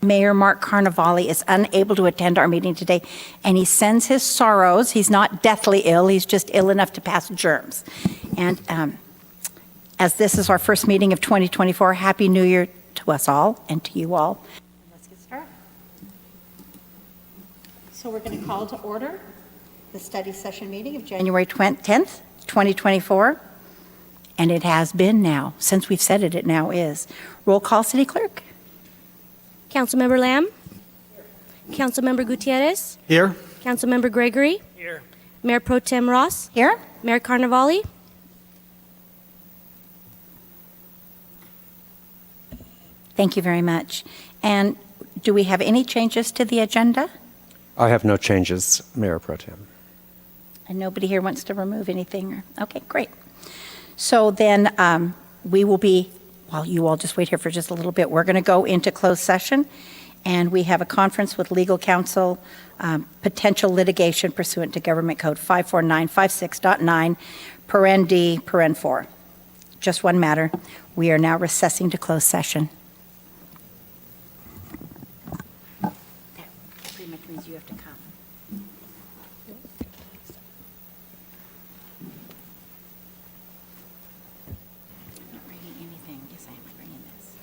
Mayor Mark Carnevale is unable to attend our meeting today, and he sends his sorrows. He's not deathly ill, he's just ill enough to pass germs. And as this is our first meeting of 2024, Happy New Year to us all and to you all. Let's get started. So we're going to call to order the study session meeting of January 10th, 2024. And it has been now, since we've said it, it now is. Roll call, City Clerk. Councilmember Lamb? Here. Councilmember Gutierrez? Here. Councilmember Gregory? Here. Mayor Pro Tem Ross? Here. Mayor Carnevale? Thank you very much. And do we have any changes to the agenda? I have no changes, Mayor Pro Tem. And nobody here wants to remove anything? Okay, great. So then we will be, well, you all just wait here for just a little bit. We're going to go into closed session, and we have a conference with legal counsel, potential litigation pursuant to Government Code 54956.9, paren D, paren 4. Just one matter. We are now recessing to closed session. That pretty much means you have to come. I'm not bringing anything. Yes, I am bringing this.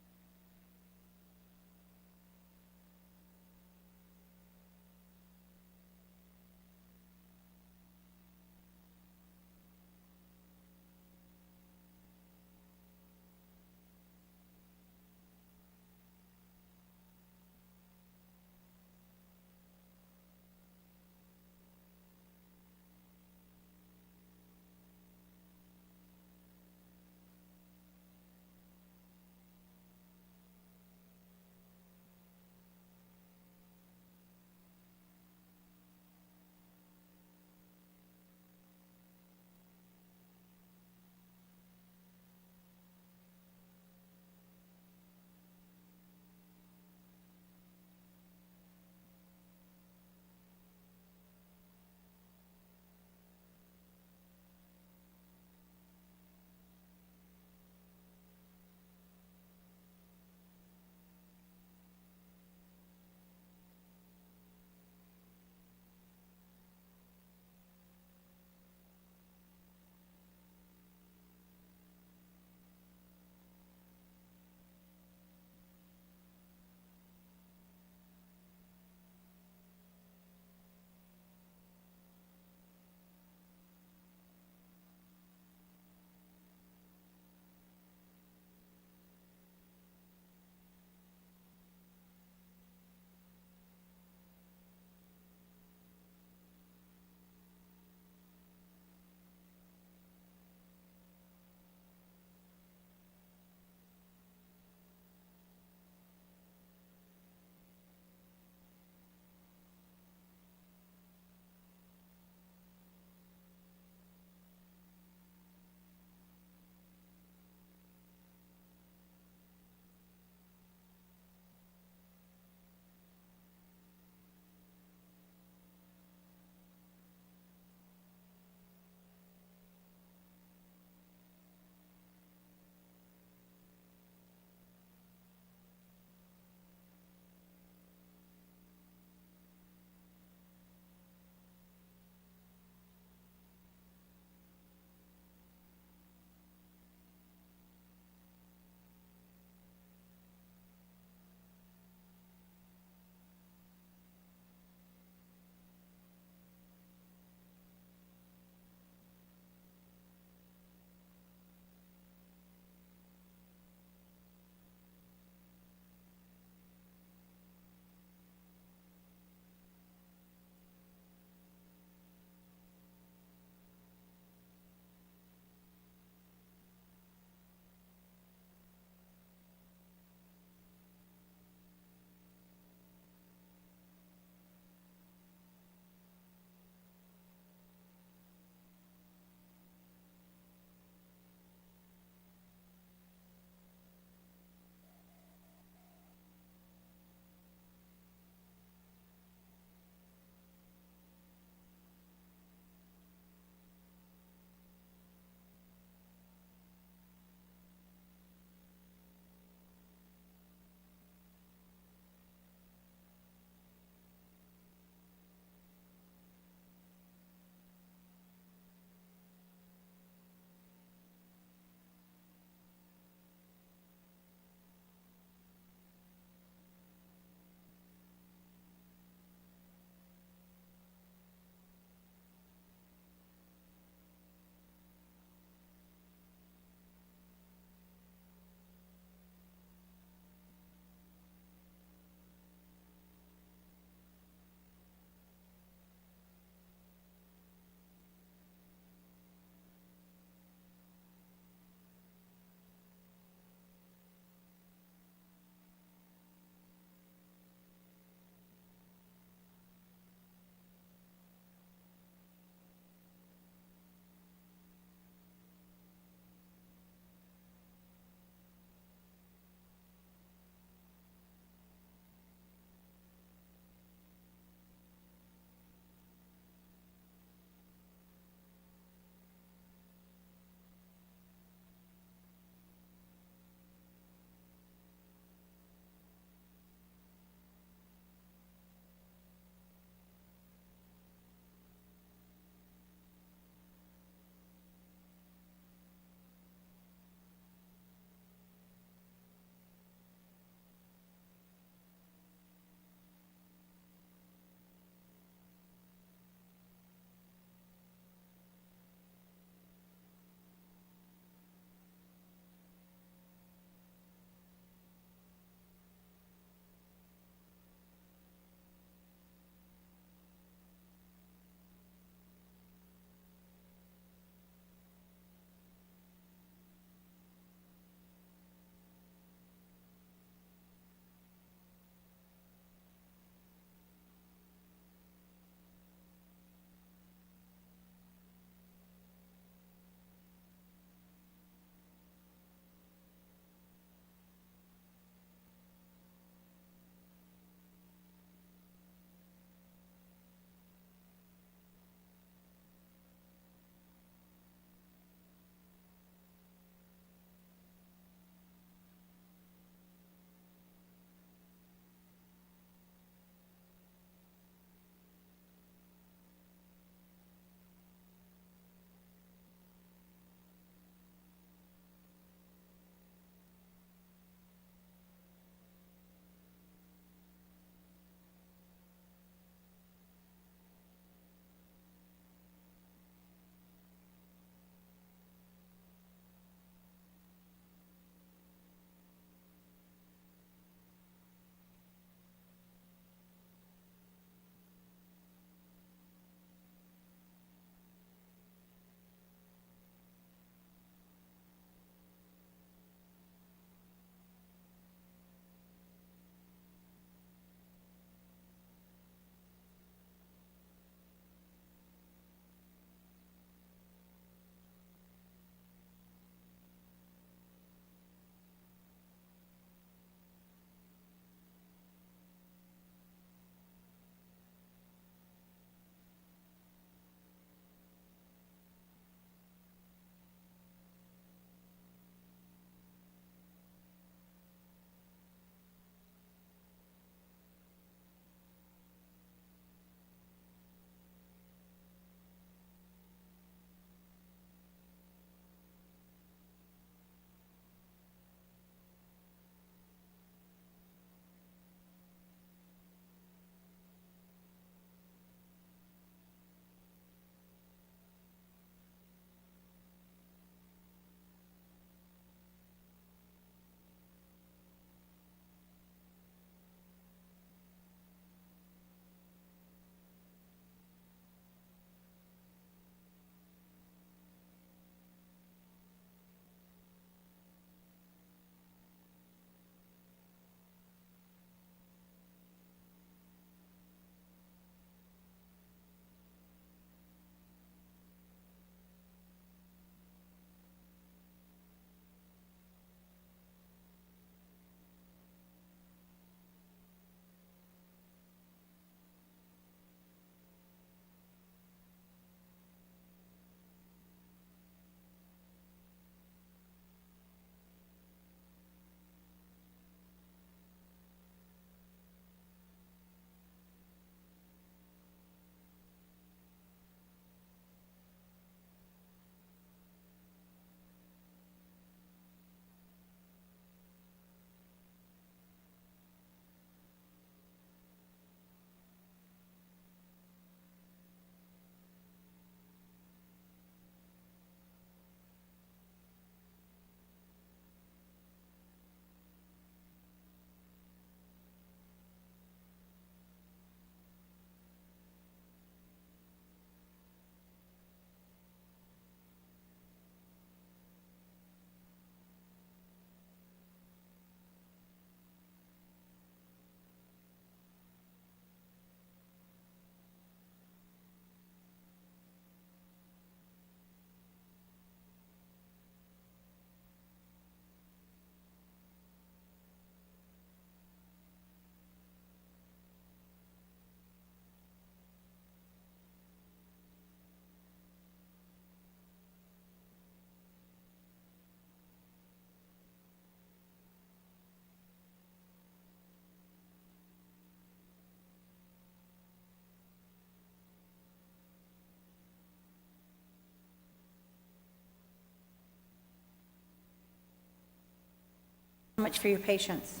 much for your patience.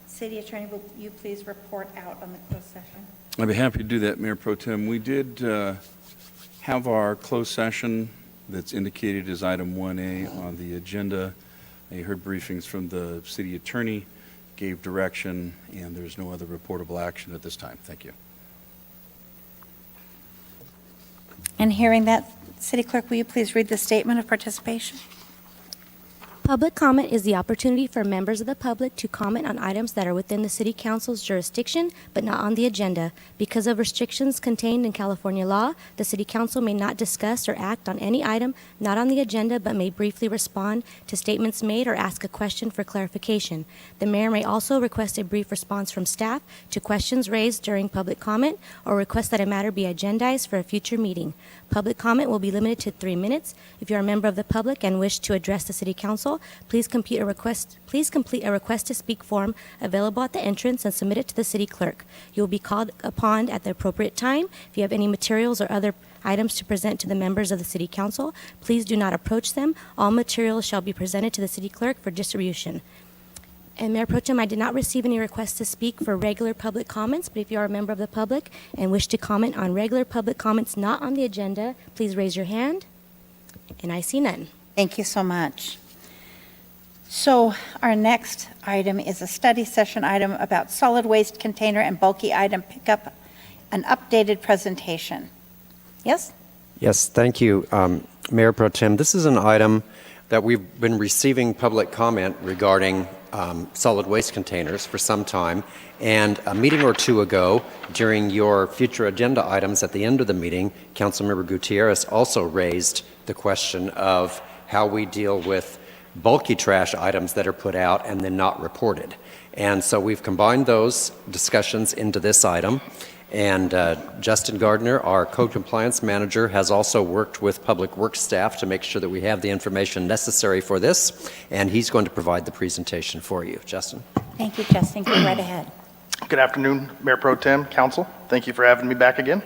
City Attorney, will you please report out on the closed session? I'd be happy to do that, Mayor Pro Tem. We did have our closed session that's indicated as item 1A on the agenda. I heard briefings from the city attorney, gave direction, and there's no other reportable action at this time. Thank you. And hearing that, City Clerk, will you please read the statement of participation? Public comment is the opportunity for members of the public to comment on items that are within the City Council's jurisdiction but not on the agenda. Because of restrictions contained in California law, the City Council may not discuss or act on any item not on the agenda but may briefly respond to statements made or ask a question for clarification. The Mayor may also request a brief response from staff to questions raised during public comment or request that a matter be agendized for a future meeting. Public comment will be limited to 3 minutes. If you are a member of the public and wish to address the City Council, please complete a request to speak form available at the entrance and submit it to the City Clerk. You will be called upon at the appropriate time. If you have any materials or other items to present to the members of the City Council, please do not approach them. All materials shall be presented to the City Clerk for distribution. And Mayor Pro Tem, I did not receive any requests to speak for regular public comments, but if you are a member of the public and wish to comment on regular public comments not on the agenda, please raise your hand. And I see none. Thank you so much. So our next item is a study session item about solid waste container and bulky item pickup, an updated presentation. Yes? Yes, thank you, Mayor Pro Tem. This is an item that we've been receiving public comment regarding solid waste containers for some time. And a meeting or two ago, during your future agenda items at the end of the meeting, Councilmember Gutierrez also raised the question of how we deal with bulky trash items that are put out and then not reported. And so we've combined those discussions into this item. And Justin Gardner, our code compliance manager, has also worked with Public Works staff to make sure that we have the information necessary for this, and he's going to provide the presentation for you. Justin. Thank you, Justin. Go right ahead. Good afternoon, Mayor Pro Tem, Council. Thank you for having me back again.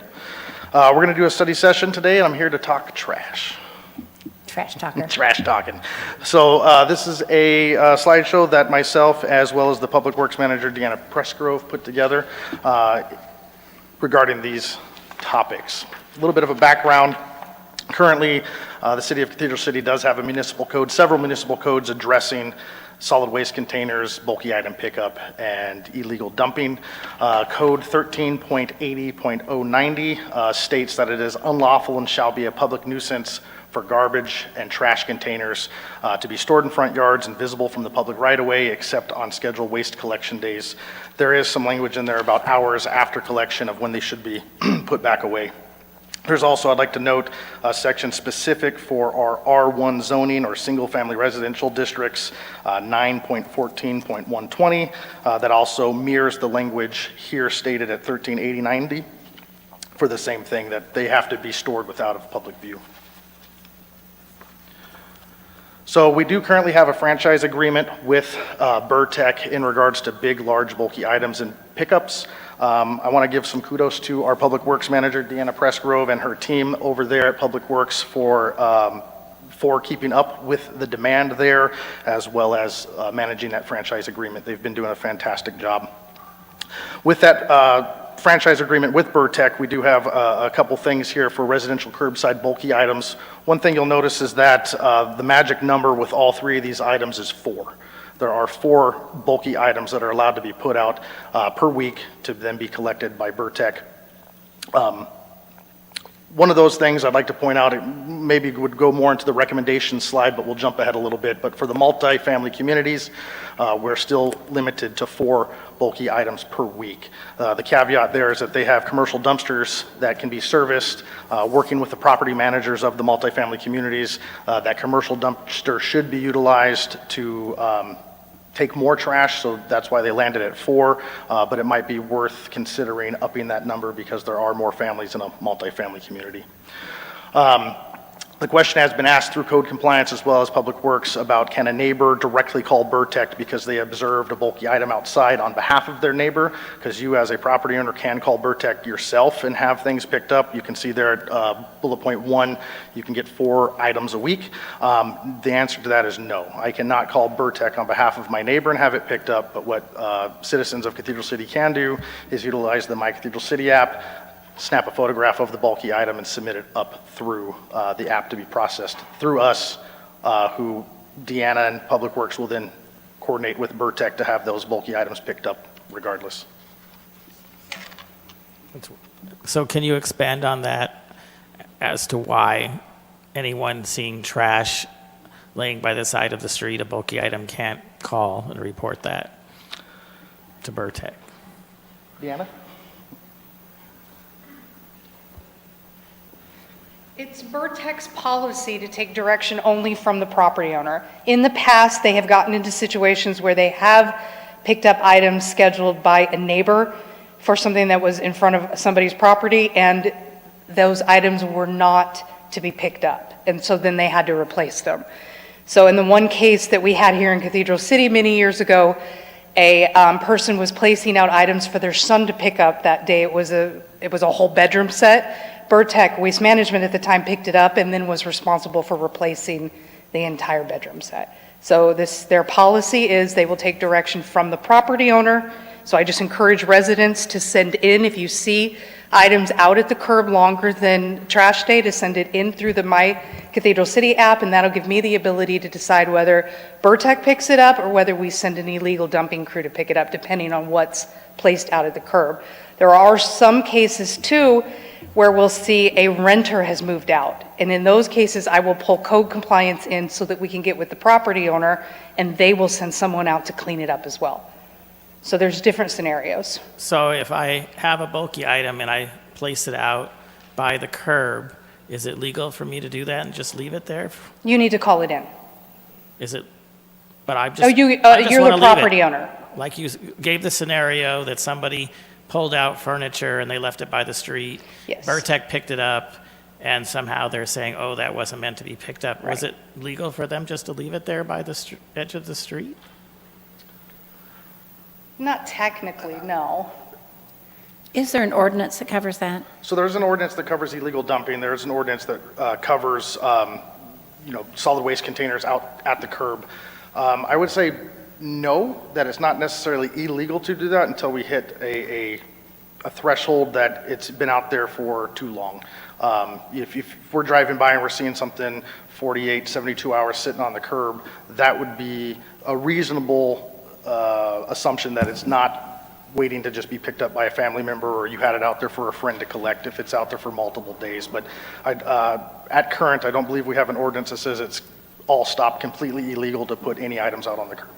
We're going to do a study session today, and I'm here to talk trash. Trash talker. Trash talking. So this is a slideshow that myself, as well as the Public Works Manager, Deanna Pressgrove, put together regarding these topics. A little bit of a background. Currently, the City of Cathedral City does have a municipal code, several municipal codes addressing solid waste containers, bulky item pickup, and illegal dumping. Code 13.80.090 states that it is unlawful and shall be a public nuisance for garbage and trash containers to be stored in front yards and visible from the public right-of-way except on scheduled waste collection days. There is some language in there about hours after collection of when they should be put back away. There's also, I'd like to note, a section specific for our R1 zoning or single-family residential districts, 9.14.120, that also mirrors the language here stated at 138090 for the same thing, that they have to be stored without of public view. So we do currently have a franchise agreement with Burtech in regards to big, large, bulky items and pickups. I want to give some kudos to our Public Works Manager, Deanna Pressgrove, and her team over there at Public Works for keeping up with the demand there, as well as managing that franchise agreement. They've been doing a fantastic job. With that franchise agreement with Burtech, we do have a couple things here for residential curbside bulky items. One thing you'll notice is that the magic number with all three of these items is 4. There are 4 bulky items that are allowed to be put out per week to then be collected by Burtech. One of those things I'd like to point out, it maybe would go more into the recommendation slide, but we'll jump ahead a little bit. But for the multi-family communities, we're still limited to 4 bulky items per week. The caveat there is that they have commercial dumpsters that can be serviced, working with the property managers of the multi-family communities. That commercial dumpster should be utilized to take more trash, so that's why they landed at 4, but it might be worth considering upping that number because there are more families in a multifamily community. The question has been asked through code compliance as well as Public Works about can a neighbor directly call Burtech because they observed a bulky item outside on behalf of their neighbor? Because you as a property owner can call Burtech yourself and have things picked up. You can see there at bullet point 1, you can get 4 items a week. The answer to that is no. I cannot call Burtech on behalf of my neighbor and have it picked up, but what citizens of Cathedral City can do is utilize the My Cathedral City app, snap a photograph of the bulky item and submit it up through the app to be processed through us, who Deanna and Public Works will then coordinate with Burtech to have those bulky items picked up regardless. So can you expand on that as to why anyone seeing trash laying by the side of the street, a bulky item, can't call and report that to Burtech? Deanna? It's Burtech's policy to take direction only from the property owner. In the past, they have gotten into situations where they have picked up items scheduled by a neighbor for something that was in front of somebody's property, and those items were not to be picked up. And so then they had to replace them. So in the one case that we had here in Cathedral City many years ago, a person was placing out items for their son to pick up that day. It was a whole bedroom set. Burtech Waste Management at the time picked it up and then was responsible for replacing the entire bedroom set. So their policy is they will take direction from the property owner. So I just encourage residents to send in, if you see items out at the curb longer than trash day, to send it in through the My Cathedral City app, and that'll give me the ability to decide whether Burtech picks it up or whether we send an illegal dumping crew to pick it up, depending on what's placed out at the curb. There are some cases too where we'll see a renter has moved out. And in those cases, I will pull code compliance in so that we can get with the property owner and they will send someone out to clean it up as well. So there's different scenarios. So if I have a bulky item and I place it out by the curb, is it legal for me to do that and just leave it there? You need to call it in. Is it, but I just. Oh, I just you're wanna the leave it. property owner. Like you gave the scenario that somebody pulled out furniture and they left it by the street. Yes. Burtech picked it up, and somehow they're saying, oh, that wasn't meant to be picked up. Was Right. it legal for them just to leave it there by the edge of the street? Not technically, no. Is there an ordinance that covers that? So there's an ordinance that covers illegal dumping. There's an ordinance that covers, solid waste containers out at the curb. I would say no, that it's not necessarily illegal to do that until we hit a threshold that it's been out there for too long. If we're driving by and we're seeing something 48, 72 hours sitting on the curb, that would be a reasonable assumption that it's not waiting to just be picked up by a family member, or you had it out there for a friend to collect if it's out there for multiple days. But at current, I don't believe we have an ordinance that says it's all stopped, completely illegal to put any items out on the curb.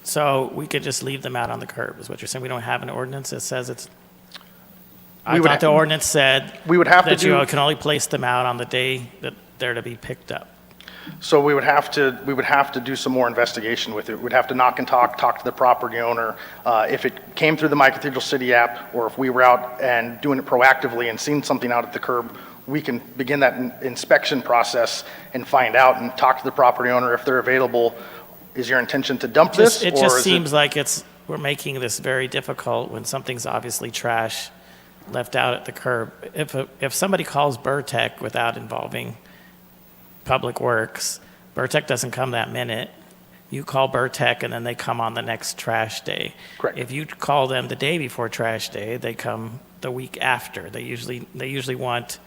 So we could just leave them out on the curb, is what you're saying? We don't have an ordinance that says it's, I We would thought the ha- ordinance said We would have to that you do, can only place them out on the day that they're to be picked up. so we would have to do some more investigation with it. We'd have to knock and talk to the property owner. If it came through the My Cathedral City app, or if we were out and doing it proactively and seen something out at the curb, we can begin that inspection process and find out and talk to the property owner if they're available. Is your intention to dump this? It or just is seems like we're making this very difficult when something's obviously trash left out at the curb. If somebody calls Burtech without involving Public Works, Burtech doesn't come that minute. You call Burtech and then they come on the next trash day. Correct. If you call them the day before trash day, they come the week after. They usually want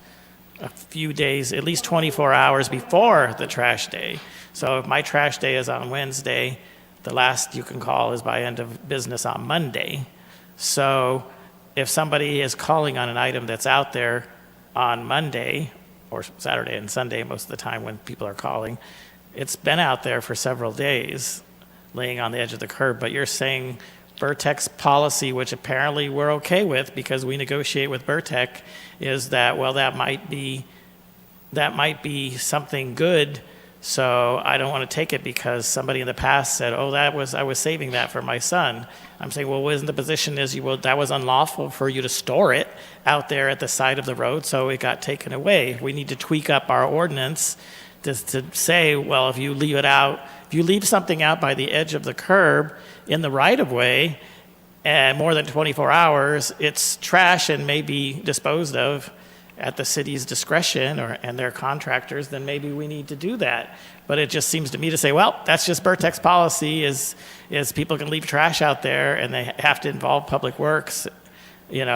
a few days, at least 24 hours before the trash day. So if my trash day is on Wednesday, the last you can call is by end of business on Monday. So if somebody is calling on an item that's out there on Monday, or Saturday and Sunday most of the time when people are calling, it's been out there for several days laying on the edge of the curb. But you're saying Burtech's policy, which apparently we're okay with because we negotiate with Burtech, is that, well, that might be something good So I don't want to take it because somebody in the past said, oh, I was saving that for my son. I'm saying, well, wasn't the position is that was unlawful for you to store it out there at the side of the road, so it got taken away. We need to tweak up our ordinance to say, well, if you leave something out by the edge of the curb in the right of way, and more than 24 hours, it's trash and may be disposed of at the city's discretion and their contractors, then maybe we need to do that. But it just seems to me to say, well, that's just Burtek's policy is people can leave trash out there and they have to involve Public Works, and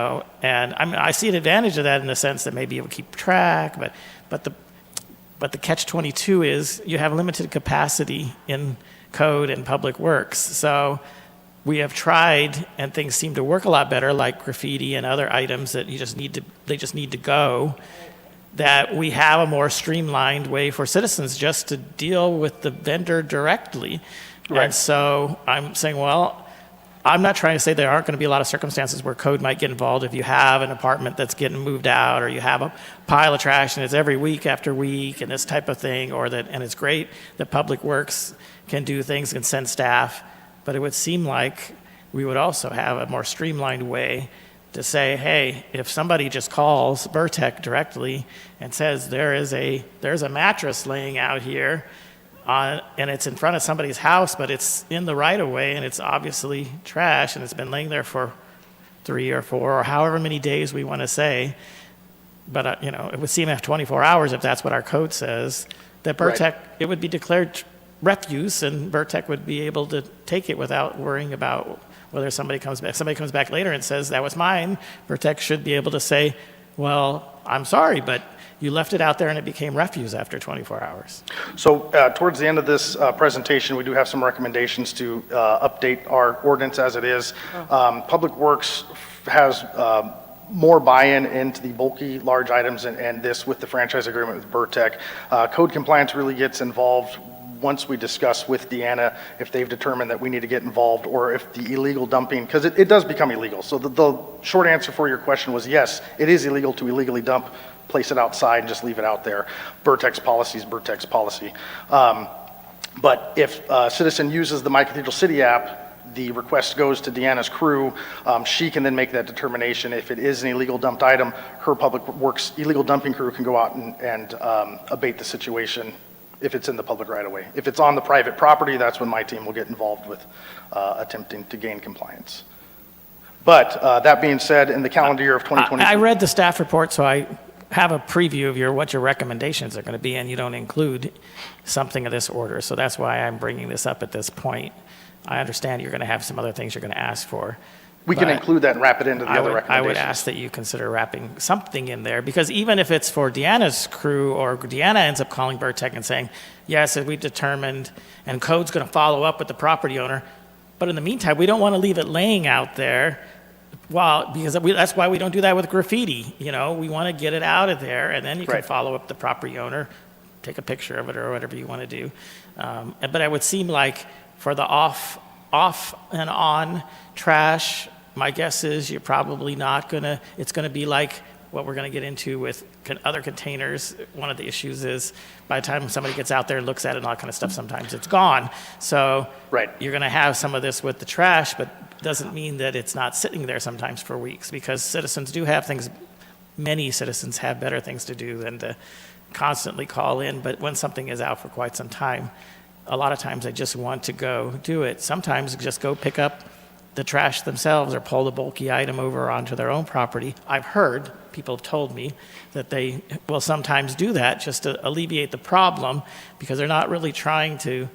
I see an advantage of that in the sense that maybe it will keep track, but the catch-22 is you have limited capacity in code and Public Works. So we have tried, and things seem to work a lot better, like graffiti and other items that they just need to go, that we have a more streamlined way for citizens just to deal with the vendor directly. Right. And so I'm saying, well, I'm not trying to say there aren't going to be a lot of circumstances where code might get involved if you have an apartment that's getting moved out, or you have a pile of trash and it's every week after week and this type of thing, and it's great that Public Works can do things and send staff. But it would seem like we would also have a more streamlined way to say, hey, if somebody just calls Burtek directly and says there's a mattress laying out here, and it's in front of somebody's house, but it's in the right of way and it's obviously trash and it's been laying there for 3 or 4 or however many days we want to say, but it would seem after 24 hours, if that's what our code says, that Burtek, Right. it would be declared refuse, and Burtek would be able to take it without worrying about whether somebody comes back. Somebody comes back later and says, that was mine. Burtek should be able to say, well, I'm sorry, but you left it out there and it became refuse after 24 hours. So towards the end of this presentation, we do have some recommendations to update our ordinance as it is. Public Works has more buy-in into the bulky, large items, and this with the franchise agreement with Burtek. Code compliance really gets involved once we discuss with Deanna if they've determined that we need to get involved, or if the illegal dumping, because it does become illegal. So the short answer for your question was yes, it is illegal to illegally dump, place it outside, and just leave it out there. Burtek's policy is Burtek's policy. But if a citizen uses the My Cathedral City app, the request goes to Deanna's crew. She can then make that determination. If it is an illegal dumped item, her Public Works illegal dumping crew can go out and abate the situation if it's in the public right of way. If it's on the private property, that's when my team will get involved with attempting to gain compliance. But that being said, in the calendar year of 2020. I read the staff report, so I have a preview of what your recommendations are going to be, and you don't include something of this order. So that's why I'm bringing this up at this point. I understand you're going to have some other things you're going to ask for. We can but include that and wrap it into the other I recommendations. would ask that you consider wrapping something in there, because even if it's for Deanna's crew, or Deanna ends up calling Burtek and saying, yes, we've determined, and code's going to follow up with the property owner, but in the meantime, we don't want to leave it laying out there. Well, because that's why we don't do that with graffiti. We want to get it out of there, and then you can Right. follow up the property owner, take a picture of it or whatever you want to do. But it would seem like for the off and on trash, my guess is you're probably not gonna, it's gonna be like what we're gonna get into with other containers. One of the issues is by the time somebody gets out there and looks at it and all that kind of stuff, sometimes it's gone. So Right. you're gonna have some of this with the trash, but doesn't mean that it's not sitting there sometimes for weeks, because citizens do have things, many citizens have better things to do than to constantly call in. But when something is out for quite some time, a lot of times they just want to go do it. Sometimes just go pick up the trash themselves or pull the bulky item over onto their own property. I've heard, people have told me, that they will sometimes do that just to alleviate the problem, because they're not really trying to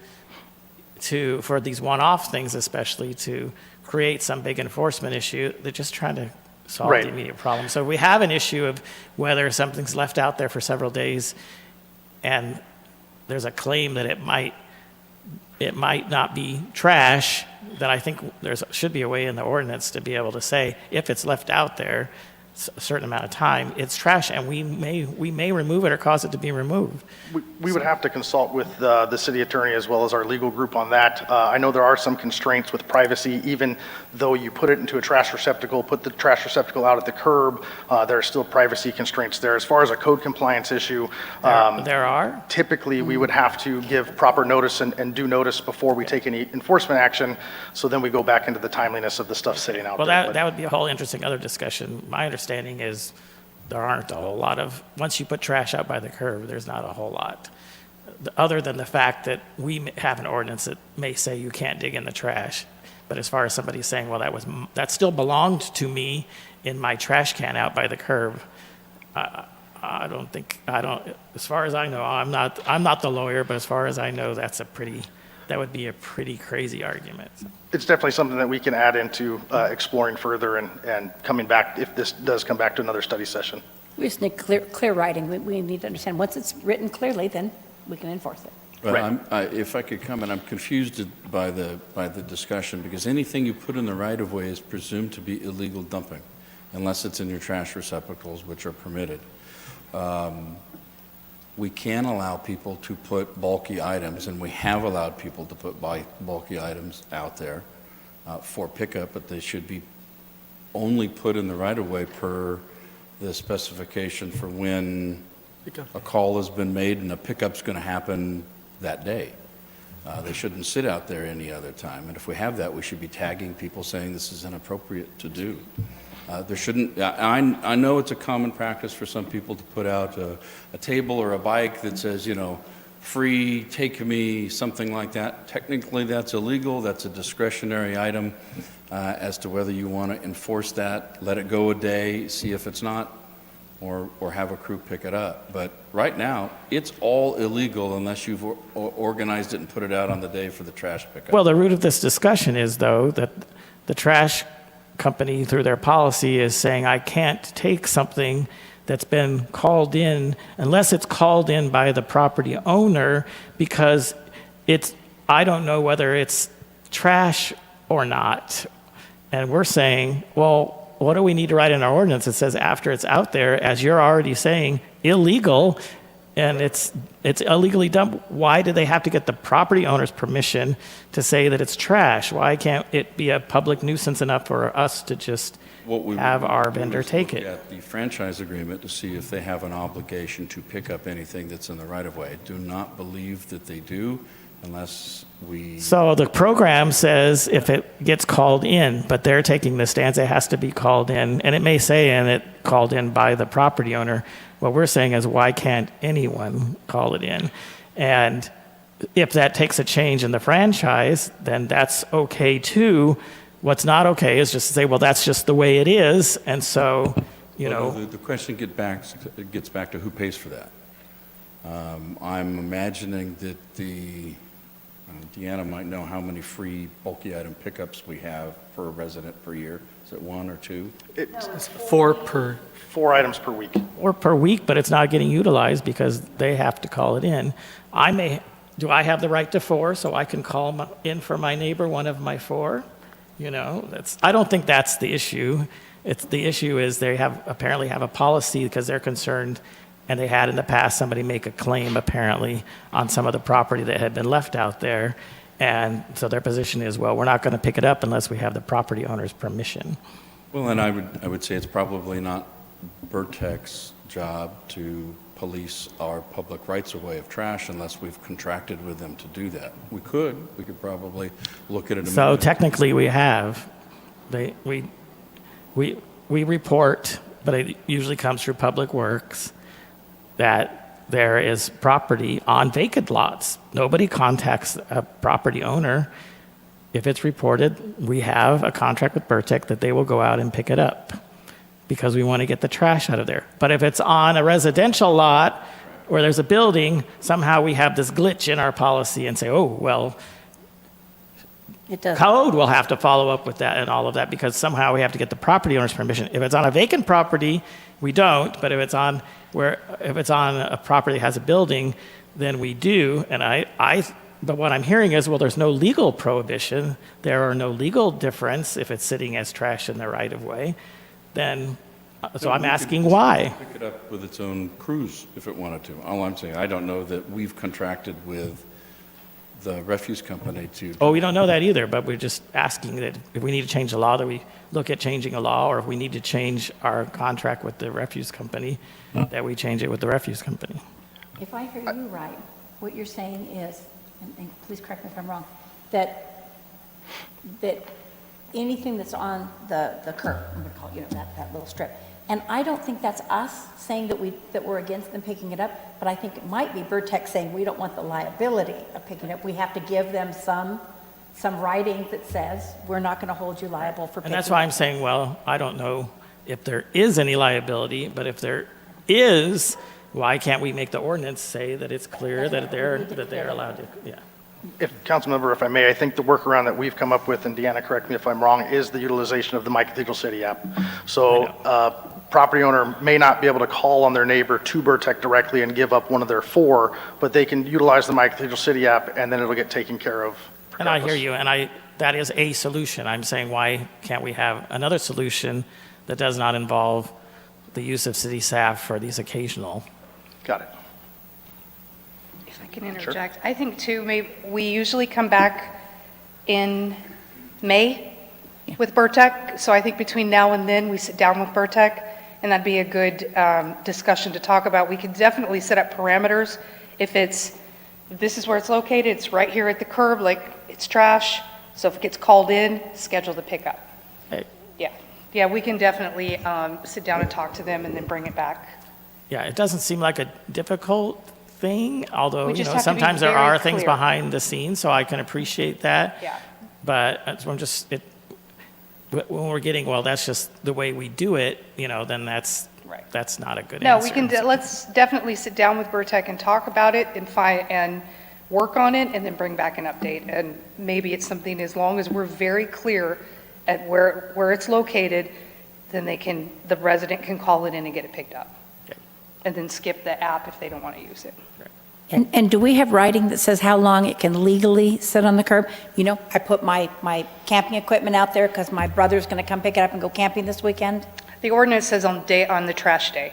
for these one-off things especially, to create some big enforcement issue. They're just trying to solve Right. the immediate problem. So we have an issue of whether something's left out there for several days and there's a claim that it might not be trash, then I think there should be a way in the ordinance to be able to say, if it's left out there, a certain amount of time, it's trash, and we may remove it or cause it to be removed. We would have to consult with the city attorney as well as our legal group on that. I know there are some constraints with privacy, even though you put it into a trash receptacle, put the trash receptacle out at the curb, there are still privacy constraints there. As far as a code compliance issue, There are? typically we would have to give proper notice and due notice before we take any enforcement action, so then we go back into the timeliness of the stuff sitting out Well, there. that would be a whole interesting other discussion. My understanding is there aren't a whole lot of, once you put trash out by the curb, there's not a whole lot. Other than the fact that we have an ordinance that may say you can't dig in the trash. But as far as somebody saying, well, that still belonged to me in my trash can out by the curb, I don't, as far as I know, I'm not the lawyer, but as far as I know, that would be a pretty crazy argument. It's definitely something that we can add into exploring further and coming back, if this does come back to another study session. We just need clear writing. We need to understand, once it's written clearly, then we can enforce it. Well, if I could comment, I'm confused by the discussion, because anything you put in the right-of-way is presumed to be illegal dumping, unless it's in your trash receptacles, which are permitted. We can allow people to put bulky items, and we have allowed people to put bulky items out there for pickup, but they should be only put in the right-of-way per the specification for when a call has been made and a pickup's going to happen that day. They shouldn't sit out there any other time. And if we have that, we should be tagging people saying this is inappropriate to do. There shouldn't, I know it's a common practice for some people to put out a table or a bike that says, free, take me, something like that. Technically, that's illegal. That's a discretionary item as to whether you want to enforce that, let it go a day, see if it's not, or have a crew pick it up. But right now, it's all illegal unless you've organized it and put it out on the day for the trash pickup. Well, the root of this discussion is, though, that the trash company, through their policy, is saying, I can't take something that's been called in unless it's called in by the property owner, because I don't know whether it's trash or not. And we're saying, well, what do we need to write in our ordinance that says after it's out there, as you're already saying, illegal, and it's illegally dumped? Why do they have to get the property owner's permission to say that it's trash? Why can't it be a public nuisance enough for us to just What we have would our do vendor is take look it? at the franchise agreement to see if they have an obligation to pick up anything that's in the right-of-way. I do not believe that they do unless we... So the program says if it gets called in, but they're taking the stance it has to be called in, and it may say in it called in by the property owner. What we're saying is, why can't anyone call it in? And if that takes a change in the franchise, then that's okay too. What's not okay is just to say, well, that's just the way it is, and so, The question gets back to who pays for that. I'm imagining that Deanna might know how many free bulky item pickups we have per resident per year. Is it 1 or 2? It's 4 per. 4 items per week. or per week, but it's not getting utilized because they have to call it in. Do I have the right to 4, so I can call in for my neighbor one of my 4? I don't think that's the issue. The issue is they apparently have a policy because they're concerned, and they had in the past somebody make a claim apparently on some of the property that had been left out there. And so their position is, well, we're not going to pick it up unless we have the property owner's permission. Well, and I would say it's probably not Burtech's job to police our public rights-of-way of trash unless we've contracted with them to do that. We could probably look at it. So technically we have. We report, but it usually comes through Public Works, that there is property on vacant lots. Nobody contacts a property owner. If it's reported, we have a contract with Burtech that they will go out and pick it up because we want to get the trash out of there. But if it's on a residential lot where there's a building, somehow we have this glitch in our policy and say, oh, well, It does. code will have to follow up with that and all of that because somehow we have to get the property owner's permission. If it's on a vacant property, we don't, but if it's on a property that has a building, then we do. And but what I'm hearing is, well, there's no legal prohibition. There are no legal difference if it's sitting as trash in the right of way. Then So I'm asking why. Pick it up with its own crews if it wanted to. All I'm saying, I don't know that we've contracted with the refuse company to. Oh, we don't know that either, but we're just asking that if we need to change the law, that we look at changing a law, or if we need to change our contract with the refuse company, that we change it with the refuse company. If I hear you right, what you're saying is, and please correct me if I'm wrong, that anything that's on the curb, I'm going to call it, that little strip, and I don't think that's us saying that we're against them picking it up, but I think it might be Burtech saying we don't want the liability of picking it up. We have to give them some writing that says we're not going to hold you liable for picking And it up. that's why I'm saying, well, I don't know if there is any liability, but if there is, why can't we make the ordinance say that it's clear that they're allowed to, yeah. If, Councilmember, if I may, I think the workaround that we've come up with, and Deanna, correct me if I'm wrong, is the utilization of the My Cathedral City app. So, property owner may not be able to call on their neighbor to Burtech directly and give up one of their 4, but they can utilize the My Cathedral City app, and then it'll get taken care of. And I hear regardless. you, and that is a solution. I'm saying, why can't we have another solution that does not involve the use of city staff for these occasional? Got it. If I can interject, I think too, maybe, we usually come back in May with Burtech, so I think between now and then, we sit down with Burtech, and that'd be a good discussion to talk about. We could definitely set up parameters. If this is where it's located, it's right here at the curb, like, it's trash, so if it gets called in, schedule the pickup. Hey, Yeah, we can definitely sit down and talk to them and then bring it back. yeah, it doesn't seem like a difficult thing, although, We you just know, have to be sometimes there very are things clear. behind the scenes, so I can appreciate that. Yeah. But when we're getting, well, that's just the way we do it, then that's Right. not a good No, answer. we can, let's definitely sit down with Burtech and talk about it and work on it and then bring back an update. And maybe it's something, as long as we're very clear at where it's located, then the resident can call it in and get it picked up. Okay. And then skip the app if they don't want to use it. And do we have writing that says how long it can legally sit on the curb? I put my camping equipment out there because my brother's going to come pick it up and go camping this weekend. The ordinance says on the trash day.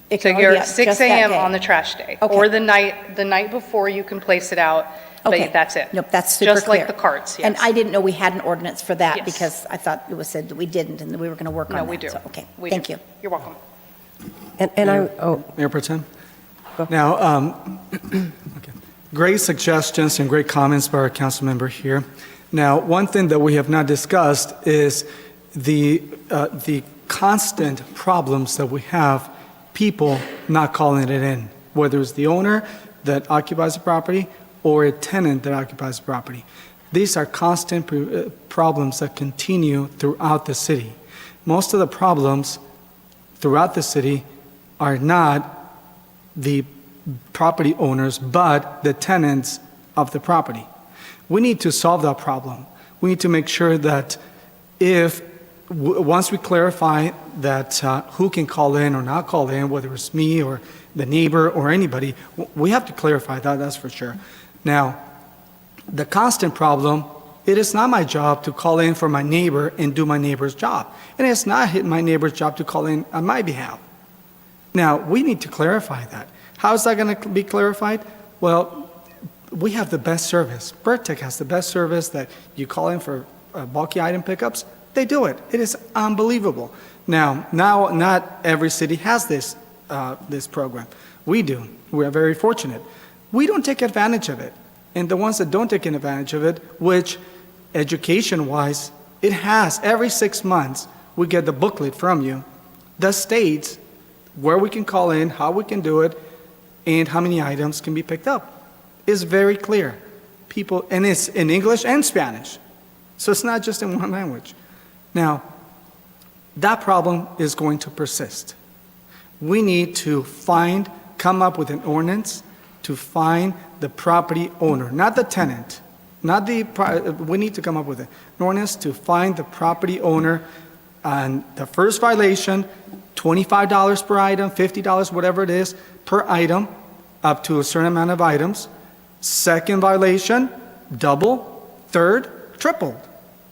It So can- you're yeah, at 6 just that a.m. day. on the trash day. Okay. Or the night before, you can place it out, Okay. but that's it. Nope, that's super Just clear. like the carts, yes. And I didn't know we had an ordinance for that Yes. because I thought it was said that we didn't and that we were going to work on that. No, we do. So, okay, We do. thank you. You're welcome. Mayor Pro Tem? Now, okay. Great suggestions and great comments by our council member here. Now, one thing that we have not discussed is the constant problems that we have, people not calling it in, whether it's the owner that occupies the property or a tenant that occupies the property. These are constant problems that continue throughout the city. Most of the problems throughout the city are not the property owners, but the tenants of the property. We need to solve that problem. We need to make sure that once we clarify that who can call in or not call in, whether it's me or the neighbor or anybody, we have to clarify that, that's for sure. Now, the constant problem, it is not my job to call in for my neighbor and do my neighbor's job. And it's not my neighbor's job to call in on my behalf. Now, we need to clarify that. How is that going to be clarified? Well, we have the best service. Burtech has the best service that you call in for bulky item pickups. They do it. It is unbelievable. Now, not every city has this program. We do. We are very fortunate. We don't take advantage of it. And the ones that don't take advantage of it, which education-wise, it has every 6 months, we get the booklet from you that states where we can call in, how we can do it, and how many items can be picked up. It's very clear. And it's in English and Spanish. So it's not just in one language. Now, that problem is going to persist. We need to come up with an ordinance to find the property owner, not the tenant. We need to come up with an ordinance to find the property owner on the first violation, $25 per item, $50, whatever it is, per item, up to a certain amount of items. Second violation, double. Third, tripled.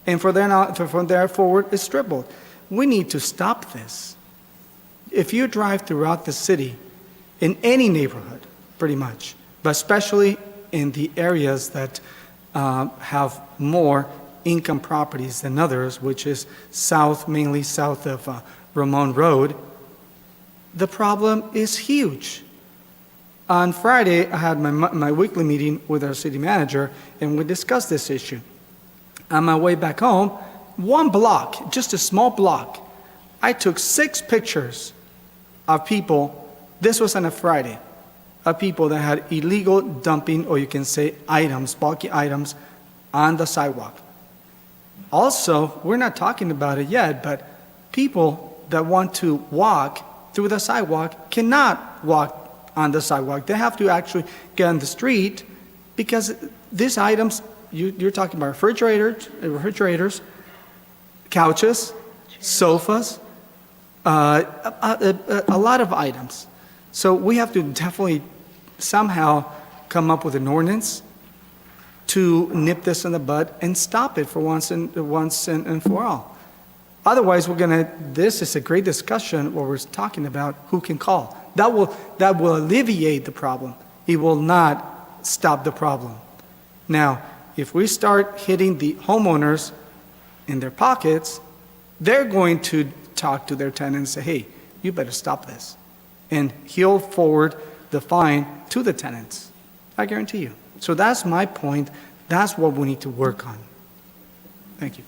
And from there forward, it's tripled. We need to stop this. If you drive throughout the city, in any neighborhood, pretty much, but especially in the areas that have more income properties than others, which is mainly south of Ramon Road, the problem is huge. On Friday, I had my weekly meeting with our city manager, and we discussed this issue. On my way back home, one block, just a small block, I took 6 pictures of people, this was on a Friday, of people that had illegal dumping, or you can say items, bulky items, on the sidewalk. Also, we're not talking about it yet, but people that want to walk through the sidewalk cannot walk on the sidewalk. They have to actually get on the street because these items, you're talking about refrigerators, couches, sofas, a lot of items. So we have to definitely somehow come up with an ordinance to nip this in the bud and stop it for once and for all. Otherwise, this is a great discussion where we're talking about who can call. That will alleviate the problem. It will not stop the problem. Now, if we start hitting the homeowners in their pockets, they're going to talk to their tenants and say, hey, you better stop this. And he'll forward the fine to the tenants. I guarantee you. So that's my point. That's what we need to work on. Thank you.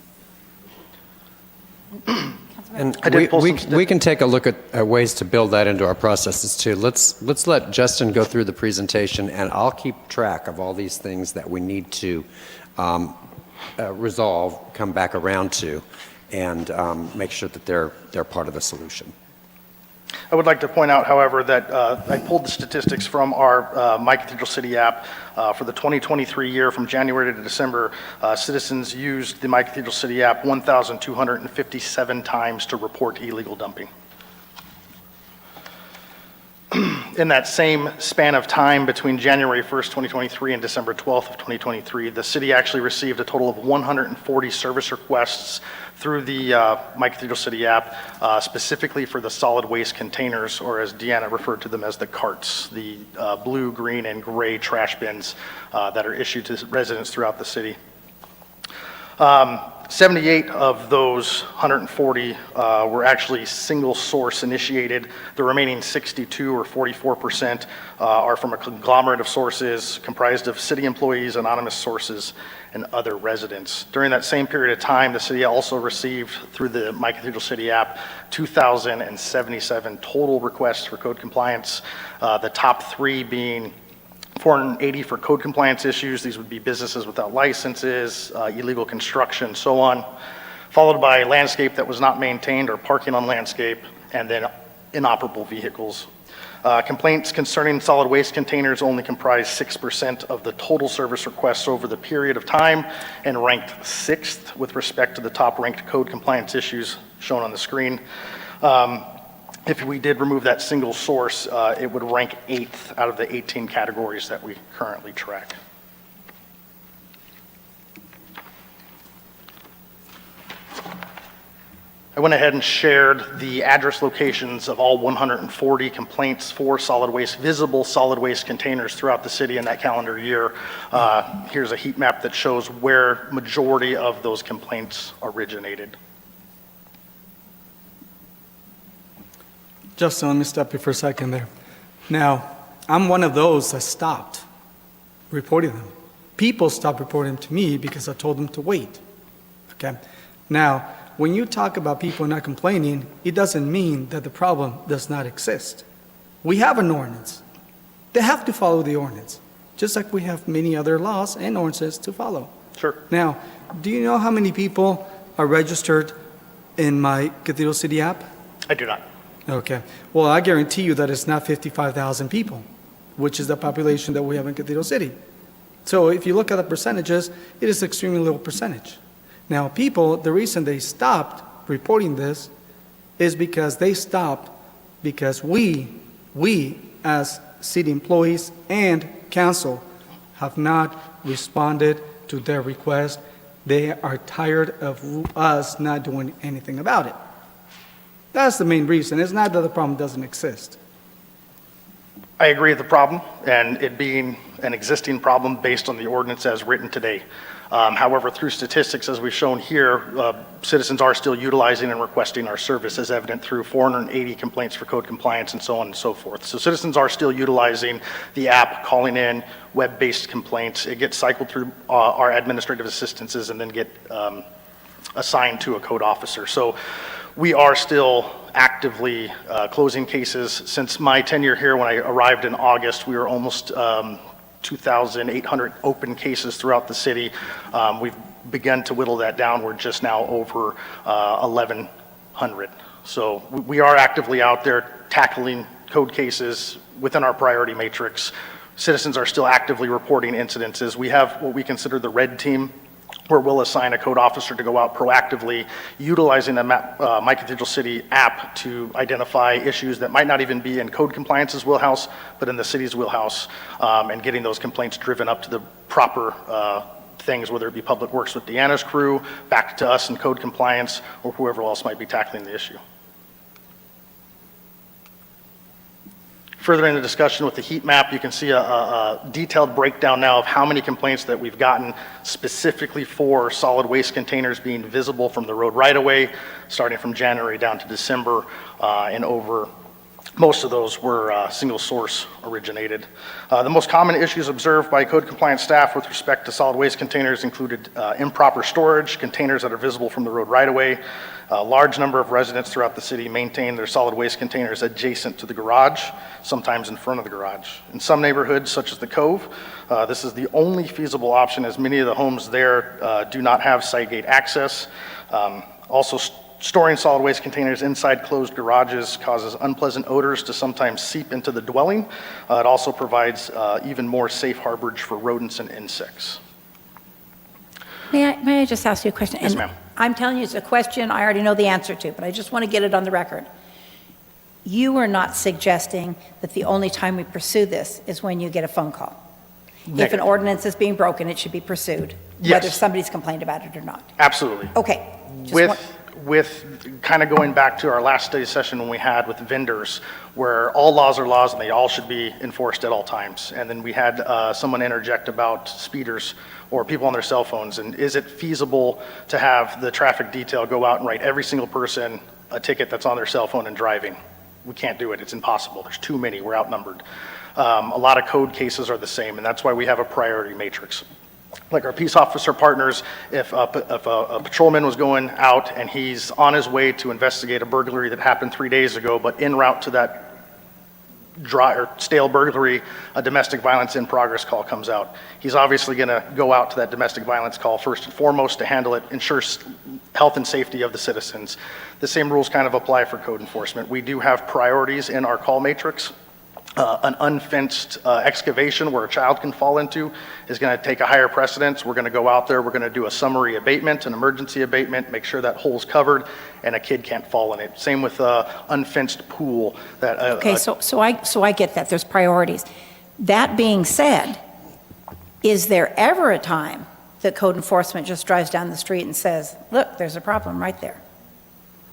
And I did pull some we can take a look at ways to build that into our processes too. Let's let Justin go through the presentation, and I'll keep track of all these things that we need to resolve, come back around to, and make sure that they're part of the solution. I would like to point out, however, that I pulled the statistics from our My Cathedral City app. For the 2023 year, from January to December, citizens used the My Cathedral City app 1,257 times to report illegal dumping. In that same span of time between January 1st, 2023 and December 12th of 2023, the city actually received a total of 140 service requests through the My Cathedral City app, specifically for the solid waste containers, or as Deanna referred to them as the carts, the blue, green, and gray trash bins that are issued to residents throughout the city. 78 of those 140 were actually single source initiated. The remaining 62, or 44%, are from a conglomerate of sources comprised of city employees, anonymous sources, and other residents. During that same period of time, the city also received, through the My Cathedral City app, 2,077 total requests for code compliance, the top 3 being 480 for code compliance issues. These would be businesses without licenses, illegal construction, so on, followed by landscape that was not maintained or parking on landscape, and then inoperable vehicles. Complaints concerning solid waste containers only comprise 6% of the total service requests over the period of time, and ranked 6th with respect to the top ranked code compliance issues shown on the screen. If we did remove that single source, it would rank 8th out of the 18 categories that we currently track. I went ahead and shared the address locations of all 140 complaints for visible solid waste containers throughout the city in that calendar year. Here's a heat map that shows where majority of those complaints originated. Justin, let me stop you for a second there. Now, I'm one of those that stopped reporting them. People stopped reporting them to me because I told them to wait. Okay? Now, when you talk about people not complaining, it doesn't mean that the problem does not exist. We have an ordinance. They have to follow the ordinance, just like we have many other laws and ordinances to follow. Sure. Now, do you know how many people are registered in My Cathedral City app? I do not. Okay. Well, I guarantee you that it's not 55,000 people, which is the population that we have in Cathedral City. So if you look at the percentages, it is extremely little percentage. Now, people, the reason they stopped reporting this is because they stopped because we as city employees and council have not responded to their request. They are tired of us not doing anything about it. That's the main reason. It's not that the problem doesn't exist. I agree with the problem, and it being an existing problem based on the ordinance as written today. However, through statistics, as we've shown here, citizens are still utilizing and requesting our service, as evident through 480 complaints for code compliance and so on and so forth. So citizens are still utilizing the app, calling in web-based complaints. It gets cycled through our administrative assistances and then get assigned to a code officer. So we are still actively closing cases. Since my tenure here, when I arrived in August, we were almost 2,800 open cases throughout the city. We've begun to whittle that down. We're just now over 1,100. So we are actively out there tackling code cases within our priority matrix. Citizens are still actively reporting incidences. We have what we consider the red team, where we'll assign a code officer to go out proactively, utilizing the My Cathedral City app to identify issues that might not even be in code compliance's wheelhouse, but in the city's wheelhouse, and getting those complaints driven up to the proper things, whether it be Public Works with Deanna's crew, back to us in code compliance, or whoever else might be tackling the issue. Further in the discussion with the heat map, you can see a detailed breakdown now of how many complaints that we've gotten specifically for solid waste containers being visible from the road right-of-way, starting from January down to December, and over. Most of those were single source originated. The most common issues observed by code compliance staff with respect to solid waste containers included improper storage, containers that are visible from the road right-of-way. A large number of residents throughout the city maintain their solid waste containers adjacent to the garage, sometimes in front of the garage. In some neighborhoods, such as the Cove, this is the only feasible option, as many of the homes there do not have site gate access. Also, storing solid waste containers inside closed garages causes unpleasant odors to sometimes seep into the dwelling. It also provides even more safe harborage for rodents and insects. May I just ask you a question? Yes, And ma'am. I'm telling you, it's a question I already know the answer to, but I just want to get it on the record. You are not suggesting that the only time we pursue this is when you get a phone call. If an Negative. ordinance is being broken, it should be pursued, Yes. whether somebody's complained about it or not. Absolutely. Okay. Just want- With kind of going back to our last study session when we had with vendors, where all laws are laws and they all should be enforced at all times. And then we had someone interject about speeders or people on their cell phones. And is it feasible to have the traffic detail go out and write every single person a ticket that's on their cell phone and driving? We can't do it. It's impossible. There's too many. We're outnumbered. A lot of code cases are the same, and that's why we have a priority matrix. Like our peace officer partners, if a patrolman was going out and he's on his way to investigate a burglary that happened 3 days ago, but en route to that dry or stale burglary, a domestic violence in progress call comes out. He's obviously going to go out to that domestic violence call first and foremost to handle it, ensure health and safety of the citizens. The same rules kind of apply for code enforcement. We do have priorities in our call matrix. An unfenced excavation where a child can fall into is going to take a higher precedence. We're going to go out there, we're going to do a summary abatement, an emergency abatement, make sure that hole's covered and a kid can't fall in it. Same with unfenced pool. That Okay, so I get that, there's priorities. That being said, is there ever a time that code enforcement just drives down the street and says, look, there's a problem right there?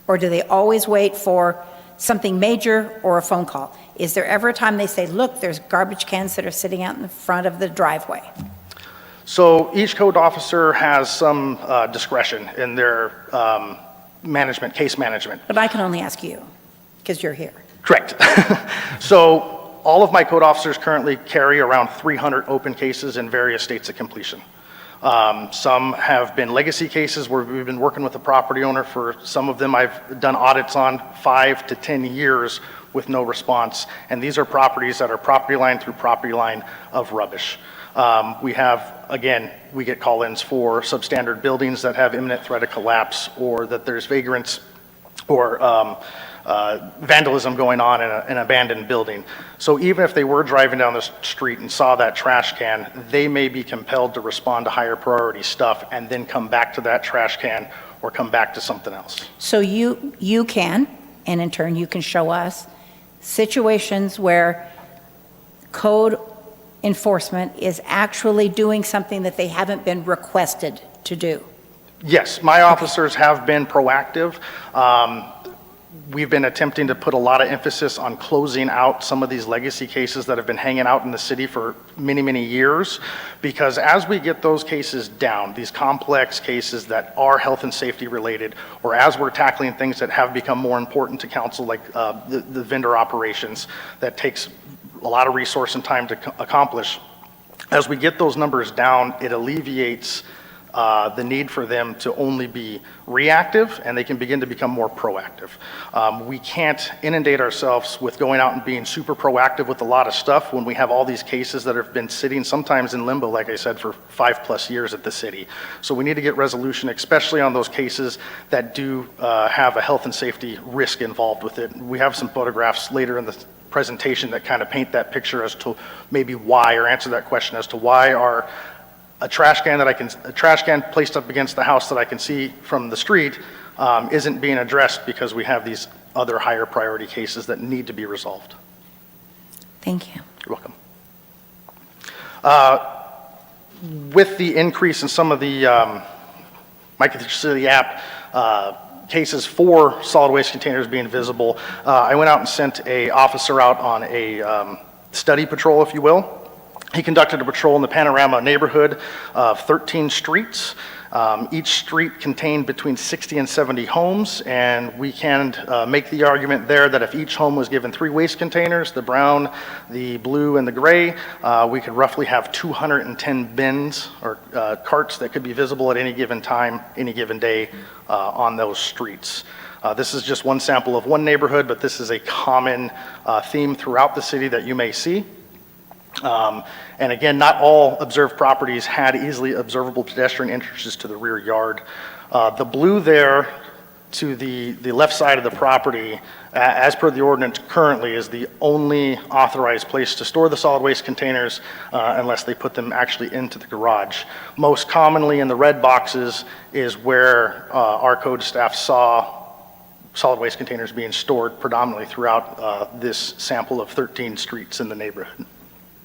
Or do they always wait for something major or a phone call? Is there ever a time they say, look, there's garbage cans that are sitting out in the front of the driveway? So each code officer has some discretion in their management, case management. But I can only ask you, because you're here. Correct. So all of my code officers currently carry around 300 open cases in various states of completion. Some have been legacy cases where we've been working with the property owner for some of them. I've done audits on 5 to 10 years with no response. And these are properties that are property line through property line of rubbish. We have, again, we get call-ins for substandard buildings that have imminent threat of collapse, or that there's vagrants or vandalism going on in an abandoned building. So even if they were driving down the street and saw that trash can, they may be compelled to respond to higher priority stuff and then come back to that trash can or come back to something else. So you can, and in turn you can show us, situations where code enforcement is actually doing something that they haven't been requested to do. Yes, my officers have been proactive. We've been attempting to put a lot of emphasis on closing out some of these legacy cases that have been hanging out in the city for many, many years, because as we get those cases down, these complex cases that are health and safety related, or as we're tackling things that have become more important to council, like the vendor operations, that takes a lot of resource and time to accomplish, as we get those numbers down, it alleviates the need for them to only be reactive, and they can begin to become more proactive. We can't inundate ourselves with going out and being super proactive with a lot of stuff when we have all these cases that have been sitting sometimes in limbo, like I said, for 5+ years at the city. So we need to get resolution, especially on those cases that do have a health and safety risk involved with it. We have some photographs later in the presentation that kind of paint that picture as to maybe why, or answer that question as to why are a trash can placed up against the house that I can see from the street isn't being addressed because we have these other higher priority cases that need to be resolved. Thank you. You're welcome. With the increase in some of the My City app cases for solid waste containers being visible, I went out and sent an officer out on a study patrol, if you will. He conducted a patrol in the Panorama neighborhood of 13 streets. Each street contained between 60 and 70 homes, and we can make the argument there that if each home was given 3 waste containers, the brown, the blue, and the gray, we could roughly have 210 bins or carts that could be visible at any given time, any given day on those streets. This is just one sample of one neighborhood, but this is a common theme throughout the city that you may see. And again, not all observed properties had easily observable pedestrian entrances to the rear yard. The blue there to the left side of the property, as per the ordinance currently, is the only authorized place to store the solid waste containers unless they put them actually into the garage. Most commonly in the red boxes is where our code staff saw solid waste containers being stored predominantly throughout this sample of 13 streets in the neighborhood.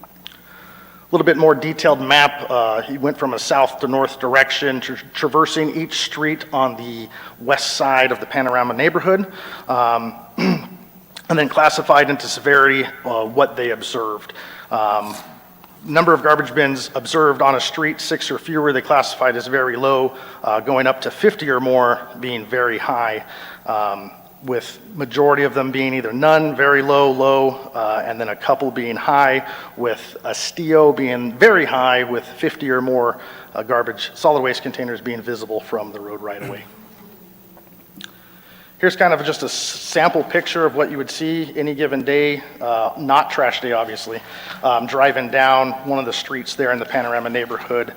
A little bit more detailed map. He went from a south to north direction, traversing each street on the west side of the Panorama neighborhood, and then classified into severity what they observed. Number of garbage bins observed on a street, 6 or fewer, they classified as very low, going up to 50 or more being very high, with majority of them being either none, very low, low, and then a couple being high, with a STIO being very high, with 50 or more solid waste containers being visible from the road right away. Here's kind of just a sample picture of what you would see any given day, not trash day, obviously, driving down one of the streets there in the Panorama neighborhood.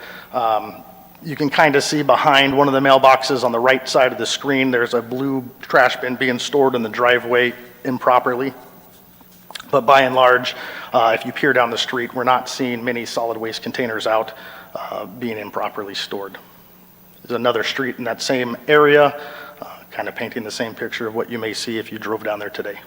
You can kind of see behind one of the mailboxes on the right side of the screen, there's a blue trash bin being stored in the driveway improperly. But by and large, if you peer down the street, we're not seeing many solid waste containers out being improperly stored. There's another street in that same area, kind of painting the same picture of what you may see if you drove down there today.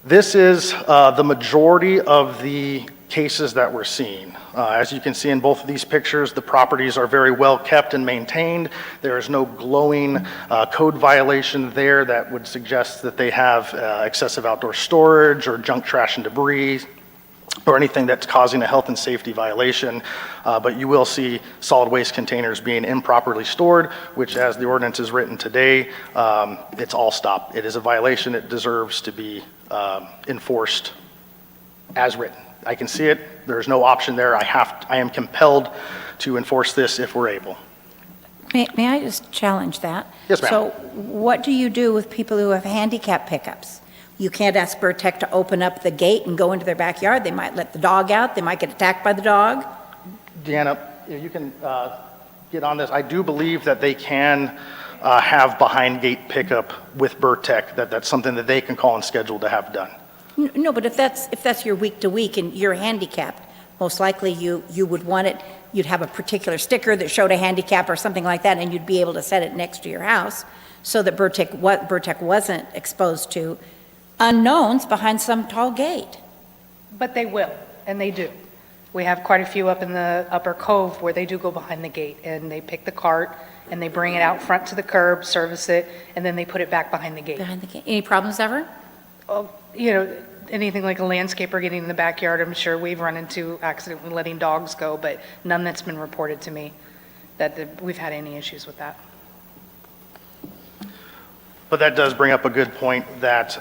This is the majority of the cases that we're seeing. As you can see in both of these pictures, the properties are very well kept and maintained. There is no glowing code violation there that would suggest that they have excessive outdoor storage or junk, trash, and debris, or anything that's causing a health and safety violation. But you will see solid waste containers being improperly stored, which, as the ordinance is written today, it's all stop. It is a violation. It deserves to be enforced as written. I can see it. There's no option there. I am compelled to enforce this if we're able. May I just challenge that? Yes, ma'am. So what do you do with people who have handicap pickups? You can't ask Burtec to open up the gate and go into their backyard. They might let the dog out. They might get attacked by the dog. Deanna, if you can get on this. I do believe that they can have behind gate pickup with Burtec. That's something that they can call and schedule to have done. No, but if that's your week to week and you're handicapped, most likely you would want it, you'd have a particular sticker that showed a handicap or something like that, and you'd be able to set it next to your house so that Burtec wasn't exposed to unknowns behind some tall gate. But they will, and they do. We have quite a few up in the Upper Cove where they do go behind the gate, and they pick the cart and they bring it out front to the curb, service it, and then they put it back behind the gate. Behind the gate. Any problems ever? You know, anything like a landscaper getting in the backyard, I'm sure we've run into accidentally letting dogs go, but none that's been reported to me that we've had any issues with that. But that does bring up a good point that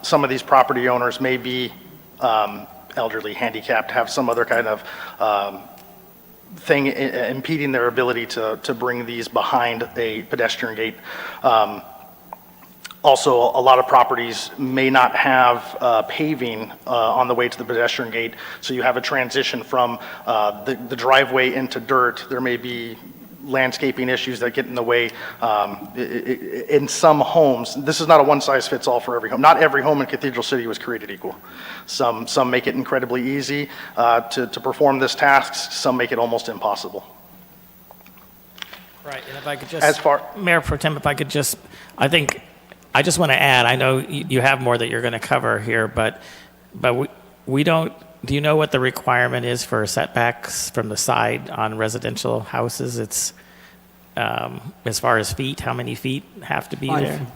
some of these property owners may be elderly, handicapped, have some other kind of thing impeding their ability to bring these behind a pedestrian gate. Also, a lot of properties may not have paving on the way to the pedestrian gate, so you have a transition from the driveway into dirt. There may be landscaping issues that get in the way. In some homes, this is not a one-size-fits-all for every home. Not every home in Cathedral City was created equal. Some make it incredibly easy to perform this task. Some make it almost impossible. Right, and if I could just, As far- Mayor Pro Tem, if I could just, I just want to add, I know you have more that you're going to cover here, but we don't, do you know what the requirement is for setbacks from the side on residential houses? It's, as far as feet, how many feet have to be 5 there? feet.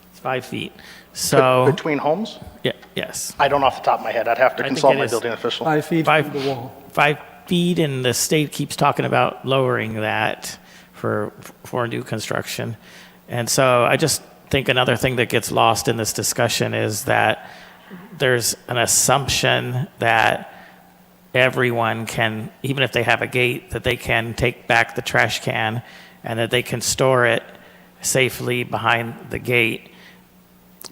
It's 5 feet. So, Between homes? yeah, yes. I don't off the top of my head. I'd have to I think consult it my is. building official. 5 feet Five- from the wall. 5 feet, and the state keeps talking about lowering that for new construction. And so I just think another thing that gets lost in this discussion is that there's an assumption that everyone can, even if they have a gate, that they can take back the trash can and that they can store it safely behind the gate.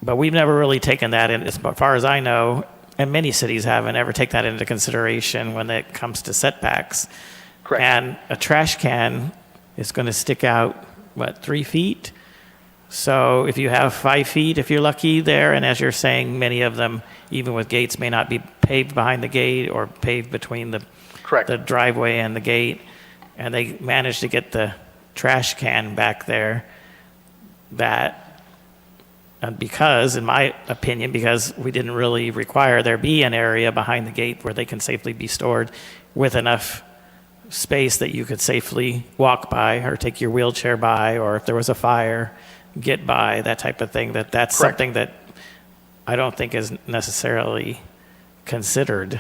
But we've never really taken that in, as far as I know, and many cities haven't ever taken that into consideration when it comes to setbacks. Correct. And a trash can is going to stick out, 3 feet? So if you have 5 feet, if you're lucky there, and as you're saying, many of them, even with gates, may not be paved behind the gate or paved between the Correct. the driveway and the gate, and they managed to get the trash can back there, because, in my opinion, because we didn't really require there be an area behind the gate where they can safely be stored with enough space that you could safely walk by or take your wheelchair by, or if there was a fire, get by, that type of thing, that's Correct. something that I don't think is necessarily considered.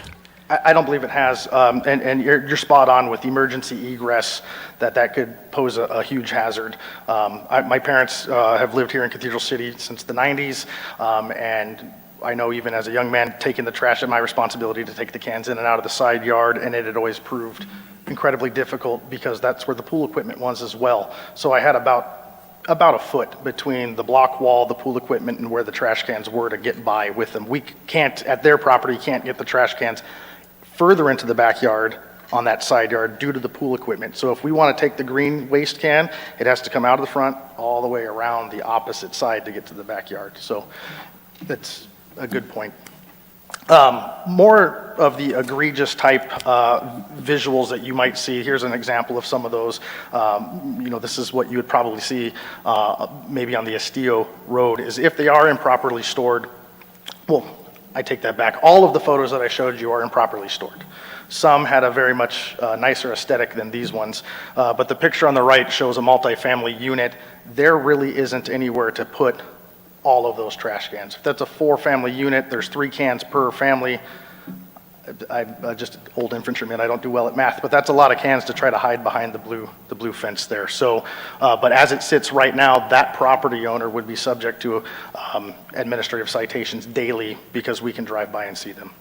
I don't believe it has, and you're spot on with emergency egress, that could pose a huge hazard. My parents have lived here in Cathedral City since the 90s, and I know even as a young man, taking the trash at my responsibility to take the cans in and out of the side yard, and it had always proved incredibly difficult because that's where the pool equipment was as well. So I had about a foot between the block wall, the pool equipment, and where the trash cans were to get by with them. We can't, at their property, can't get the trash cans further into the backyard on that side yard due to the pool equipment. So if we want to take the green waste can, it has to come out of the front all the way around the opposite side to get to the backyard. So that's a good point. More of the egregious type visuals that you might see. Here's an example of some of those. This is what you would probably see maybe on the Estillo Road, is if they are improperly stored. Well, I take that back. All of the photos that I showed you are improperly stored. Some had a very much nicer aesthetic than these ones, but the picture on the right shows a multifamily unit. There really isn't anywhere to put all of those trash cans. If that's a 4-family unit, there's 3 cans per family. I'm just old infantryman, I don't do well at math, but that's a lot of cans to try to hide behind the blue fence there. So, but as it sits right now, that property owner would be subject to administrative citations daily because we can drive by and see them.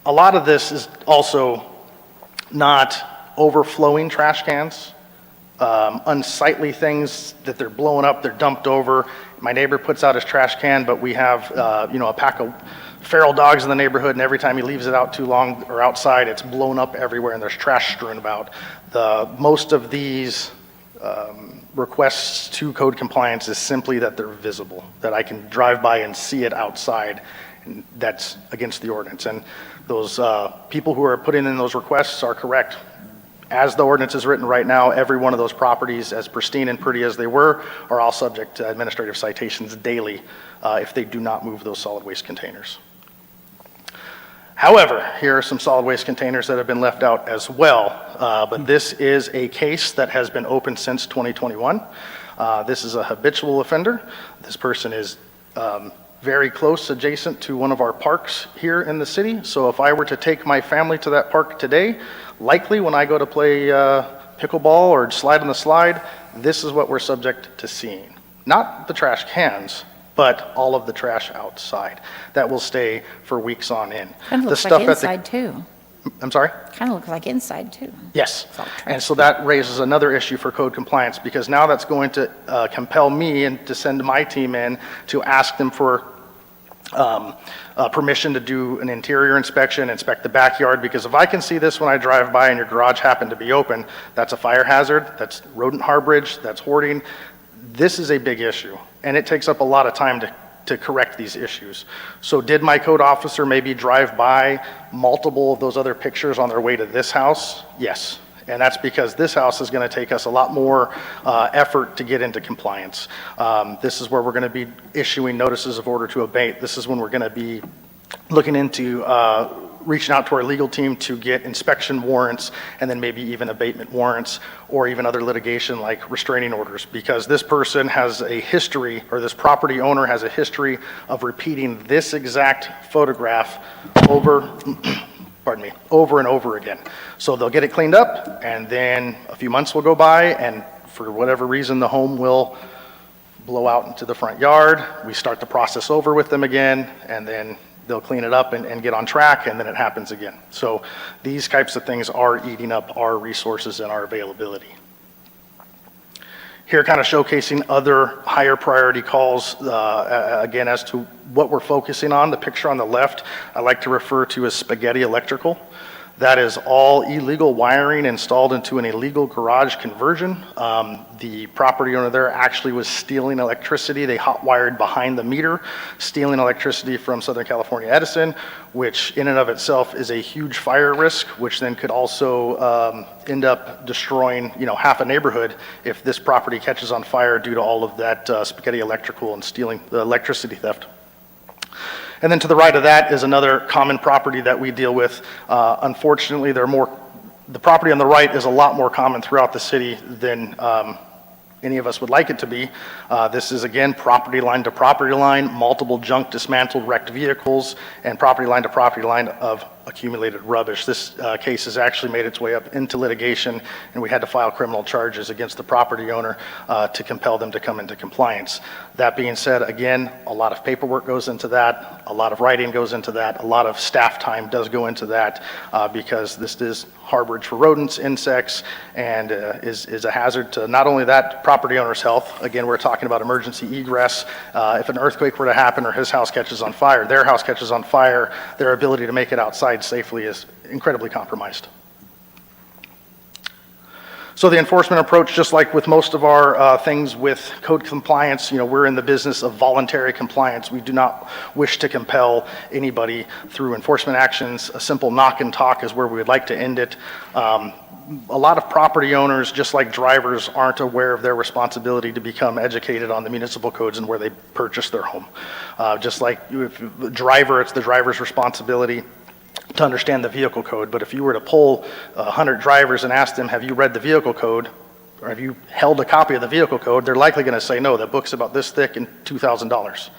A lot of this is also not overflowing trash cans. Unsightly things that they're blowing up, they're dumped over. My neighbor puts out his trash can, but we have, a pack of feral dogs in the neighborhood, and every time he leaves it out too long or outside, it's blown up everywhere, and there's trash strewn about. Most of these requests to code compliance is simply that they're visible, that I can drive by and see it outside, and that's against the ordinance. And those people who are putting in those requests are correct. As the ordinance is written right now, every one of those properties, as pristine and pretty as they were, are all subject to administrative citations daily if they do not move those solid waste containers. However, here are some solid waste containers that have been left out as well. But this is a case that has been open since 2021. This is a habitual offender. This person is very close adjacent to one of our parks here in the city. So if I were to take my family to that park today, likely when I go to play pickleball or slide on the slide, this is what we're subject to seeing. Not the trash cans, but all of the trash outside. That will stay for weeks on end. Kind of The looks stuff like at the- inside too. I'm sorry? Kind of looks like inside too. Yes. It's all trash. And so that raises another issue for code compliance, because now that's going to compel me and to send my team in to ask them for permission to do an interior inspection, inspect the backyard, because if I can see this when I drive by and your garage happened to be open, that's a fire hazard, that's rodent harborage, that's hoarding. This is a big issue, and it takes up a lot of time to correct these issues. So did my code officer maybe drive by multiple of those other pictures on their way to this house? Yes. And that's because this house is going to take us a lot more effort to get into compliance. This is where we're going to be issuing notices of order to abate. This is when we're going to be looking into reaching out to our legal team to get inspection warrants, and then maybe even abatement warrants, or even other litigation like restraining orders, because this person has a history, or this property owner has a history of repeating this exact photograph over pardon me, over and over again. So they'll get it cleaned up, and then a few months will go by, and for whatever reason, the home will blow out into the front yard. We start the process over with them again, and then they'll clean it up and get on track, and then it happens again. So these types of things are eating up our resources and our availability. Here, kind of showcasing other higher priority calls, again, as to what we're focusing on. The picture on the left, I like to refer to as spaghetti electrical. That is all illegal wiring installed into an illegal garage conversion. The property owner there actually was stealing electricity. They hot wired behind the meter, stealing electricity from Southern California Edison, which in and of itself is a huge fire risk, which then could also end up destroying, half a neighborhood if this property catches on fire due to all of that spaghetti electrical and stealing the electricity theft. And then to the right of that is another common property that we deal with. Unfortunately, the property on the right is a lot more common throughout the city than any of us would like it to be. This is, again, property line to property line, multiple junk, dismantled, wrecked vehicles, and property line to property line of accumulated rubbish. This case has actually made its way up into litigation, and we had to file criminal charges against the property owner to compel them to come into compliance. That being said, again, a lot of paperwork goes into that, a lot of writing goes into that, a lot of staff time does go into that because this is harborage for rodents, insects, and is a hazard to not only that property owner's health. Again, we're talking about emergency egress. If an earthquake were to happen or his house catches on fire, their house catches on fire, their ability to make it outside safely is incredibly compromised. So the enforcement approach, just like with most of our things with code compliance, we're in the business of voluntary compliance. We do not wish to compel anybody through enforcement actions. A simple knock and talk is where we would like to end it. A lot of property owners, just like drivers, aren't aware of their responsibility to become educated on the municipal codes and where they purchase their home. Just like if the driver, it's the driver's responsibility to understand the vehicle code. But if you were to poll 100 drivers and ask them, have you read the vehicle code, or have you held a copy of the vehicle code, they're likely going to say, no, that book's about this thick and $2,000.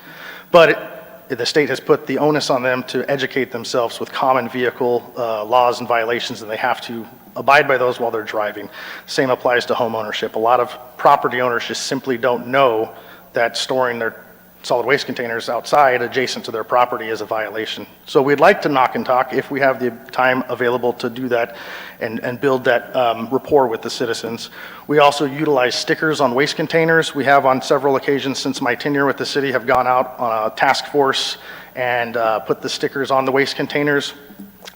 But the state has put the onus on them to educate themselves with common vehicle laws and violations, and they have to abide by those while they're driving. Same applies to home ownership. A lot of property owners just simply don't know that storing their solid waste containers outside adjacent to their property is a violation. So we'd like to knock and talk if we have the time available to do that and build that rapport with the citizens. We also utilize stickers on waste containers. We have on several occasions since my tenure with the city have gone out on a task force and put the stickers on the waste containers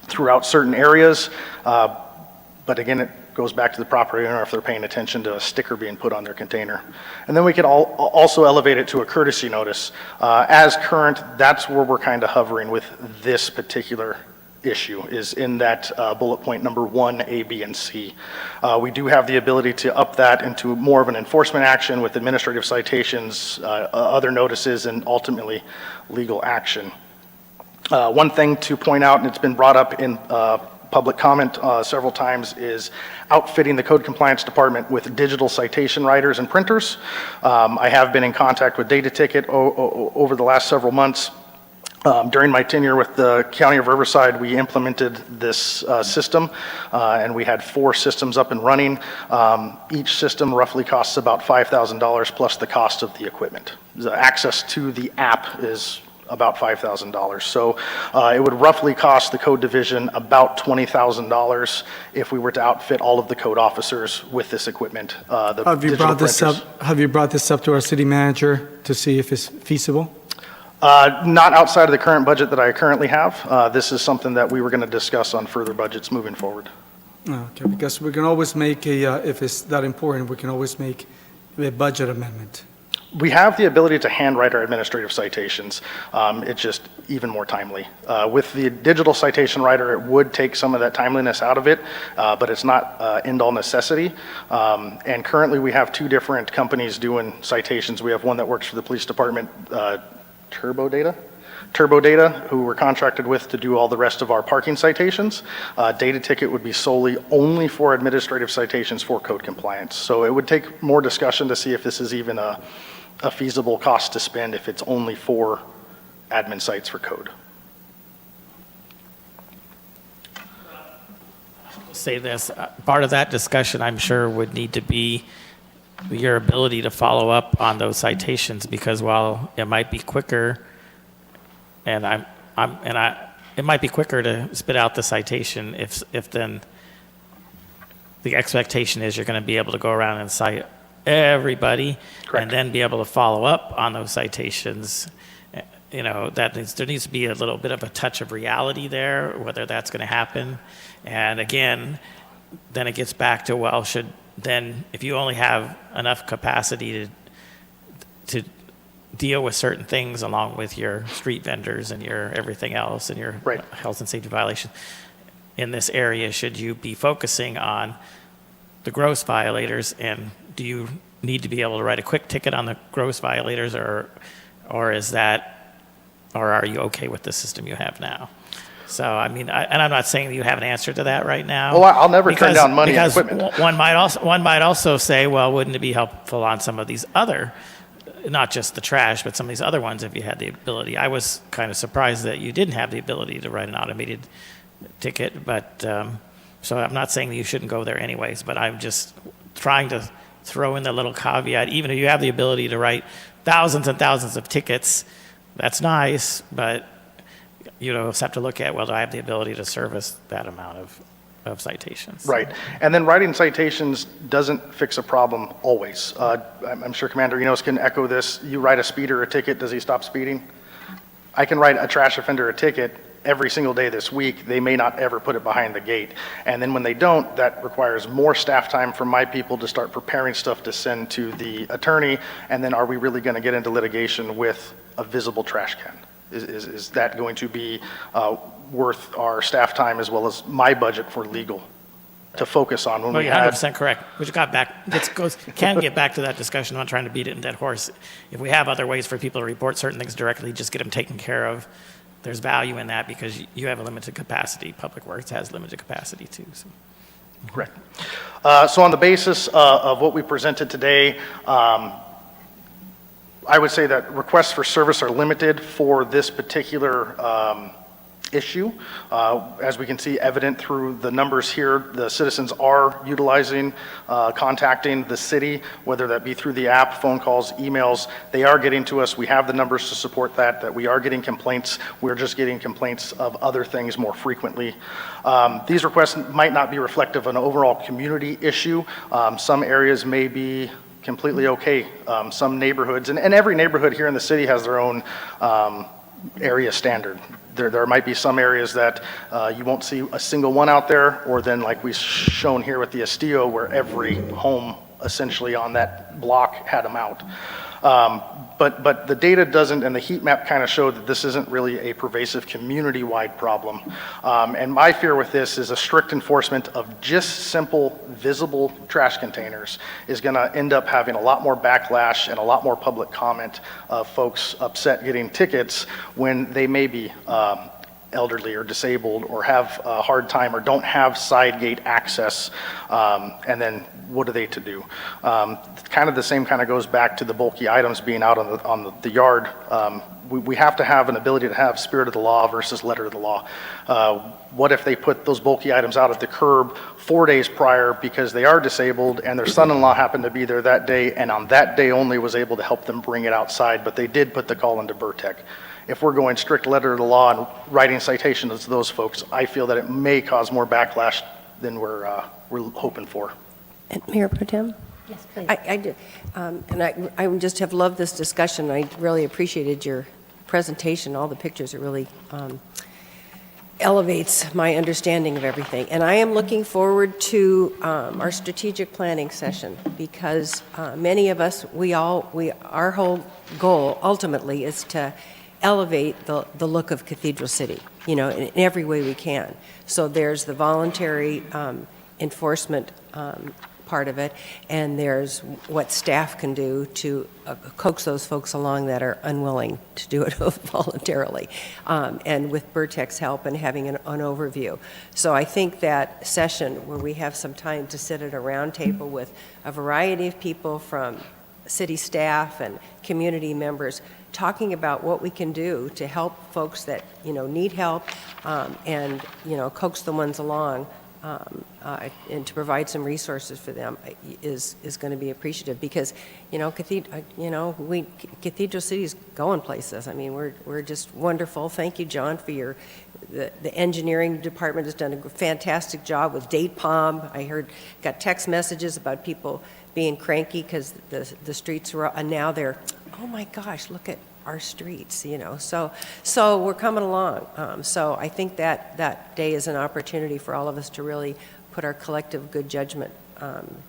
throughout certain areas. But again, it goes back to the property owner if they're paying attention to a sticker being put on their container. And then we could also elevate it to a courtesy notice. As current, that's where we're kind of hovering with this particular issue, is in that bullet point number 1, A, B, and C. We do have the ability to up that into more of an enforcement action with administrative citations, other notices, and ultimately legal action. One thing to point out, and it's been brought up in public comment several times, is outfitting the code compliance department with digital citation writers and printers. I have been in contact with Data Ticket over the last several months. During my tenure with the County of Riverside, we implemented this system, and we had 4 systems up and running. Each system roughly costs about $5,000 plus the cost of the equipment. The access to the app is about $5,000. So it would roughly cost the code division about $20,000 if we were to outfit all of the code officers with this equipment. The Have you digital brought this printers. up, have you brought this up to our city manager to see if it's feasible? Not outside of the current budget that I currently have. This is something that we were going to discuss on further budgets moving forward. Okay, because we can always make if it's that important, we can always make a budget amendment. We have the ability to handwrite our administrative citations. It's just even more timely. With the digital citation writer, it would take some of that timeliness out of it, but it's not end-all necessity. And currently, we have 2 different companies doing citations. We have one that works for the police department, TurboData, who we're contracted with to do all the rest of our parking citations. Data Ticket would be solely only for administrative citations for code compliance. So it would take more discussion to see if this is even a feasible cost to spend if it's only for admin sites for code. Say this, part of that discussion, I'm sure, would need to be your ability to follow up on those citations, because while it might be quicker, it might be quicker to spit out the citation if then the expectation is you're going to be able to go around and cite everybody. Correct. And then be able to follow up on those citations. You know, there needs to be a little bit of a touch of reality there, whether that's going to happen. And again, then it gets back to, well, if you only have enough capacity to deal with certain things along with your street vendors and your everything else and your Right. health and safety violations in this area, should you be focusing on the gross violators, and do you need to be able to write a quick ticket on the gross violators, or are you okay with the system you have now? So, I mean, and I'm not saying that you have an answer to that right now. Well, I'll never turn down money and because equipment. One might also say, well, wouldn't it be helpful on some of these other, not just the trash, but some of these other ones if you had the ability? I was kind of surprised that you didn't have the ability to write an automated ticket, but so I'm not saying that you shouldn't go there anyways, but I'm just trying to throw in the little caveat. Even if you have the ability to write thousands and thousands of tickets, that's nice, but you just have to look at, well, do I have the ability to service that amount of citations? Right. And then writing citations doesn't fix a problem always. I'm sure Commander Enos can echo this. You write a speeder a ticket, does he stop speeding? I can write a trash offender a ticket every single day this week. They may not ever put it behind the gate. And then when they don't, that requires more staff time from my people to start preparing stuff to send to the attorney. And then are we really going to get into litigation with a visible trash can? Is that going to be worth our staff time as well as my budget for legal to focus on when Well, we you're had? 100% correct. Which got back, can get back to that discussion. I'm not trying to beat it in dead horse. If we have other ways for people to report certain things directly, just get them taken care of. There's value in that because you have a limited capacity. Public Works has limited capacity too. So. Correct. So on the basis of what we presented today, I would say that requests for service are limited for this particular issue. As we can see evident through the numbers here, the citizens are utilizing, contacting the city, whether that be through the app, phone calls, emails. They are getting to us. We have the numbers to support that we are getting complaints. We're just getting complaints of other things more frequently. These requests might not be reflective of an overall community issue. Some areas may be completely okay. Some neighborhoods, and every neighborhood here in the city has their own area standard. There might be some areas that you won't see a single one out there, or then like we've shown here with the Estillo, where every home essentially on that block had them out. But the data doesn't, and the heat map kind of showed that this isn't really a pervasive community-wide problem. And my fear with this is a strict enforcement of just simple, visible trash containers is going to end up having a lot more backlash and a lot more public comment of folks upset getting tickets when they may be elderly or disabled or have a hard time or don't have side gate access, and then what are they to do? Kind of the same kind of goes back to the bulky items being out on the yard. We have to have an ability to have spirit of the law versus letter of the law. What if they put those bulky items out at the curb 4 days prior because they are disabled and their son-in-law happened to be there that day and on that day only was able to help them bring it outside, but they did put the call into Burtec? If we're going strict letter of the law and writing citations to those folks, I feel that it may cause more backlash than we're hoping for. And Mayor Pro Tem? Yes, please. I did, and I just have loved this discussion. I really appreciated your presentation, all the pictures. It really elevates my understanding of everything. And I am looking forward to our strategic planning session because many of us, our whole goal ultimately is to elevate the look of Cathedral City, in every way we can. So there's the voluntary enforcement part of it, and there's what staff can do to coax those folks along that are unwilling to do it voluntarily, and with Burtec's help and having an overview. So I think that session where we have some time to sit at a round table with a variety of people from city staff and community members talking about what we can do to help folks that need help, and coax the ones along, and to provide some resources for them is going to be appreciative because Cathedral City is going places. I mean, we're just wonderful. Thank you, John, for the engineering department has done a fantastic job with Date Palm. Got text messages about people being cranky because the streets were, and now they're, oh my gosh, look at our streets, So we're coming along. So I think that day is an opportunity for all of us to really put our collective good judgment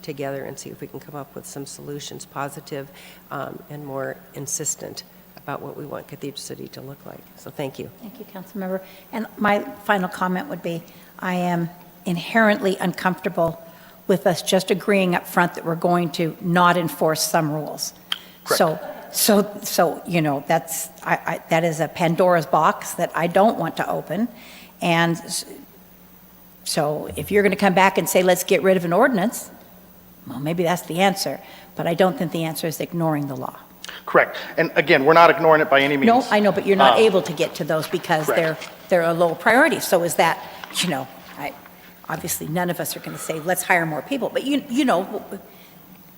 together and see if we can come up with some solutions, positive and more insistent about what we want Cathedral City to look like. So thank you. Thank you, Councilmember. And my final comment would be, I am inherently uncomfortable with us just agreeing up front that we're going to not enforce some rules. Correct. So that's that is a Pandora's box that I don't want to open. And so if you're going to come back and say, let's get rid of an ordinance, well, maybe that's the answer. But I don't think the answer is ignoring the law. Correct. And again, we're not ignoring it by any means. No, I know, but you're not able to get to those because correct. they're a low priority. So is that, obviously none of us are going to say, let's hire more people. But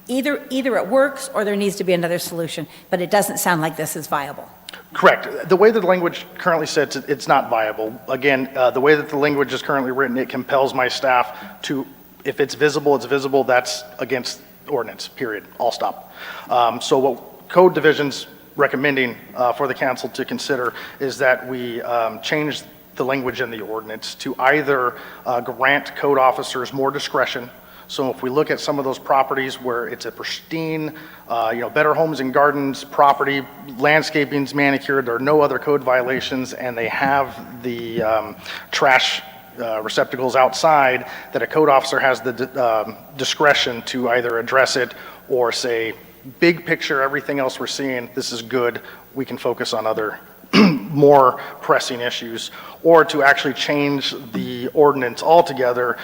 either it works or there needs to be another solution. But it doesn't sound like this is viable. Correct. The way that the language currently sits, it's not viable. Again, the way that the language is currently written, it compels my staff to, if it's visible, that's against ordinance, period. I'll stop. So what Code Division's recommending for the council to consider is that we change the language in the ordinance to either grant code officers more discretion. So if we look at some of those properties where it's a pristine, Better Homes and Gardens property, landscaping's manicured, there are no other code violations, and they have the trash receptacles outside, that a code officer has the discretion to either address it or say, big picture, everything else we're seeing, this is good, we can focus on other more pressing issues, or to actually change the ordinance altogether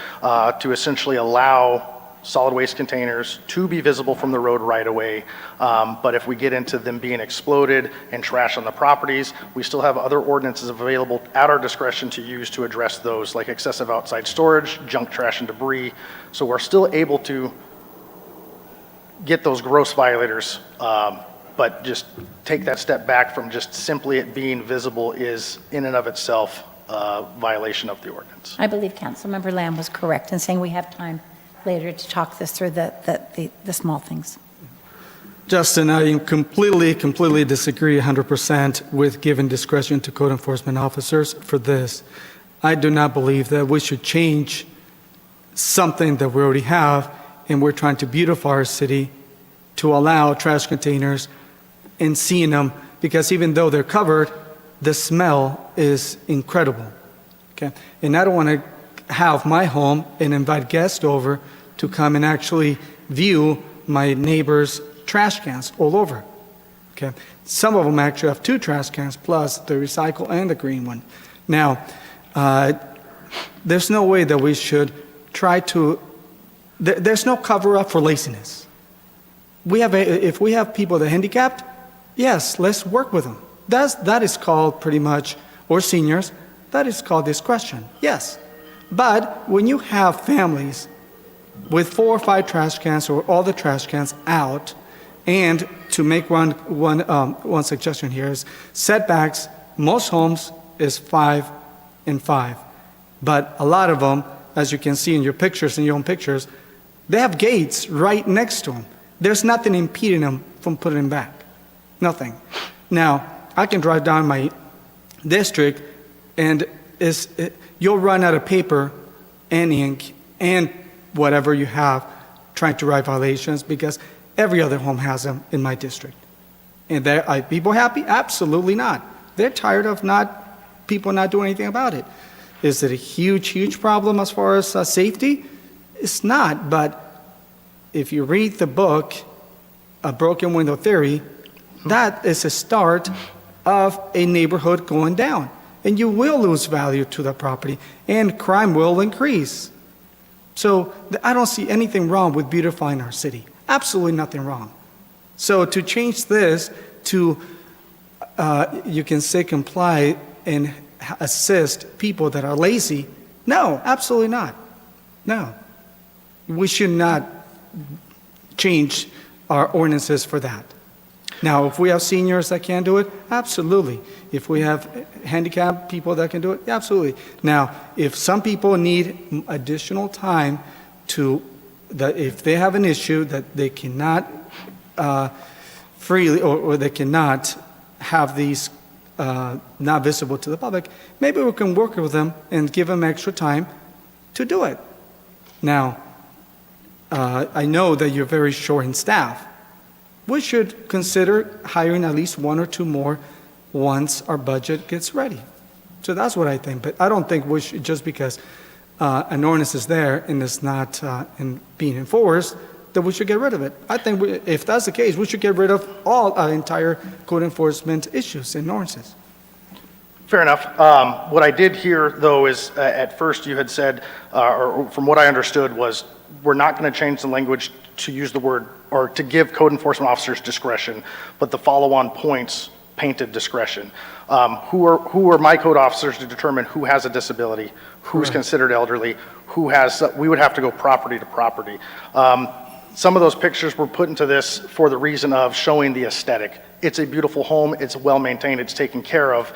to essentially allow solid waste containers to be visible from the road right away. But if we get into them being exploded and trash on the properties, we still have other ordinances available at our discretion to use to address those, like excessive outside storage, junk, trash, and debris. So we're still able to get those gross violators, but just take that step back from just simply it being visible is in and of itself a violation of the ordinance. I believe Councilmember Lamb was correct in saying we have time later to talk this through the small things. Justin, I completely disagree 100% with giving discretion to code enforcement officers for this. I do not believe that we should change something that we already have, and we're trying to beautify our city to allow trash containers and seeing them, because even though they're covered, the smell is incredible. Okay, and I don't want to have my home and invite guests over to come and actually view my neighbor's trash cans all over. Okay, some of them actually have 2 trash cans plus the recycle and the green one. Now, there's no way that we should try to, there's no cover-up for laziness. If we have people that are handicapped, yes, let's work with them. That is called pretty much, or seniors, that is called discretion, yes. But when you have families with 4 or 5 trash cans or all the trash cans out, and to make one suggestion here is setbacks, most homes is 5 and 5. But a lot of them, as you can see in your pictures, in your own pictures, they have gates right next to them. There's nothing impeding them from putting them back. Nothing. Now, I can drive down my district and you'll run out of paper and ink and whatever you have trying to write violations because every other home has them in my district. And are people happy? Absolutely not. They're tired of people not doing anything about it. Is it a huge, huge problem as far as safety? It's not, but if you read the book, A Broken Window Theory, that is a start of a neighborhood going down. And you will lose value to the property, and crime will increase. So I don't see anything wrong with beautifying our city. Absolutely nothing wrong. So to change this to, you can say comply and assist people that are lazy, no, absolutely not. No. We should not change our ordinances for that. Now, if we have seniors that can do it, absolutely. If we have handicapped people that can do it, absolutely. Now, if some people need additional time if they have an issue that they cannot freely, or they cannot have these not visible to the public, maybe we can work with them and give them extra time to do it. Now, I know that you're very short in staff. We should consider hiring at least 1 or 2 more once our budget gets ready. So that's what I think. But I don't think we should, just because an ordinance is there and it's not being enforced, that we should get rid of it. I think if that's the case, we should get rid of all our entire code enforcement issues and ordinances. Fair enough. What I did hear, though, is at first you had said, or from what I understood, was we're not going to change the language to use the word, or to give code enforcement officers discretion, but the follow-on points painted discretion. Who are my code officers to determine who has a disability, who's considered elderly, we would have to go property to property. Some of those pictures were put into this for the reason of showing the aesthetic. It's a beautiful home, it's well-maintained, it's taken care of.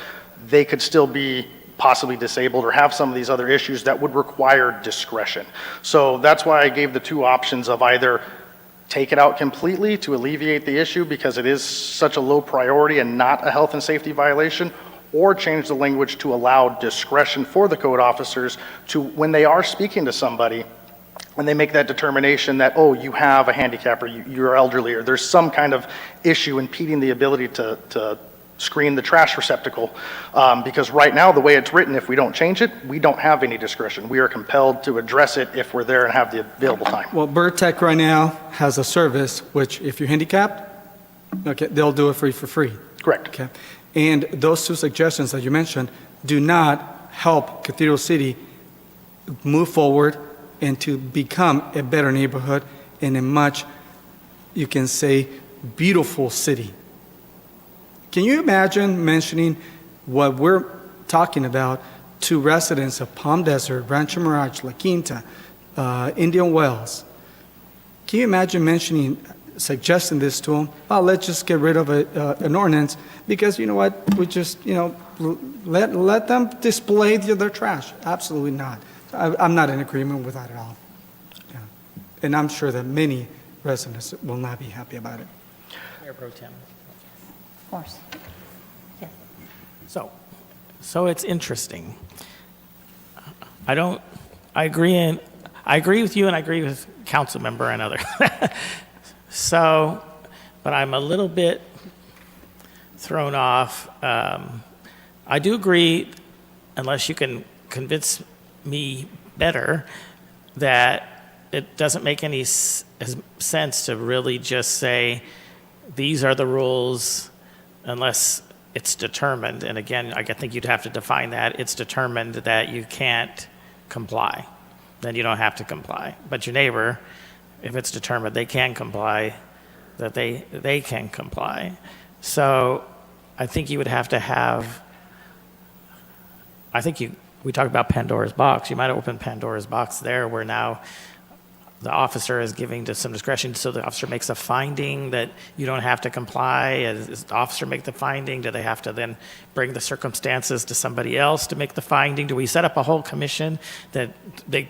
They could still be possibly disabled or have some of these other issues that would require discretion. So that's why I gave the 2 options of either take it out completely to alleviate the issue because it is such a low priority and not a health and safety violation, or change the language to allow discretion for the code officers to, when they are speaking to somebody, when they make that determination that, oh, you have a handicap or you're elderly or there's some kind of issue impeding the ability to screen the trash receptacle, because right now, the way it's written, if we don't change it, we don't have any discretion. We are compelled to address it if we're there and have the available time. Well, BirdTech right now has a service which, if you're handicapped, okay, they'll do it for free. Correct. Okay, and those 2 suggestions that you mentioned do not help Cathedral City move forward and to become a better neighborhood and a much, you can say, beautiful city. Can you imagine mentioning what we're talking about to residents of Palm Desert, Rancho Mirage, La Quinta, Indian Wells? Can you imagine suggesting this to them? Oh, let's just get rid of an ordinance because, you know what, we just, let them display their trash. Absolutely not. I'm not in agreement with that at all. Yeah. And I'm sure that many residents will not be happy about it. Mayor Pro Tem. Of course. Yeah. So it's interesting. I agree with you and I agree with council member and other. But I'm a little bit thrown off. I do agree, unless you can convince me better, that it doesn't make any sense to really just say, these are the rules, unless it's determined, and again, I think you'd have to define that, it's determined that you can't comply, then you don't have to comply. But your neighbor, if it's determined they can comply, that they can comply. So I think you would have to have, we talked about Pandora's box. You might open Pandora's box there where now the officer is giving to some discretion, so the officer makes a finding that you don't have to comply. Does the officer make the finding? Do they have to then bring the circumstances to somebody else to make the finding? Do we set up a whole commission that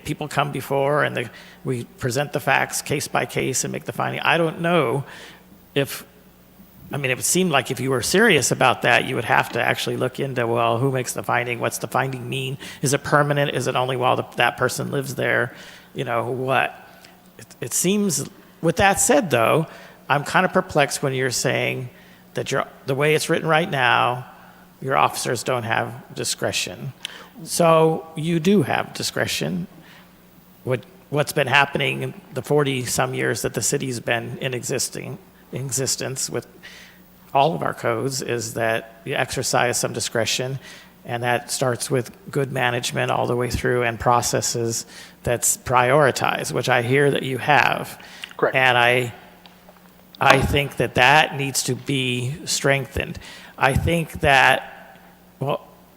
people come before and we present the facts case by case and make the finding? I don't know if, I mean, it would seem like if you were serious about that, you would have to actually look into, well, who makes the finding? What's the finding mean? Is it permanent? Is it only while that person lives there? You know, what? It seems, with that said, though, I'm kind of perplexed when you're saying that the way it's written right now, your officers don't have discretion. So you do have discretion. What's been happening in the 40-some years that the city's been in existence with all of our codes is that you exercise some discretion, and that starts with good management all the way through and processes that's prioritized, which I hear that you have. Correct. And I think that needs to be strengthened. I think that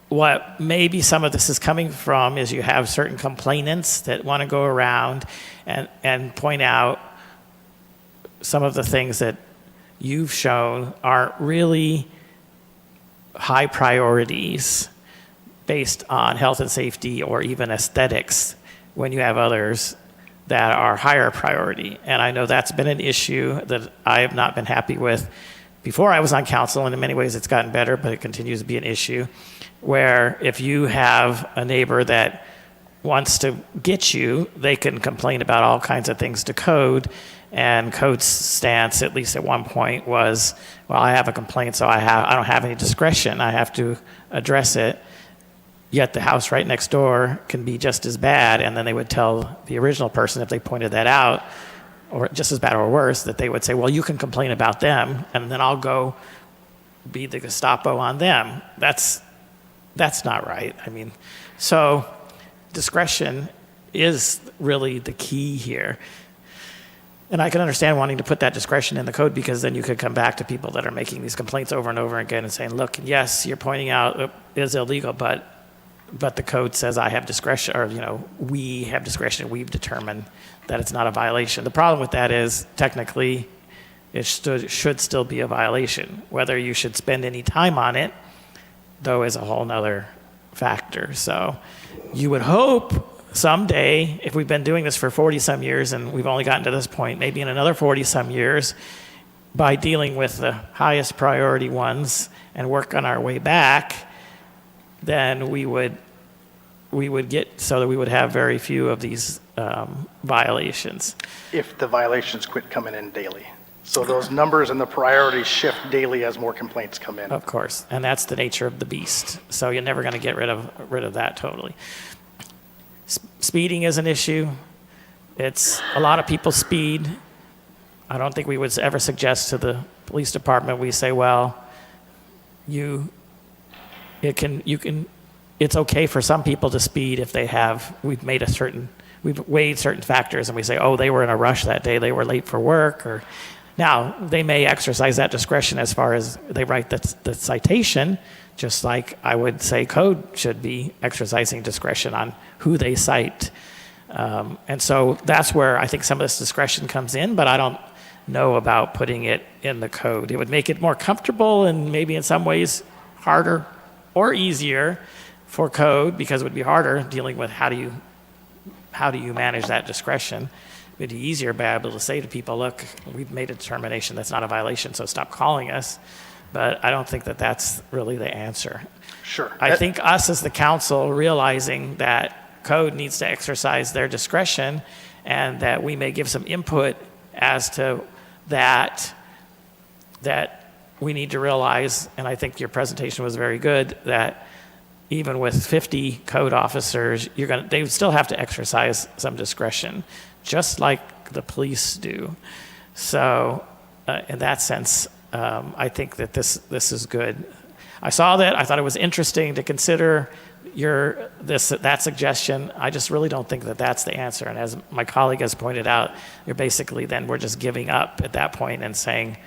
what maybe some of this is coming from is you have certain complainants that want to go around and point out some of the things that you've shown aren't really high priorities based on health and safety or even aesthetics when you have others that are higher priority. And I know that's been an issue that I have not been happy with before I was on council, and in many ways it's gotten better, but it continues to be an issue where if you have a neighbor that wants to get you, they can complain about all kinds of things to code. And code's stance, at least at one point, was, well, I have a complaint, so I don't have any discretion. I have to address it. Yet the house right next door can be just as bad, and then they would tell the original person, if they pointed that out, or just as bad or worse, that they would say, well, you can complain about them, and then I'll go be the Gestapo on them. That's not right. I mean, so discretion is really the key here. And I can understand wanting to put that discretion in the code, because then you could come back to people that are making these complaints over and over again and saying, look, yes, you're pointing out it is illegal, but the code says I have discretion, or, we have discretion. We've determined that it's not a violation. The problem with that is technically it should still be a violation. Whether you should spend any time on it, though, is a whole nother factor. So you would hope someday, if we've been doing this for 40-some years and we've only gotten to this point, maybe in another 40-some years, by dealing with the highest priority ones and work on our way back, then we would get so that we would have very few of these violations. If the violations quit coming in daily. So those numbers and the priorities shift daily as more complaints come in. Of course, and that's the nature of the beast. So you're never going to get rid of that totally. Speeding is an issue. It's a lot of people speed. I don't think we would ever suggest to the police department, we say, well, it's okay for some people to speed if we've weighed certain factors and we say, oh, they were in a rush that day, they were late for work, or now they may exercise that discretion as far as they write the citation, just like I would say code should be exercising discretion on who they cite. And so that's where I think some of this discretion comes in, but I don't know about putting it in the code. It would make it more comfortable and maybe in some ways harder or easier for code, because it would be harder dealing with how do you manage that discretion. It'd be easier to be able to say to people, look, we've made a determination that's not a violation, so stop calling us. But I don't think that that's really the answer. Sure. I think us as the council realizing that code needs to exercise their discretion and that we may give some input as to that we need to realize, and I think your presentation was very good, that even with 50 code officers, they would still have to exercise some discretion, just like the police do. So in that sense, I think that this is good. I saw that. I thought it was interesting to consider that suggestion. I just really don't think that that's the answer. And as my colleague has pointed out, we're just giving up at that point and saying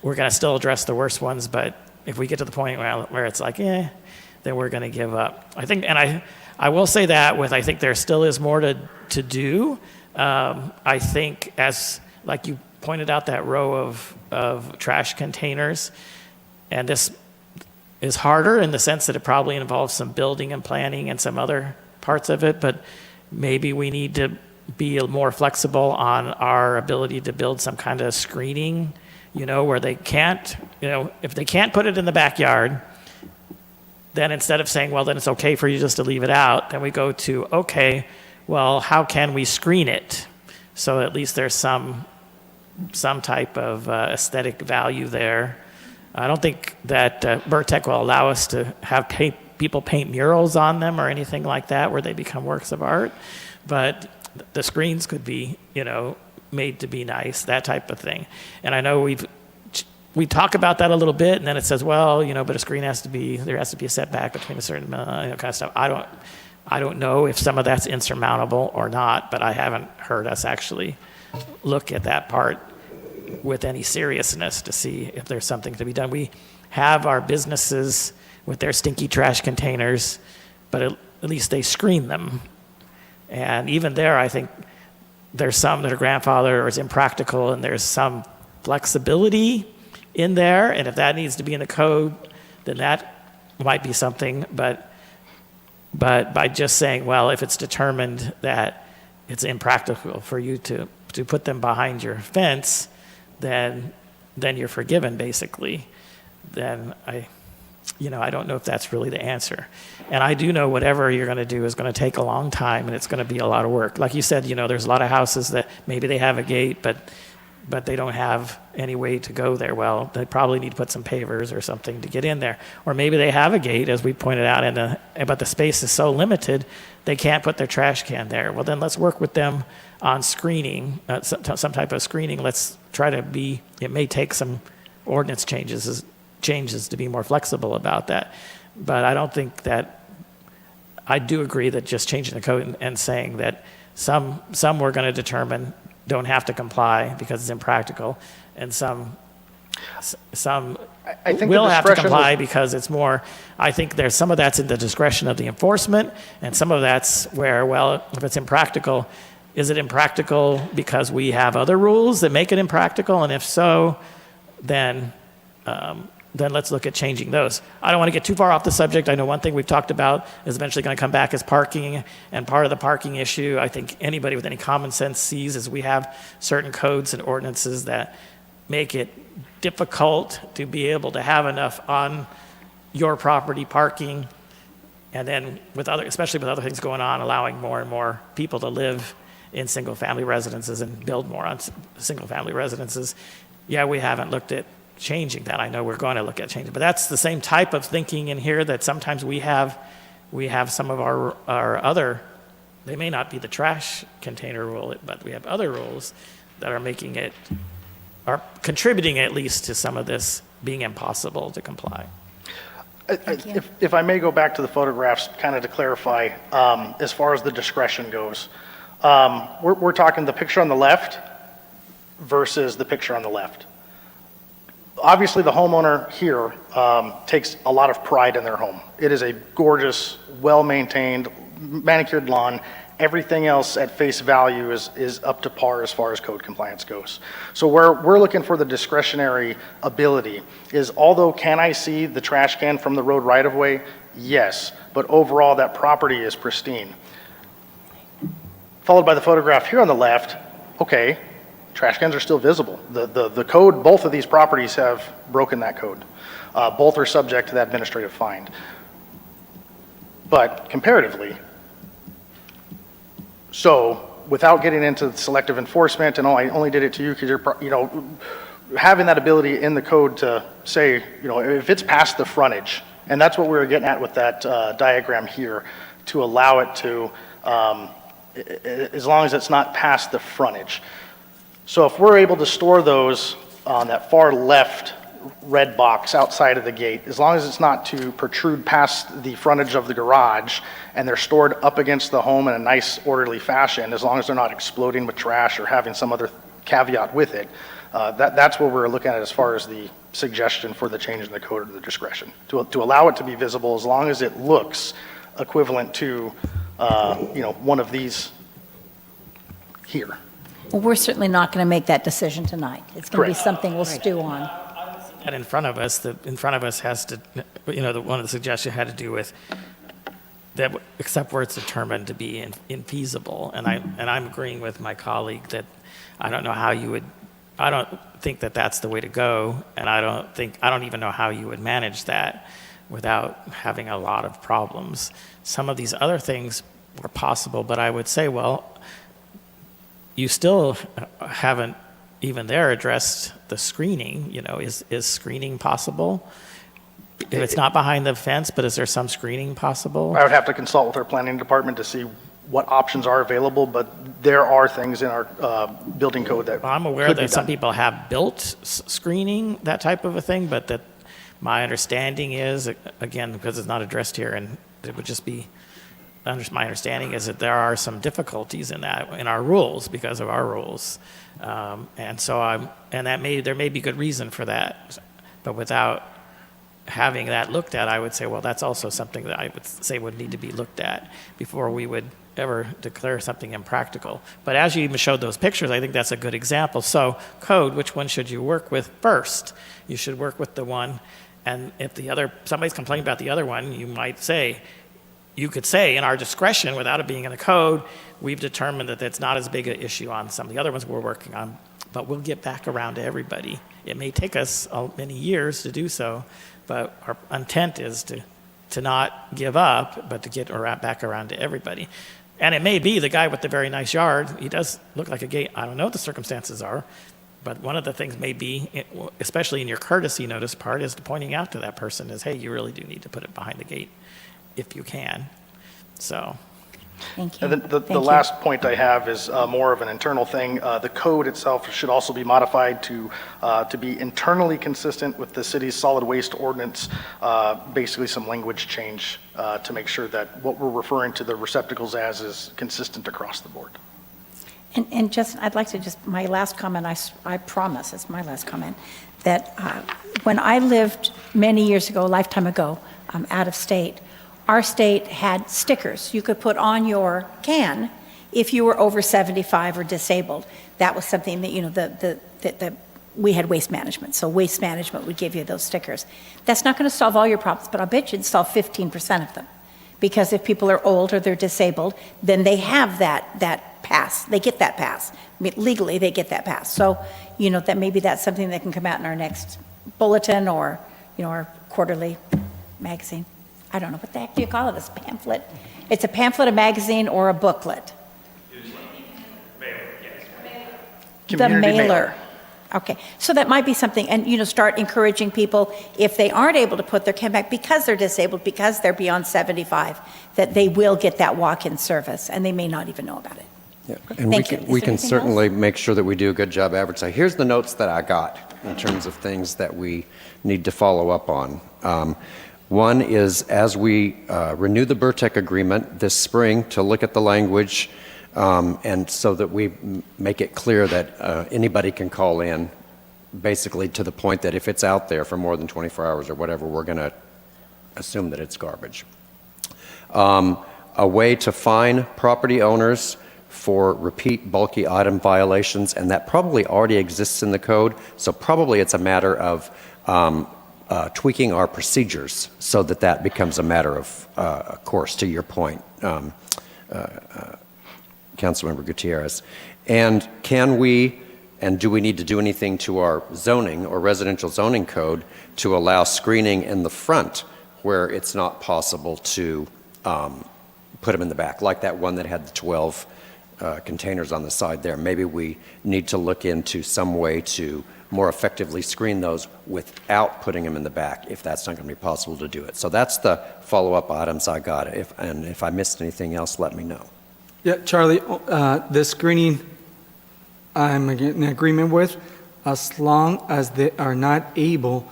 we're going to still address the worst ones, but if we get to the point where it's like, then we're going to give up. I think, and I will say that I think there still is more to do. I think like you pointed out, that row of trash containers, and this is harder in the sense that it probably involves some building and planning and some other parts of it, but maybe we need to be more flexible on our ability to build some kind of screening, where they can't, if they can't put it in the backyard, then instead of saying, well, then it's okay for you just to leave it out, then we go to, okay, well, how can we screen it? So at least there's some type of aesthetic value there. I don't think that Burtech will allow us to have people paint murals on them or anything like that where they become works of art, but the screens could be, made to be nice, that type of thing. And I know we talk about that a little bit, and then it says, well, but a screen there has to be a setback between a certain kind of stuff. I don't know if some of that's insurmountable or not, but I haven't heard us actually look at that part with any seriousness to see if there's something to be done. We have our businesses with their stinky trash containers, but at least they screen them. And even there, I think there's some that are grandfathered or is impractical, and there's some flexibility in there. And if that needs to be in the code, then that might be something. But by just saying, well, if it's determined that it's impractical for you to put them behind your fence, then you're forgiven, basically. Then I don't know if that's really the answer. And I do know whatever you're going to do is going to take a long time, and it's going to be a lot of work. Like you said, there's a lot of houses that maybe they have a gate, but they don't have any way to go there. Well, they probably need to put some pavers or something to get in there. Or maybe they have a gate, as we pointed out, but the space is so limited, they can't put their trash can there. Well, then let's work with them on screening, some type of screening. Let's try to it may take some ordinance changes to be more flexible about that. But I don't think that, I do agree that just changing the code and saying that some we're going to determine don't have to comply because it's impractical, and some I think will the have to discretion comply because it's more. I think there's some of that's in the discretion of the enforcement, and some of that's where, well, if it's impractical, is it impractical because we have other rules that make it impractical? And if so, then let's look at changing those. I don't want to get too far off the subject. I know one thing we've talked about is eventually going to come back as parking, and part of the parking issue, I think anybody with any common sense sees, is we have certain codes and ordinances that make it difficult to be able to have enough on your property parking, and then especially with other things going on, allowing more and more people to live in single-family residences and build more on single-family residences. Yeah, we haven't looked at changing that. I know we're going to look at changing, but that's the same type of thinking in here that sometimes we have some of our other, they may not be the trash container rule, but we have other rules that are contributing at least to some of this being impossible to comply. If I may go back to the photographs, kind of to clarify, as far as the discretion goes, we're talking the picture on the left versus the picture on the left. Obviously, the homeowner here takes a lot of pride in their home. It is a gorgeous, well-maintained, manicured lawn. Everything else at face value is up to par as far as code compliance goes. So where we're looking for the discretionary ability is, although can I see the trash can from the road right of way? Yes, but overall that property is pristine. Followed by the photograph here on the left, okay, trash cans are still visible. The code, both of these properties have broken that code. Both are subject to that administrative fine. But comparatively, so without getting into selective enforcement and, oh, I only did it to you because you're, having that ability in the code to say, if it's past the frontage, and that's what we were getting at with that diagram here, to allow it to, as long as it's not past the frontage. So if we're able to store those on that far left red box outside of the gate, as long as it's not to protrude past the frontage of the garage and they're stored up against the home in a nice orderly fashion, as long as they're not exploding with trash or having some other caveat with it, that's what we're looking at as far as the suggestion for the change in the code or the discretion. To allow it to be visible as long as it looks equivalent to, one of these here. Well, we're certainly not going to make that decision tonight. It's going to be Correct. something we'll stew on. And in front of us, has to, one of the suggestions had to do with that, except where it's determined to be infeasible. And I'm agreeing with my colleague that I don't think that that's the way to go. And I don't even know how you would manage that without having a lot of problems. Some of these other things were possible, but I would say, well, you still haven't even there addressed the screening. Is screening possible? If it's not behind the fence, but is there some screening possible? I would have to consult with our planning department to see what options are available, but there are things in our building code that I'm aware could be that some done. people have built screening, that type of a thing, but that my understanding is, again, because it's not addressed here, and it would just be, my understanding is that there are some difficulties in that, in our rules, because of our rules. There may be good reason for that, but without having that looked at, I would say, well, that's also something that I would say would need to be looked at before we would ever declare something impractical. But as you even showed those pictures, I think that's a good example. So code, which one should you work with first? You should work with the one, and if somebody's complaining about the other one, you could say in our discretion, without it being in the code, we've determined that it's not as big an issue on some of the other ones we're working on, but we'll get back around to everybody. It may take us many years to do so, but our intent is to not give up, but to get back around to everybody. And it may be the guy with the very nice yard, he does look like a gate. I don't know what the circumstances are, but one of the things may be, especially in your courtesy notice part, is pointing out to that person is, hey, you really do need to put it behind the gate if you can. So. Thank you. And then the Thank you. last point I have is more of an internal thing. The code itself should also be modified to be internally consistent with the city's solid waste ordinance, basically some language change to make sure that what we're referring to the receptacles as is consistent across the board. And Justin, I'd like to my last comment, I promise, it's my last comment, that when I lived many years ago, a lifetime ago, out of state, our state had stickers you could put on your can if you were over 75 or disabled. That was something that, we had waste management, so waste management would give you those stickers. That's not going to solve all your problems, but I'll bet you'd solve 15% of them. Because if people are old or they're disabled, then they have that pass. They get that pass. I mean, legally, they get that pass. So, that maybe that's something that can come out in our next bulletin or, our quarterly magazine. I don't know, what the heck do you call it, this pamphlet? It's a pamphlet, a magazine, or a booklet? The Community mailer. Okay, so that might be something, and, start encouraging people, if they aren't able to put their can back because they're disabled, because they're beyond 75, that they will get that walk-in service, and they may not even know about it. Yeah, and Thank you. Is we there can anything certainly make sure that we do a good job advertising. Here's the notes that I got in terms of things that we need to follow up on. One is, as we renew the Burtech agreement this spring, to look at the language, and so that we make it clear that anybody can call in, basically to the point that if it's out there for more than 24 hours or whatever, we're going to assume that it's garbage. A way to fine property owners for repeat bulky item violations, and that probably already exists in the code, so probably it's a matter of tweaking our procedures so that becomes a matter of course, to your point, Councilmember Gutierrez. And do we need to do anything to our zoning or residential zoning code to allow screening in the front where it's not possible to put them in the back, like that one that had the 12 containers on the side there? Maybe we need to look into some way to more effectively screen those without putting them in the back, if that's not going to be possible to do it. So that's the follow-up items I got. And if I missed anything else, let me know. Yeah, Charlie, the screening I'm in agreement with. as long as they are not able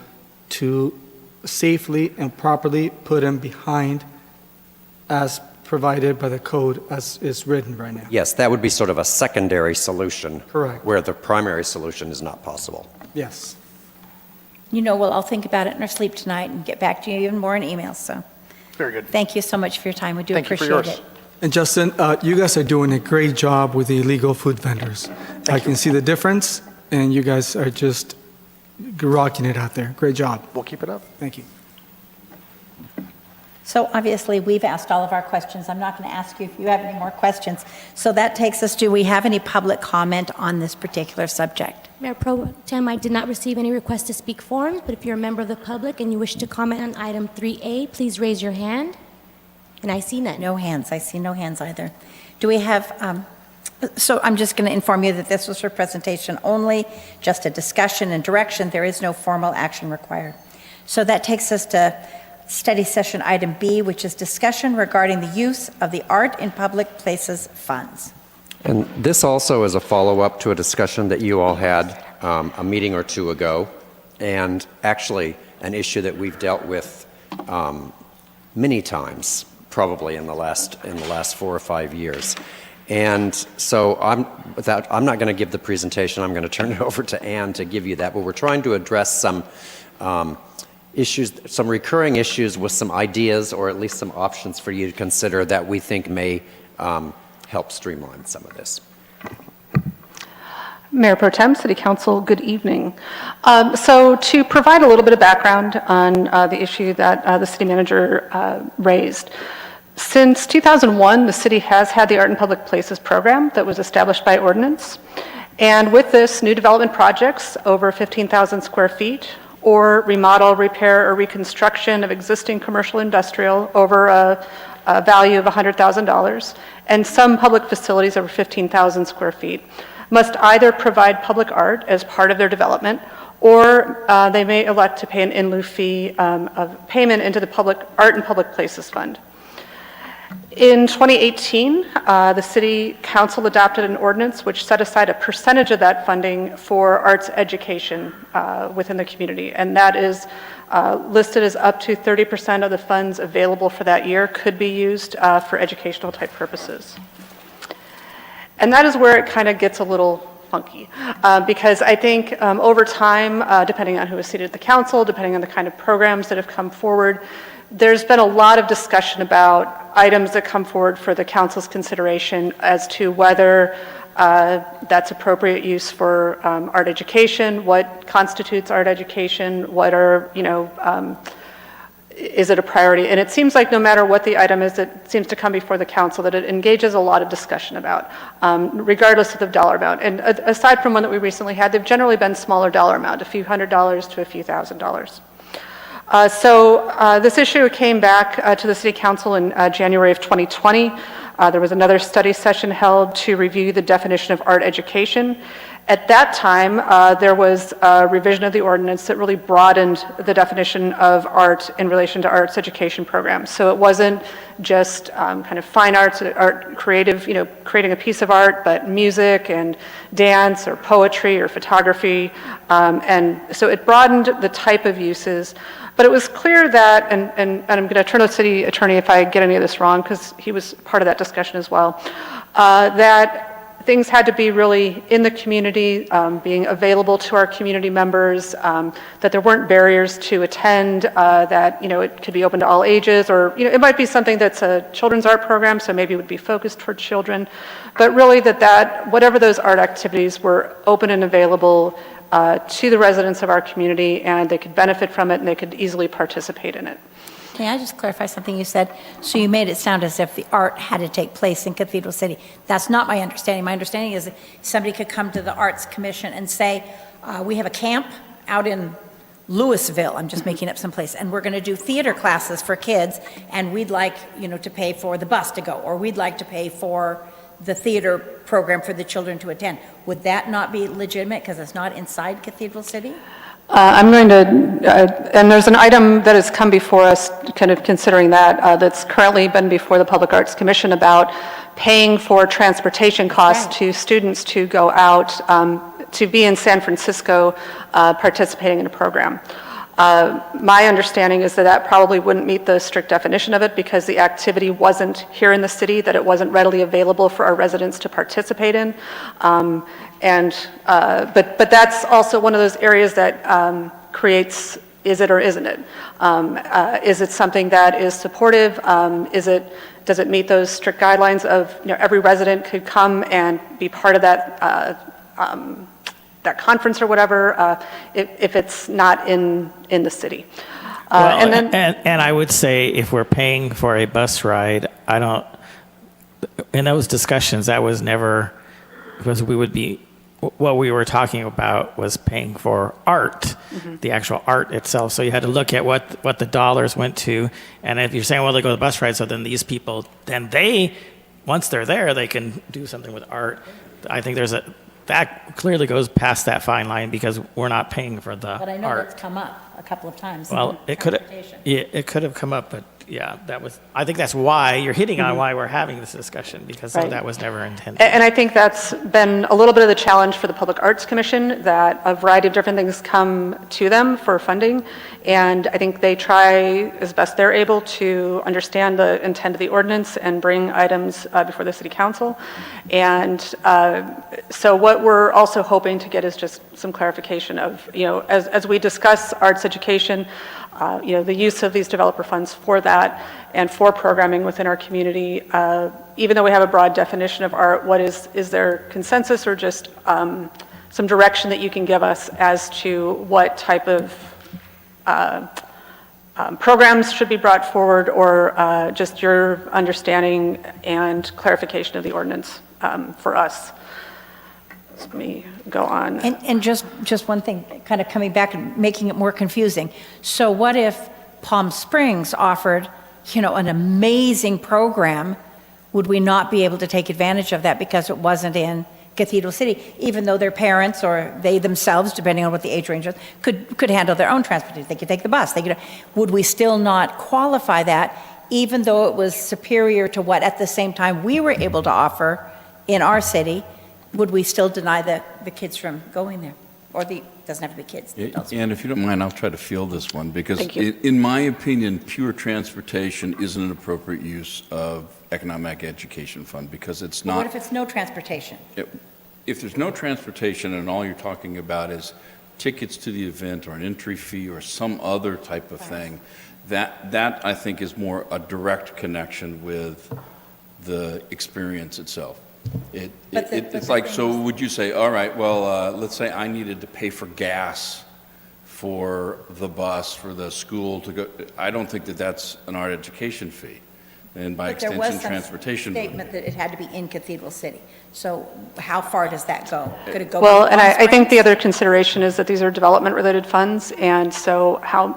to safely and properly put them behind as provided by the code as is written right now. Yes, that would be sort of a secondary solution. Correct. Where the primary solution is not possible. Yes. You know, we'll all think about it in our sleep tonight and get back to you even more in emails, so Very good. thank you so much for your time. We do Thank you for appreciate yours. it. And Justin, you guys are doing a great job with the illegal food vendors. I can see the difference, and you guys are just rocking it out there. Great job. We'll keep it up. Thank you. So obviously, we've asked all of our questions. I'm not going to ask you if you have any more questions. So that takes us, do we have any public comment on this particular subject? Mayor Pro Tem, I did not receive any request to speak forums, but if you're a member of the public and you wish to comment on item 3A, please raise your hand. And I see none. No hands. I see no hands either. Do we have, so I'm just going to inform you that this was for presentation only, just a discussion and direction. There is no formal action required. So that takes us to study session item B, which is discussion regarding the use of the Art in Public Places funds. And this also is a follow-up to a discussion that you all had a meeting or two ago, and actually an issue that we've dealt with many times, probably in the last 4 or 5 years. And so I'm not going to give the presentation. I'm going to turn it over to Ann to give you that. But we're trying to address some issues, some recurring issues with some ideas, or at least some options for you to consider that we think may help streamline some of this. Mayor Pro Tem, City Council, good evening. So to provide a little bit of background on the issue that the city manager raised. Since 2001, the city has had the Art in Public Places program that was established by ordinance. And with this, new development projects over 15,000 square feet, or remodel, repair, or reconstruction of existing commercial industrial over a value of $100,000, and some public facilities over 15,000 square feet, must either provide public art as part of their development, or they may elect to pay an in lieu fee of payment into the Public Art in Public Places Fund. In 2018, the City Council adopted an ordinance which set aside a percentage of that funding for arts education within the community, and that is listed as up to 30% of the funds available for that year could be used for educational type purposes. And that is where it kind of gets a little funky, because I think over time, depending on who is seated at the council, depending on the kind of programs that have come forward, there's been a lot of discussion about items that come forward for the council's consideration as to whether that's appropriate use for art education, what constitutes art education, what are, is it a priority? And it seems like no matter what the item is that seems to come before the council, that it engages a lot of discussion about, regardless of the dollar amount. And aside from one that we recently had, they've generally been smaller dollar amount, a few $100s to a few $1,000s. So this issue came back to the City Council in January of 2020. There was another study session held to review the definition of art education. At that time, there was a revision of the ordinance that really broadened the definition of art in relation to arts education programs. So it wasn't just kind of fine arts, art creative, creating a piece of art, but music and dance or poetry or photography. And so it broadened the type of uses. But it was clear that, and I'm going to turn to the city attorney if I get any of this wrong, because he was part of that discussion as well, that things had to be really in the community, being available to our community members, that there weren't barriers to attend, that it could be open to all ages, or it might be something that's a children's art program, so maybe it would be focused toward children, but really that whatever those art activities were open and available to the residents of our community, and they could benefit from it and they could easily participate in it. May I just clarify something you said? So you made it sound as if the art had to take place in Cathedral City. That's not my understanding. My understanding is that somebody could come to the Arts Commission and say, we have a camp out in Louisville, I'm just making up some place, and we're going to do theater classes for kids, and we'd like, to pay for the bus to go, or we'd like to pay for the theater program for the children to attend. Would that not be legitimate because it's not inside Cathedral City? I'm going to, and there's an item that has come before us, kind of considering that, that's currently been before the Public Arts Commission about paying for transportation costs to students to go out to be in San Francisco participating in a program. My understanding is that that probably wouldn't meet the strict definition of it because the activity wasn't here in the city, that it wasn't readily available for our residents to participate in. But that's also one of those areas that creates, is it or isn't it? Is it something that is supportive? Does it meet those strict guidelines of, every resident could come and be part of that that conference or whatever, if it's not in the city. Well, and I would say if we're paying for a bus ride, in those discussions, that was never, because what we were talking about was paying for art, the actual art itself. So you had to look at what the dollars went to. And if you're saying, well, they go to the bus ride, so then these people, once they're there, they can do something with art. I think that clearly goes past that fine line because we're not paying for the art. But I know that's come up a couple of times. Well, it could have come up, but yeah, I think that's why you're hitting on why we're having this discussion, because Right. that was never intended. And I think that's been a little bit of the challenge for the Public Arts Commission, that a variety of different things come to them for funding. And I think they try as best they're able to understand the intent of the ordinance and bring items before the city council. And so what we're also hoping to get is just some clarification of, as we discuss arts education, the use of these developer funds for that and for programming within our community. Even though we have a broad definition of art, is there consensus or just some direction that you can give us as to what type of programs should be brought forward, or just your understanding and clarification of the ordinance for us? Let me go on. And just one thing, kind of coming back and making it more confusing. So what if Palm Springs offered, an amazing program? Would we not be able to take advantage of that because it wasn't in Cathedral City, even though their parents or they themselves, depending on what the age range is, could handle their own transportation? They could take the bus. Would we still not qualify that, even though it was superior to what at the same time we were able to offer in our city? Would we still deny the kids from going there? Or doesn't have to be kids. The adults. And if you don't mind, I'll try to field this one, because Thank you. in my opinion, pure transportation isn't an appropriate use of economic education fund, because it's But not. what if it's no transportation? If there's no transportation and all you're talking about is tickets to the event or an entry fee or some other type of thing, that I think is more a direct connection with the experience itself. It's like, so would you say, all right, well, let's say I needed to pay for gas for the bus, for the school to go, I don't think that's an art education fee. And by But there extension, was some transportation would. statement that it had to be in Cathedral City. So how far does that go? Could it go? Well, beyond and I think the Springs? other consideration is that these are development-related funds, and so how,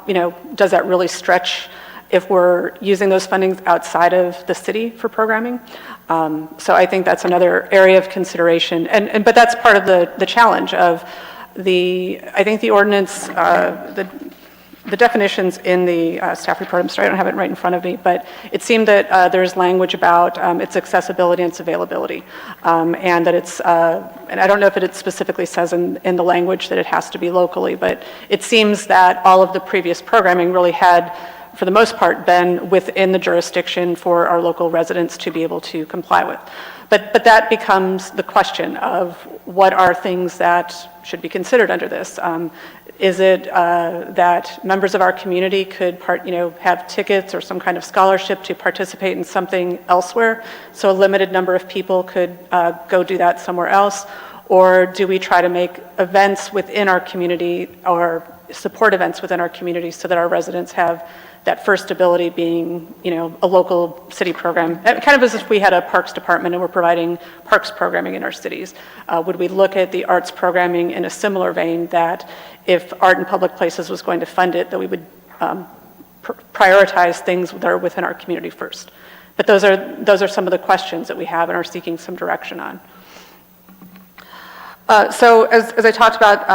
does that really stretch if we're using those fundings outside of the city for programming? So I think that's another area of consideration, but that's part of the challenge of I think the ordinance, the definitions in the staff report, I'm sorry, I don't have it right in front of me, but it seemed that there's language about its accessibility and its availability, and that it's, and I don't know if it specifically says in the language that it has to be locally, but it seems that all of the previous programming really had, for the most part, been within the jurisdiction for our local residents to be able to comply with. But that becomes the question of what are things that should be considered under this. Is it that members of our community could have tickets or some kind of scholarship to participate in something elsewhere, so a limited number of people could go do that somewhere else? Or do we try to make events within our community or support events within our community so that our residents have that first ability being, a local city program, kind of as if we had a parks department and we're providing parks programming in our cities. Would we look at the arts programming in a similar vein, that if Art in Public Places was going to fund it, that we would prioritize things that are within our community first? But those are some of the questions that we have and are seeking some direction on. So as I talked about,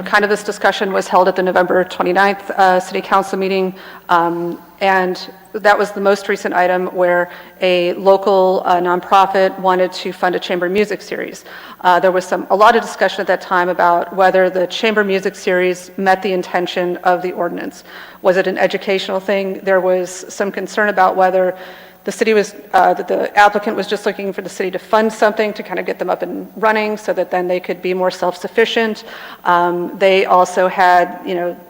kind of this discussion was held at the November 29th City Council meeting, and that was the most recent item where a local nonprofit wanted to fund a chamber music series. There was a lot of discussion at that time about whether the chamber music series met the intention of the ordinance. Was it an educational thing? There was some concern about whether the city was, that the applicant was just looking for the city to fund something to kind of get them up and running so that then they could be more self-sufficient. They also had,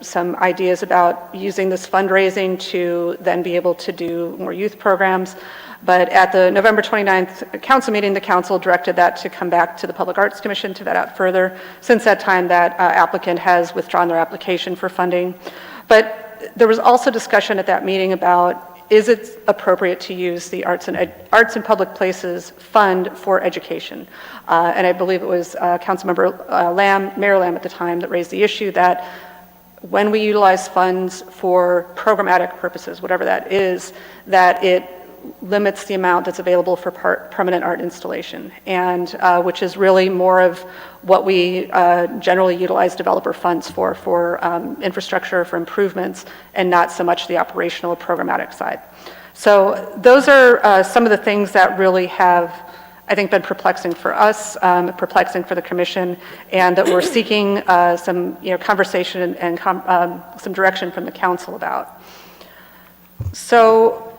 some ideas about using this fundraising to then be able to do more youth programs. But at the November 29th council meeting, the council directed that to come back to the Public Arts Commission to vet out further. Since that time, that applicant has withdrawn their application for funding. But there was also discussion at that meeting about, is it appropriate to use the Arts and Public Places Fund for education? And I believe it was Councilmember Mayor Lamb at the time that raised the issue that when we utilize funds for programmatic purposes, whatever that is, that it limits the amount that's available for permanent art installation, and which is really more of what we generally utilize developer funds for infrastructure, for improvements, and not so much the operational programmatic side. So those are some of the things that really have, I think, been perplexing for us, perplexing for the commission, and that we're seeking some conversation and some direction from the council about. So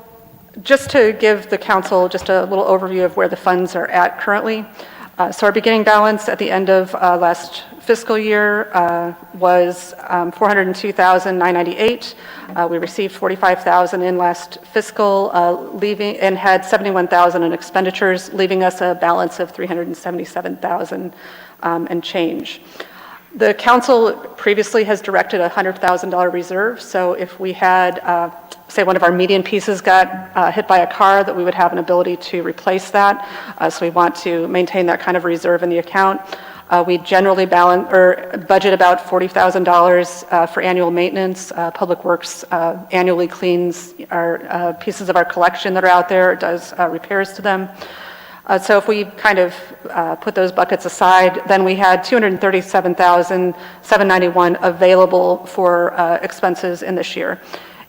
just to give the council just a little overview of where the funds are at currently. So our beginning balance at the end of last fiscal year was $402,998. We received $45,000 in last fiscal, leaving and had $71,000 in expenditures, leaving us a balance of $377,000 and change. The council previously has directed a $100,000 reserve, so if we had, say one of our median pieces got hit by a car, that we would have an ability to replace that. So we want to maintain that kind of reserve in the account. We generally budget about $40,000 for annual maintenance. Public Works annually cleans our pieces of our collection that are out there, does repairs to them. So if we kind of put those buckets aside, then we had $237,791 available for expenses in this year.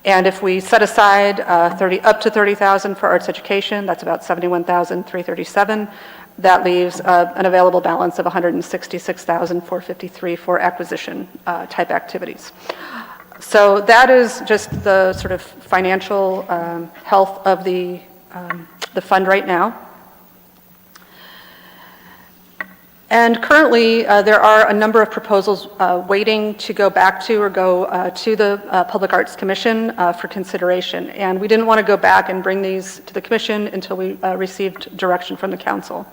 And if we set aside up to $30,000 for arts education, that's about $71,337. That leaves an available balance of $166,453 for acquisition type activities. So that is just the sort of financial health of the fund right now. And currently, there are a number of proposals waiting to go back to or go to the Public Arts Commission for consideration. And we didn't want to go back and bring these to the commission until we received direction from the council.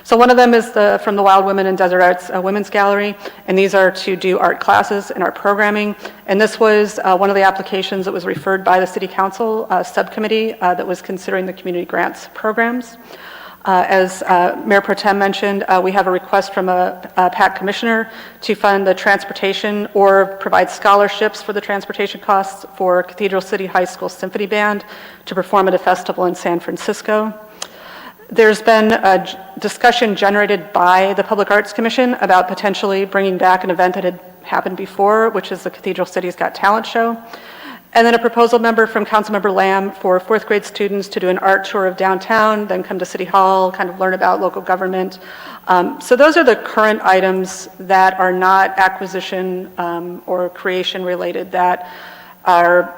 So one of them is from the Wild Women in Desert Arts Women's Gallery, and these are to do art classes and art programming. And this was one of the applications that was referred by the City Council subcommittee that was considering the community grants programs. As Mayor Pro Tem mentioned, we have a request from a PAC commissioner to fund the transportation or provide scholarships for the transportation costs for Cathedral City High School Symphony Band to perform at a festival in San Francisco. There's been a discussion generated by the Public Arts Commission about potentially bringing back an event that had happened before, which is the Cathedral City's Got Talent show. And then a proposal member from Councilmember Lamb for fourth grade students to do an art tour of downtown, then come to City Hall, kind of learn about local government. So those are the current items that are not acquisition or creation related that are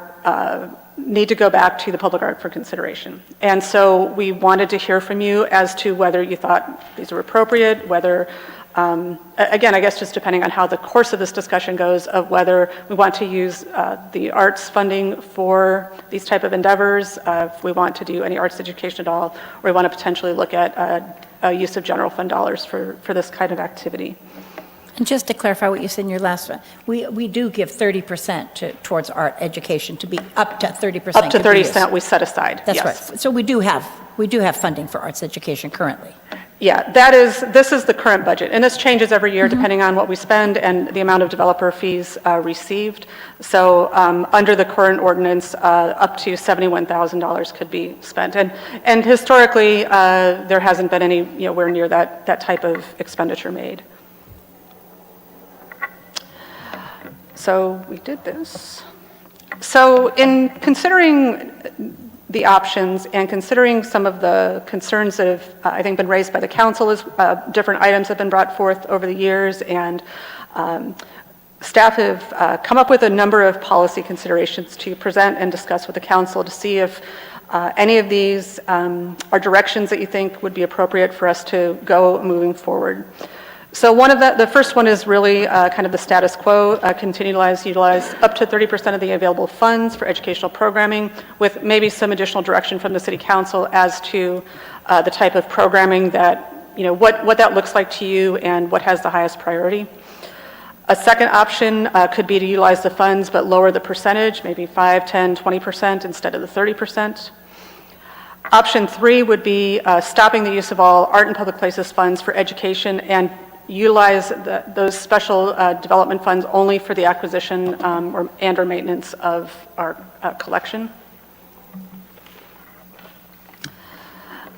need to go back to the Public Art for consideration. And so we wanted to hear from you as to whether you thought these were appropriate, whether again, I guess just depending on how the course of this discussion goes, of whether we want to use the arts funding for these type of endeavors, if we want to do any arts education at all, or we want to potentially look at use of general fund dollars for this kind of activity. And just to clarify what you said in your last one, we do give 30% towards art education, to be up to 30%. Up to 30% we set aside. That's yes. right. So we do have funding for arts education currently. Yeah, this is the current budget, and this changes every year depending on what we spend and the amount of developer fees received. So under the current ordinance, up to $71,000 could be spent, and historically there hasn't been any where near that type of expenditure made. So we did this. So in considering the options and considering some of the concerns that have, I think, been raised by the council as different items have been brought forth over the years, and staff have come up with a number of policy considerations to present and discuss with the council to see if any of these are directions that you think would be appropriate for us to go moving forward. So the first one is really kind of the status quo, continue to utilize up to 30% of the available funds for educational programming, with maybe some additional direction from the city council as to the type of programming that, what that looks like to you and what has the highest priority. A second option could be to utilize the funds but lower the percentage, maybe 5, 10, 20% instead of the 30%. Option 3 would be stopping the use of all art and public places funds for education and utilize those special development funds only for the acquisition or maintenance of our collection.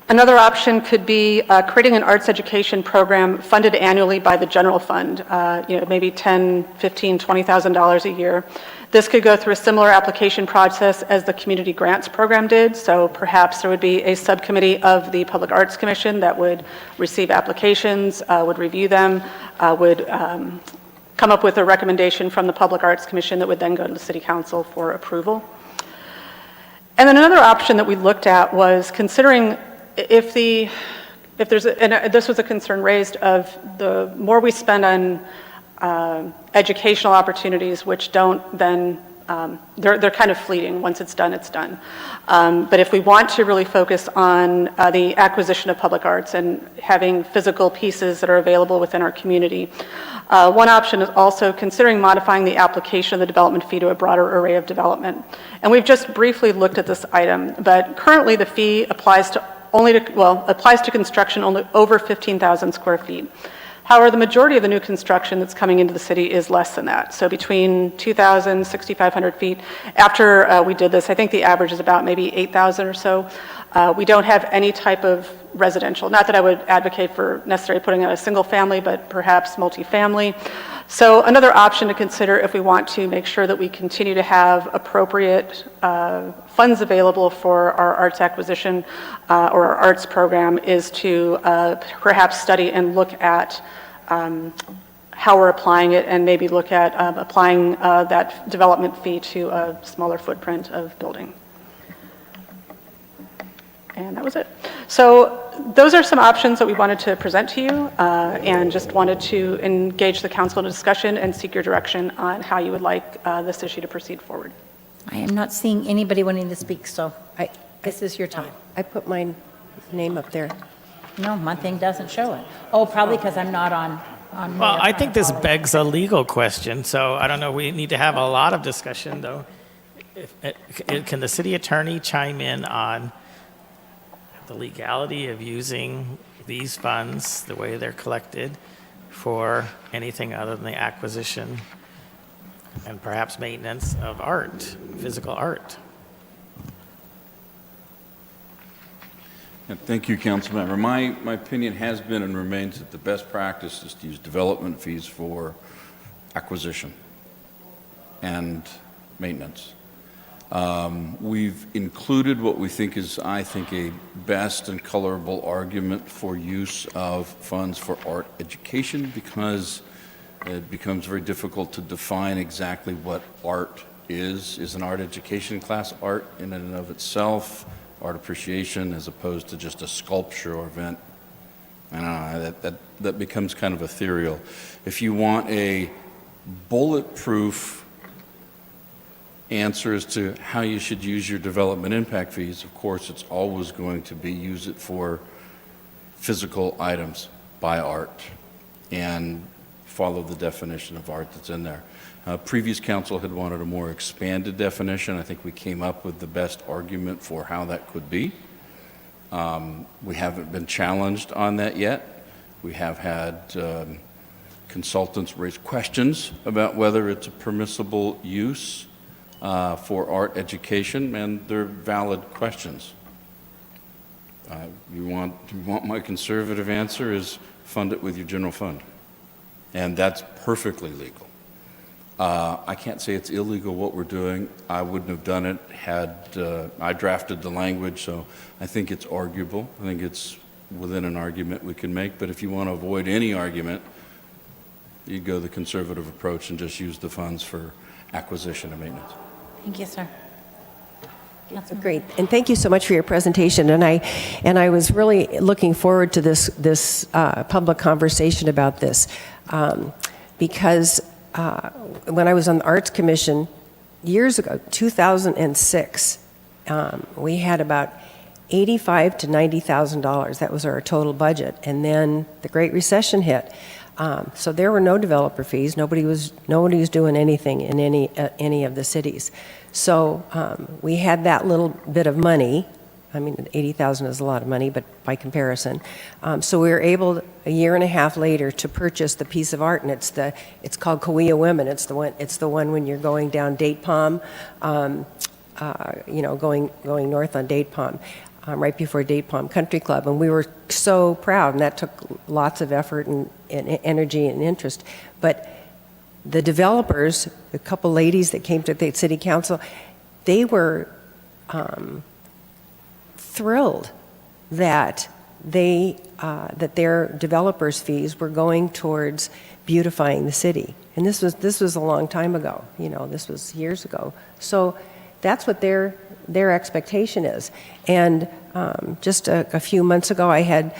Another option could be creating an arts education program funded annually by the general fund, maybe $10,000, $15,000, $20,000 a year. This could go through a similar application process as the community grants program did. So perhaps there would be a subcommittee of the Public Arts Commission that would receive applications, would review them, would come up with a recommendation from the Public Arts Commission that would then go to the City Council for approval. And then another option that we looked at was considering if there's and this was a concern raised of the more we spend on educational opportunities, which don't then, they're kind of fleeting. Once it's done, it's done. But if we want to really focus on the acquisition of public arts and having physical pieces that are available within our community, one option is also considering modifying the application of the development fee to a broader array of development. And we've just briefly looked at this item, but currently the fee applies to construction only over 15,000 square feet. However, the majority of the new construction that's coming into the city is less than that. So between 2,000, 6,500 feet. After we did this, I think the average is about maybe 8,000 or so. We don't have any type of residential. Not that I would advocate for necessarily putting out a single family, but perhaps multifamily. So another option to consider if we want to make sure that we continue to have appropriate funds available for our arts acquisition or our arts program is to perhaps study and look at how we're applying it and maybe look at applying that development fee to a smaller footprint of building. And that was it. So those are some options that we wanted to present to you and just wanted to engage the council in a discussion and seek your direction on how you would like this issue to proceed forward. I am not seeing anybody wanting to speak, so this is your time. I put my name up there. No, my thing doesn't show it. Oh, probably because I'm not on. Well, I think this begs a legal question, so I don't know, we need to have a lot of discussion, though. Can the city attorney chime in on the legality of using these funds, the way they're collected, for anything other than the acquisition and perhaps maintenance of art, physical art? Thank you, Councilmember. My opinion has been and remains that the best practice is to use development fees for acquisition and maintenance. We've included what we think is, I think, a best and colorable argument for use of funds for art education because it becomes very difficult to define exactly what art is. Is an art education class art in and of itself? Art appreciation as opposed to just a sculpture or event? I don't know, that becomes kind of ethereal. If you want a bulletproof answer as to how you should use your development impact fees, of course, it's always going to be use it for physical items, buy art, and follow the definition of art that's in there. Previous council had wanted a more expanded definition. I think we came up with the best argument for how that could be. We haven't been challenged on that yet. We have had consultants raise questions about whether it's a permissible use for art education, and they're valid questions. You want my conservative answer is fund it with your general fund. And that's perfectly legal. I can't say it's illegal what we're doing. I wouldn't have done it had I drafted the language, so I think it's arguable. I think it's within an argument we can make, but if you want to avoid any argument, you go the conservative approach and just use the funds for acquisition and maintenance. Thank you, sir. Great, and thank you so much for your presentation. And I was really looking forward to this public conversation about this because when I was on the Arts Commission years ago, 2006, we had about $85,000 to $90,000. That was our total budget, and then the Great Recession hit. So there were no developer fees. Nobody was doing anything in any of the cities. So we had that little bit of money. I mean, 80,000 is a lot of money, but by comparison. So we were able, a year and a half later, to purchase the piece of art, and it's called Cahuilla Women. It's the one when you're going down Date Palm, going north on Date Palm. Right before Date Palm Country Club, and we were so proud, and that took lots of effort and energy and interest. But the developers, a couple ladies that came to the city council, they were thrilled that their developers' fees were going towards beautifying the city. And this was a long time ago. This was years ago. So that's what their expectation is. And just a few months ago, I had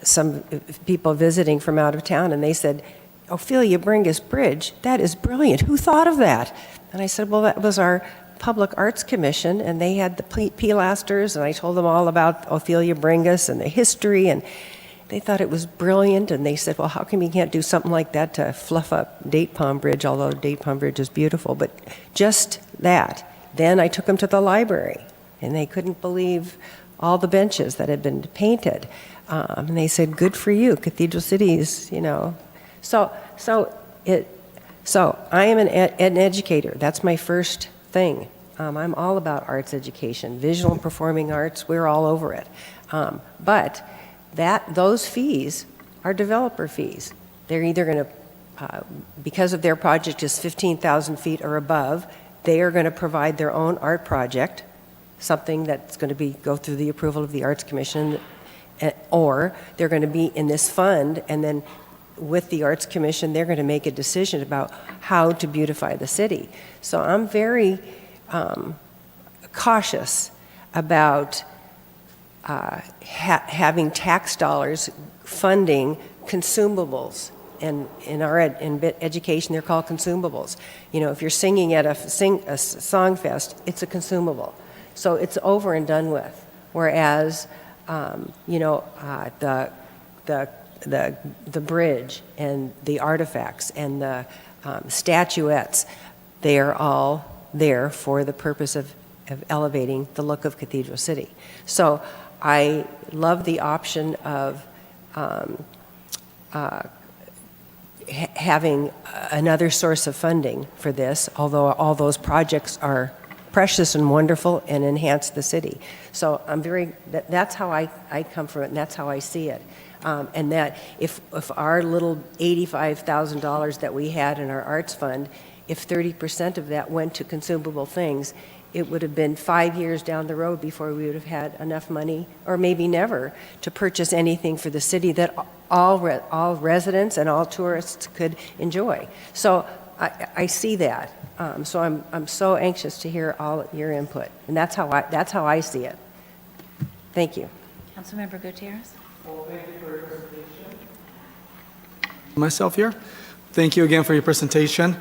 some people visiting from out of town, and they said, Ophelia Bringus Bridge, that is brilliant. Who thought of that? And I said, well, that was our Public Arts Commission, and they had the pilasters, and I told them all about Ophelia Bringus and the history, and they thought it was brilliant, and they said, well, how come you can't do something like that to fluff up Date Palm Bridge, although Date Palm Bridge is beautiful, but just that. Then I took them to the library, and they couldn't believe all the benches that had been painted. And they said, good for you, Cathedral Cities, So I am an educator. That's my first thing. I'm all about arts education, visual and performing arts, we're all over it. But those fees are developer fees. They're either going to, because of their project is 15,000 feet or above, they are going to provide their own art project, something that's going to go through the approval of the Arts Commission, or they're going to be in this fund, and then with the Arts Commission, they're going to make a decision about how to beautify the city. So I'm very cautious about having tax dollars funding consumables. And in education, they're called consumables. If you're singing at a song fest, it's a consumable. So it's over and done with. Whereas, the bridge and the artifacts and the statuettes, they are all there for the purpose of elevating the look of Cathedral City. So I love the option of having another source of funding for this, although all those projects are precious and wonderful and enhance the city. So that's how I come from it, and that's how I see it. And that if our little $85,000 that we had in our arts fund, if 30% of that went to consumable things, it would have been 5 years down the road before we would have had enough money, or maybe never, to purchase anything for the city that all residents and all tourists could enjoy. So I see that. So I'm so anxious to hear all your input, and that's how I see it. Thank you. Councilmember Gutierrez. Well, thank you for your presentation. Myself here. Thank you again for your presentation.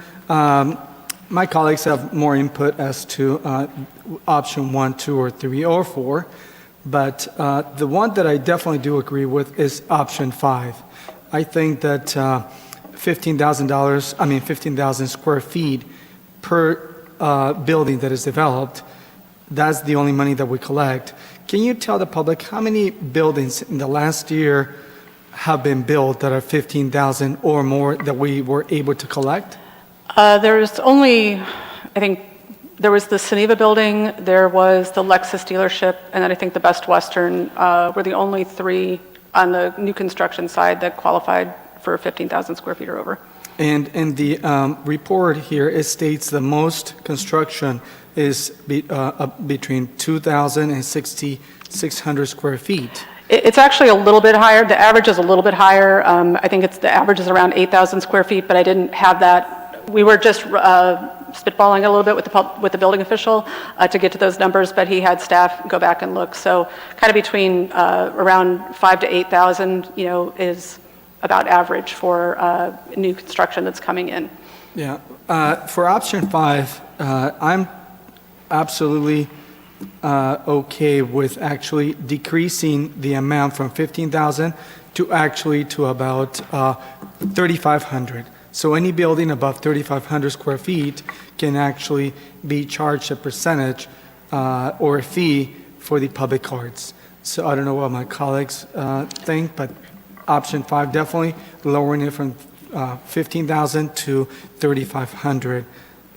My colleagues have more input as to option 1, 2, or 3, or 4, but the one that I definitely do agree with is option 5. I think that $15,000 square feet per building that is developed, that's the only money that we collect. Can you tell the public how many buildings in the last year have been built that are 15,000 or more that we were able to collect? There's only, I think, there was the Geneva building, there was the Lexus dealership, and then I think the Best Western were the only 3 on the new construction side that qualified for 15,000 square feet or over. And in the report here, it states the most construction is between 2,000 and 6,600 square feet. It's actually a little bit higher. The average is a little bit higher. I think the average is around 8,000 square feet, but I didn't have that. We were just spitballing a little bit with the building official to get to those numbers, but he had staff go back and look. So kind of between around 5,000 to 8,000, is about average for new construction that's coming in. Yeah. For option 5, I'm absolutely okay with actually decreasing the amount from 15,000 to about 3,500. So any building above 3,500 square feet can actually be charged a percentage or a fee for the public arts. So I don't know what my colleagues think, but option 5, definitely lowering it from 15,000 to 3,500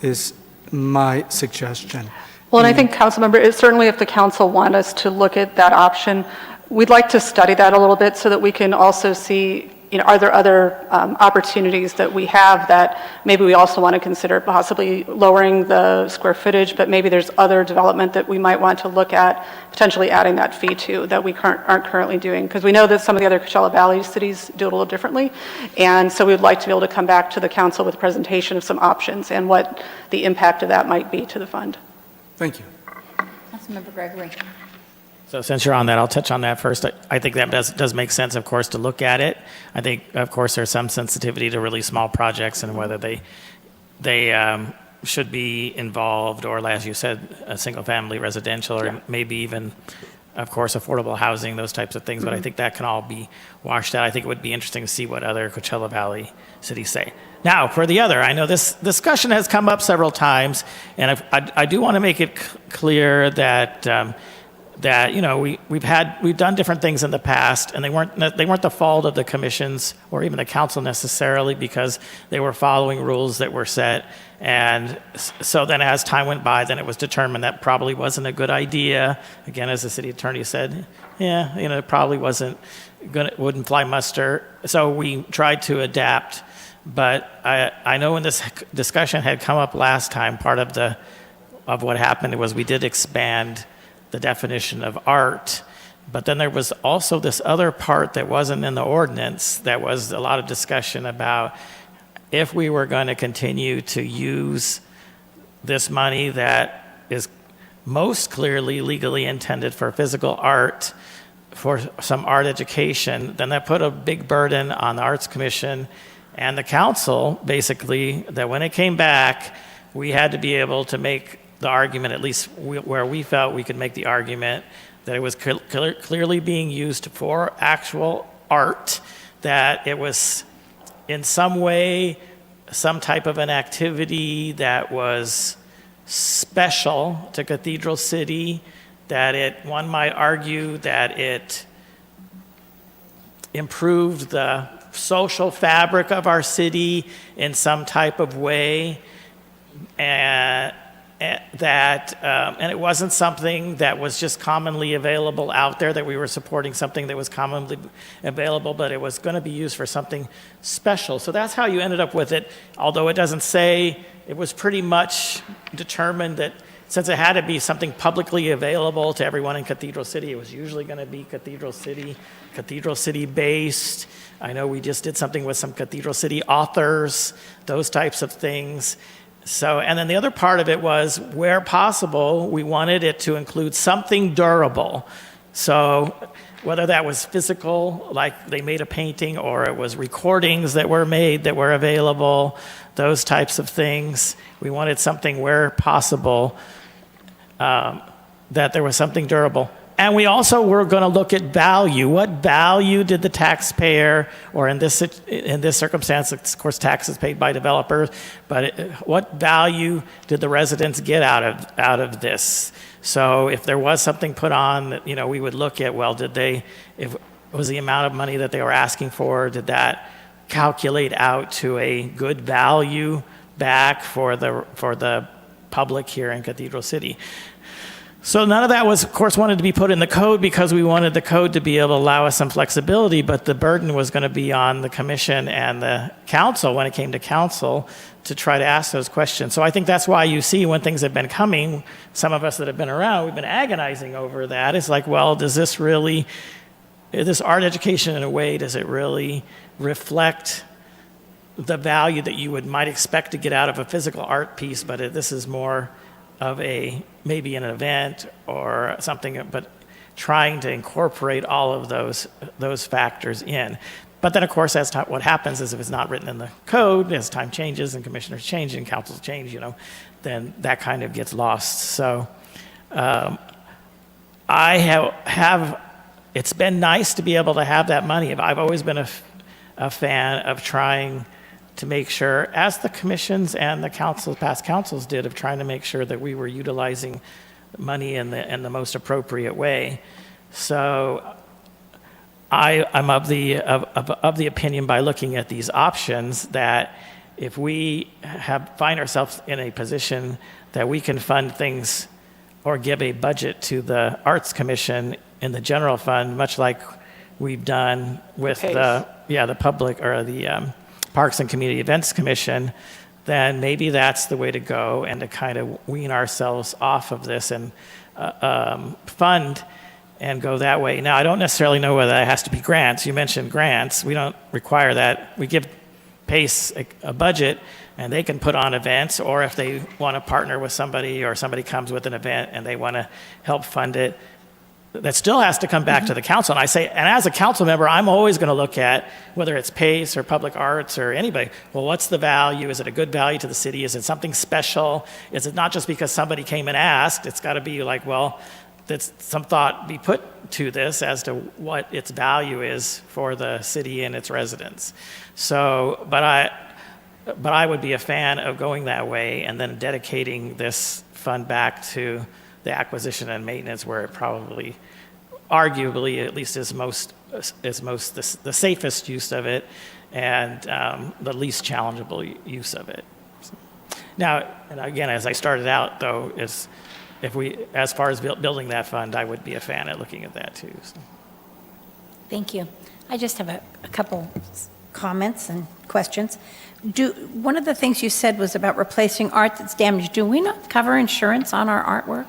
is my suggestion. Well, and I think, Councilmember, certainly if the council want us to look at that option, we'd like to study that a little bit so that we can also see, are there other opportunities that we have that maybe we also want to consider possibly lowering the square footage, but maybe there's other development that we might want to look at, potentially adding that fee to that we aren't currently doing. Because we know that some of the other Coachella Valley cities do it a little differently. And so we'd like to be able to come back to the council with a presentation of some options and what the impact of that might be to the fund. Thank you. Councilmember Gregory. So since you're on that, I'll touch on that first. I think that does make sense, of course, to look at it. I think, of course, there's some sensitivity to really small projects and whether they should be involved or, as you said, a single-family residential or maybe even, of course, affordable housing, those types of things. But I think that can all be washed out. I think it would be interesting to see what other Coachella Valley cities say. Now, for the other, I know this discussion has come up several times, and I do want to make it clear that we've done different things in the past, and they weren't the fault of the commissions or even the council necessarily, because they were following rules that were set. And so then as time went by, then it was determined that probably wasn't a good idea. Again, as the city attorney said, it probably wouldn't fly muster. So we tried to adapt. But I know when this discussion had come up last time, part of what happened was we did expand the definition of art, but then there was also this other part that wasn't in the ordinance that was a lot of discussion about if we were going to continue to use this money that is most clearly legally intended for physical art for some art education, then that put a big burden on the Arts Commission and the council, basically, that when it came back, we had to be able to make the argument, at least where we felt we could make the argument, that it was clearly being used for actual art, that it was in some way some type of an activity that was special to Cathedral City, that one might argue that it improved the social fabric of our city in some type of way, and it wasn't something that was just commonly available out there, that we were supporting something that was commonly available, but it was going to be used for something special. So that's how you ended up with it, although it doesn't say. It was pretty much determined that since it had to be something publicly available to everyone in Cathedral City, it was usually going to be Cathedral City based. I know we just did something with some Cathedral City authors, those types of things. So, and then the other part of it was, where possible, we wanted it to include something durable. So whether that was physical, like they made a painting, or it was recordings that were made that were available, those types of things. We wanted something where possible, that there was something durable. And we also were going to look at value. What value did the taxpayer, or in this circumstance, of course, taxes paid by developers, but what value did the residents get out of this? So if there was something put on that, we would look at, well, was the amount of money that they were asking for, did that calculate out to a good value back for the public here in Cathedral City? So none of that was, of course, wanted to be put in the code because we wanted the code to be able to allow us some flexibility, but the burden was going to be on the commission and the council when it came to council to try to ask those questions. So I think that's why you see when things have been coming, some of us that have been around, we've been agonizing over that. It's like, well, does this really, this art education in a way, does it really reflect the value that you might expect to get out of a physical art piece, but this is more of maybe an event or something, but trying to incorporate all of those factors in. But then, of course, what happens is if it's not written in the code, as time changes and commissioners change and councils change, then that kind of gets lost. So I have, it's been nice to be able to have that money. I've always been a fan of trying to make sure, as the commissions and the past councils did, of trying to make sure that we were utilizing money in the most appropriate way. So I'm of the opinion, by looking at these options, that if we find ourselves in a position that we can fund things or give a budget to the Arts Commission in the general fund, much like we've done with the public or the Parks and Community Events Commission, then maybe that's the way to go, and to kind of wean ourselves off of this and fund and go that way. Now, I don't necessarily know whether that has to be grants. You mentioned grants. We don't require that. We give PACE a budget, and they can put on events, or if they want to partner with somebody, or somebody comes with an event and they want to help fund it, that still has to come back to the council. And I say, and as a council member, I'm always going to look at whether it's PACE or Public Arts or anybody. Well, what's the value? Is it a good value to the city? Is it something special? Is it not just because somebody came and asked? It's got to be like, well, that's some thought be put to this as to what its value is for the city and its residents. So, but I would be a fan of going that way and then dedicating this fund back to the acquisition and maintenance, where it probably, arguably, at least is the safest use of it, and the least challengeable use of it. Now, and again, as I started out, though, is as far as building that fund, I would be a fan of looking at that too. So. Thank you. I just have a couple comments and questions. One of the things you said was about replacing art that's damaged. Do we not cover insurance on our artwork?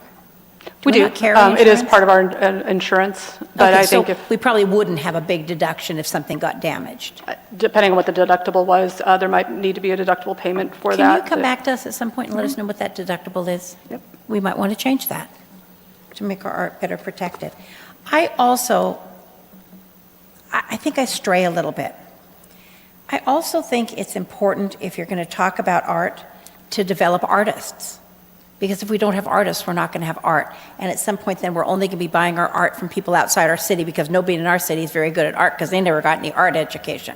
We do. Not carry It is insurance? part of our insurance, but Okay, I think so if, we probably wouldn't have a big deduction if something got damaged. depending on what the deductible was, there might need to be a deductible payment for Can that. you come back to us at some point and let us know what that deductible is? Yep. We might want to change that to make our art better protected. I think I stray a little bit. I also think it's important, if you're going to talk about art, to develop artists. Because if we don't have artists, we're not going to have art. And at some point, then we're only going to be buying our art from people outside our city, because nobody in our city is very good at art because they never got any art education.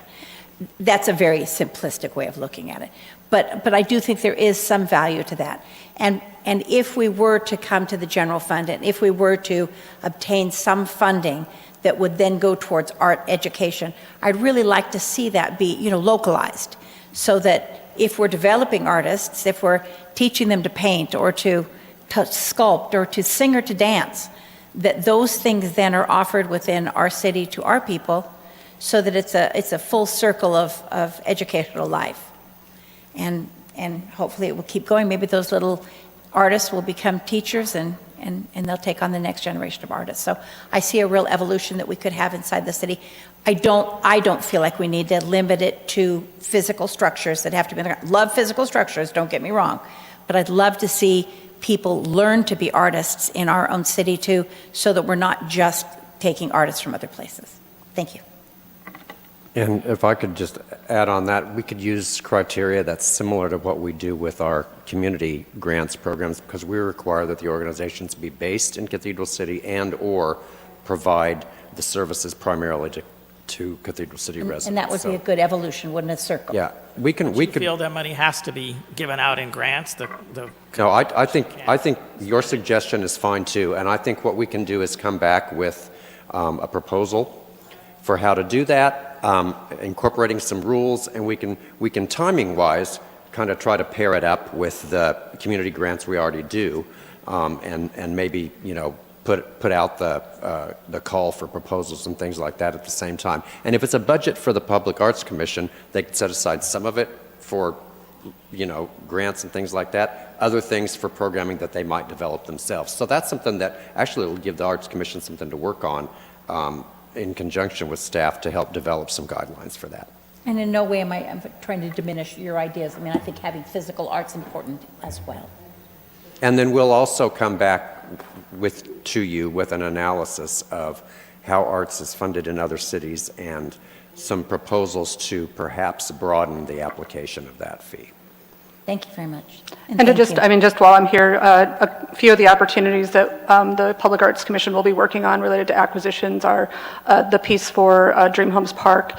That's a very simplistic way of looking at it. But I do think there is some value to that. And if we were to come to the general fund, and if we were to obtain some funding that would then go towards art education, I'd really like to see that be, localized, so that if we're developing artists, if we're teaching them to paint or to sculpt or to sing or to dance, that those things then are offered within our city to our people, so that it's a full circle of educational life. And hopefully it will keep going. Maybe those little artists will become teachers, and they'll take on the next generation of artists. So I see a real evolution that we could have inside the city. I don't feel like we need to limit it to physical structures that have to be. Love physical structures, don't get me wrong, but I'd love to see people learn to be artists in our own city too, so that we're not just taking artists from other places. Thank you. And if I could just add on that, we could use criteria that's similar to what we do with our community grants programs, because we require that the organizations be based in Cathedral City and or provide the services primarily to Cathedral City residents. And that would be a good evolution, wouldn't it, circle? Yeah, we could. Feel that money has to be given out in grants? No, I think your suggestion is fine too, and I think what we can do is come back with a proposal for how to do that, incorporating some rules, and we can timing-wise kind of try to pair it up with the community grants we already do, and maybe, put out the call for proposals and things like that at the same time. And if it's a budget for the Public Arts Commission, they could set aside some of it for, grants and things like that, other things for programming that they might develop themselves. So that's something that actually will give the Arts Commission something to work on in conjunction with staff to help develop some guidelines for that. And in no way am I trying to diminish your ideas. I mean, I think having physical art's important as well. And then we'll also come back to you with an analysis of how arts is funded in other cities and some proposals to perhaps broaden the application of that fee. Thank you very much. And to thank just, you. just while I'm here, a few of the opportunities that the Public Arts Commission will be working on related to acquisitions are the piece for Dream Homes Park.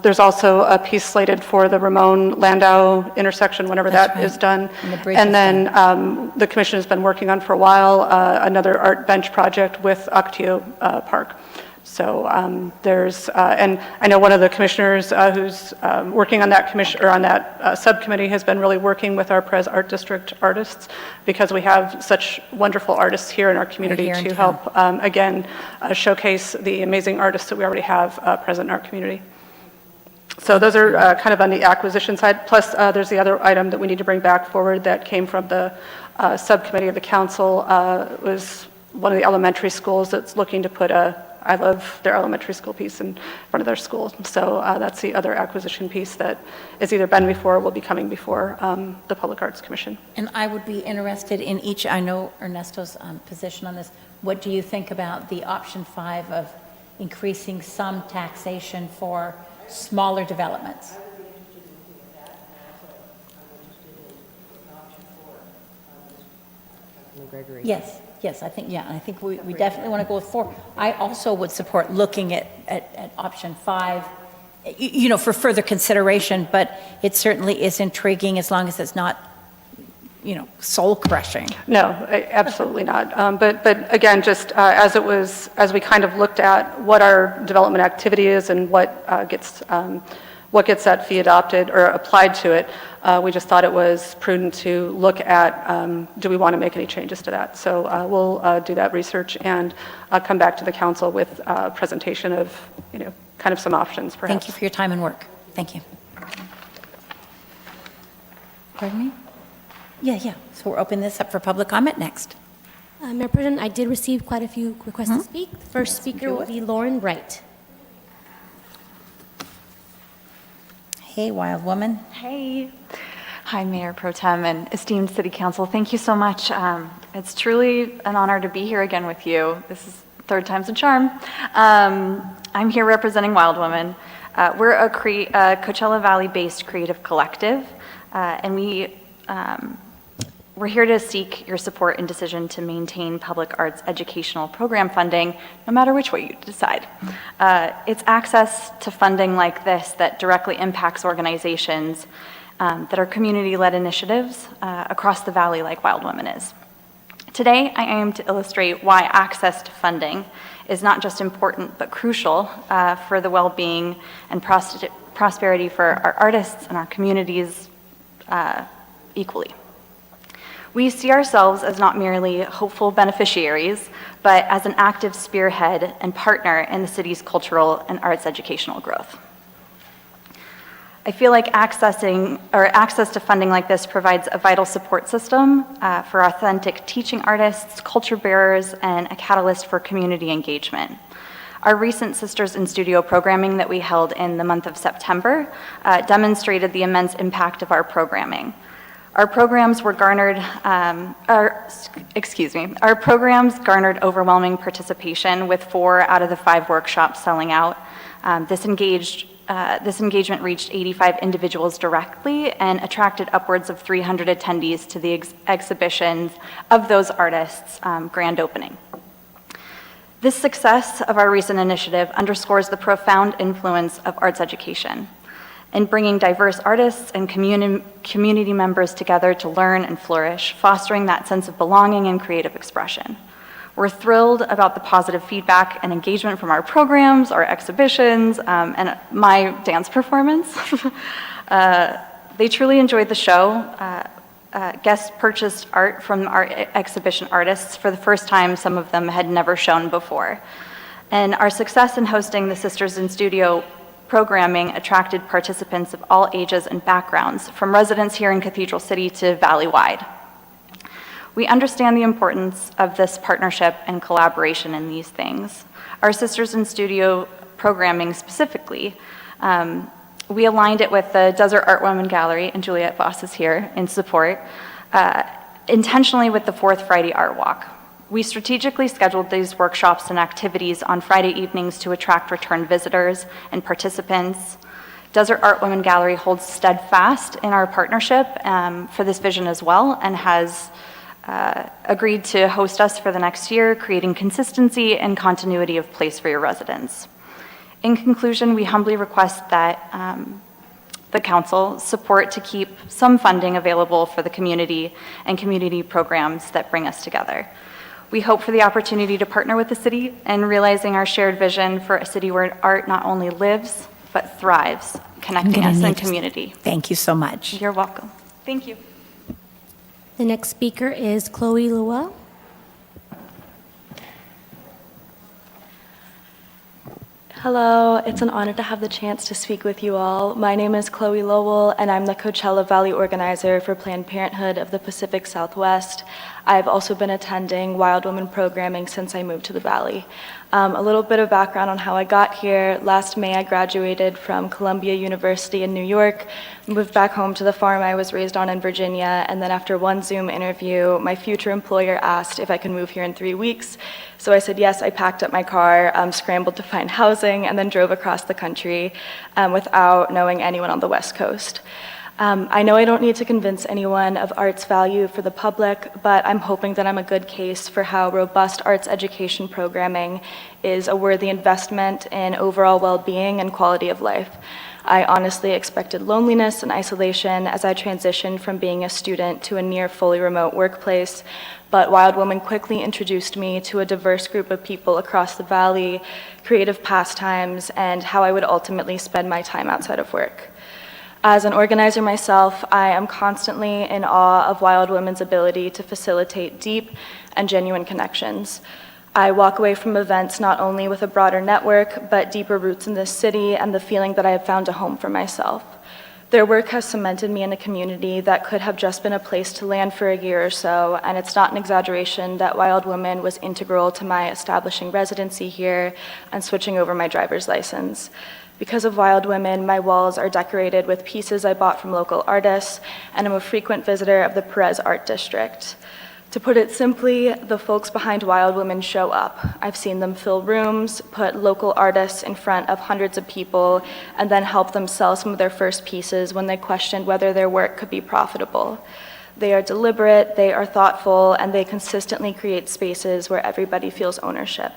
There's also a piece slated for the Ramon Landau intersection whenever That's that is right. done. And the bridge is And then the commission has been working on for a while another art bench project with Ocotillo Park. So there's, and I know one of the commissioners who's working on that commission or on that subcommittee has been really working with our Pres Art District artists because we have such wonderful artists here in our community here in to town. help again showcase the amazing artists that we already have present in our community. So those are kind of on the acquisition side. Plus, there's the other item that we need to bring back forward that came from the subcommittee of the council. Was one of the elementary schools that's looking to put I love their elementary school piece in front of their school. So that's the other acquisition piece that has either been before or will be coming before the Public Arts Commission. And I would be interested in each, I know Ernesto's position on this. What do you think about the option 5 of increasing some taxation for smaller developments? Gregory. Yes, I think we definitely want to go with 4. I also would support looking at option 5, for further consideration, but it certainly is intriguing as long as it's not, soul crushing. No, absolutely not. But again, just as we kind of looked at what our development activity is and what gets that fee adopted or applied to it, we just thought it was prudent to look at, do we want to make any changes to that? So we'll do that research and come back to the council with a presentation of, kind of some options perhaps. Thank you for your time and work. Thank you. Pardon me? Yeah. So we're opening this up for public comment next. Mayor President, I did receive quite a few requests to speak. The first speaker will be Lauren Wright. Hey, wild woman. Hey. Hi, Mayor Pro Tem and esteemed City Council. Thank you so much. It's truly an honor to be here again with you. This is third time's a charm. I'm here representing Wild Woman. We're a Coachella Valley-based creative collective, and we're here to seek your support and decision to maintain public arts educational program funding, no matter which way you decide. It's access to funding like this that directly impacts organizations that are community-led initiatives across the valley like Wild Women is. Today, I aim to illustrate why access to funding is not just important, but crucial for the well-being and prosperity for our artists and our communities equally. We see ourselves as not merely hopeful beneficiaries, but as an active spearhead and partner in the city's cultural and arts educational growth. I feel like access to funding like this provides a vital support system for authentic teaching artists, culture bearers, and a catalyst for community engagement. Our recent Sisters in Studio programming that we held in the month of September demonstrated the immense impact of our programming. Our programs garnered overwhelming participation with 4 out of the 5 workshops selling out. This engagement reached 85 individuals directly and attracted upwards of 300 attendees to the exhibitions of those artists' grand opening. This success of our recent initiative underscores the profound influence of arts education in bringing diverse artists and community members together to learn and flourish, fostering that sense of belonging and creative expression. We're thrilled about the positive feedback and engagement from our programs, our exhibitions, and my dance performance. They truly enjoyed the show. guest purchased art from our exhibition artists for the first time. Some of them had never shown before. And our success in hosting the Sisters in Studio programming attracted participants of all ages and backgrounds, from residents here in Cathedral City to valley-wide. We understand the importance of this partnership and collaboration in these things. Our Sisters in Studio programming specifically, we aligned it with the Desert Art Women Gallery, and Juliet Voss is here in support, intentionally with the Fourth Friday Art Walk. We strategically scheduled these workshops and activities on Friday evenings to attract return visitors and participants. Desert Art Women Gallery holds steadfast in our partnership for this vision as well, and has agreed to host us for the next year, creating consistency and continuity of place for your residents. In conclusion, we humbly request that the council support to keep some funding available for the community and community programs that bring us together. We hope for the opportunity to partner with the city in realizing our shared vision for a city where art not only lives, but thrives, connecting us in community. Thank you so much. You're welcome. Thank you. The next speaker is Chloe Lowell. Hello, it's an honor to have the chance to speak with you all. My name is Chloe Lowell, and I'm the Coachella Valley organizer for Planned Parenthood of the Pacific Southwest. I've also been attending Wild Women programming since I moved to the Valley. A little bit of background on how I got here. Last May, I graduated from Columbia University in New York, moved back home to the farm I was raised on in Virginia, and then after one Zoom interview, my future employer asked if I could move here in 3 weeks. So I said yes. I packed up my car, scrambled to find housing, and then drove across the country without knowing anyone on the West Coast. I know I don't need to convince anyone of art's value for the public, but I'm hoping that I'm a good case for how robust arts education programming is a worthy investment in overall well-being and quality of life. I honestly expected loneliness and isolation as I transitioned from being a student to a near fully remote workplace, but Wild Woman quickly introduced me to a diverse group of people across the Valley, creative pastimes, and how I would ultimately spend my time outside of work. As an organizer myself, I am constantly in awe of Wild Women's ability to facilitate deep and genuine connections. I walk away from events not only with a broader network, but deeper roots in this city and the feeling that I have found a home for myself. Their work has cemented me in a community that could have just been a place to land for a year or so, and it's not an exaggeration that Wild Women was integral to my establishing residency here and switching over my driver's license. Because of Wild Women, my walls are decorated with pieces I bought from local artists, and I'm a frequent visitor of the Perez Art District. To put it simply, the folks behind Wild Women show up. I've seen them fill rooms, put local artists in front of hundreds of people, and then help them sell some of their first pieces when they questioned whether their work could be profitable. They are deliberate, they are thoughtful, and they consistently create spaces where everybody feels ownership.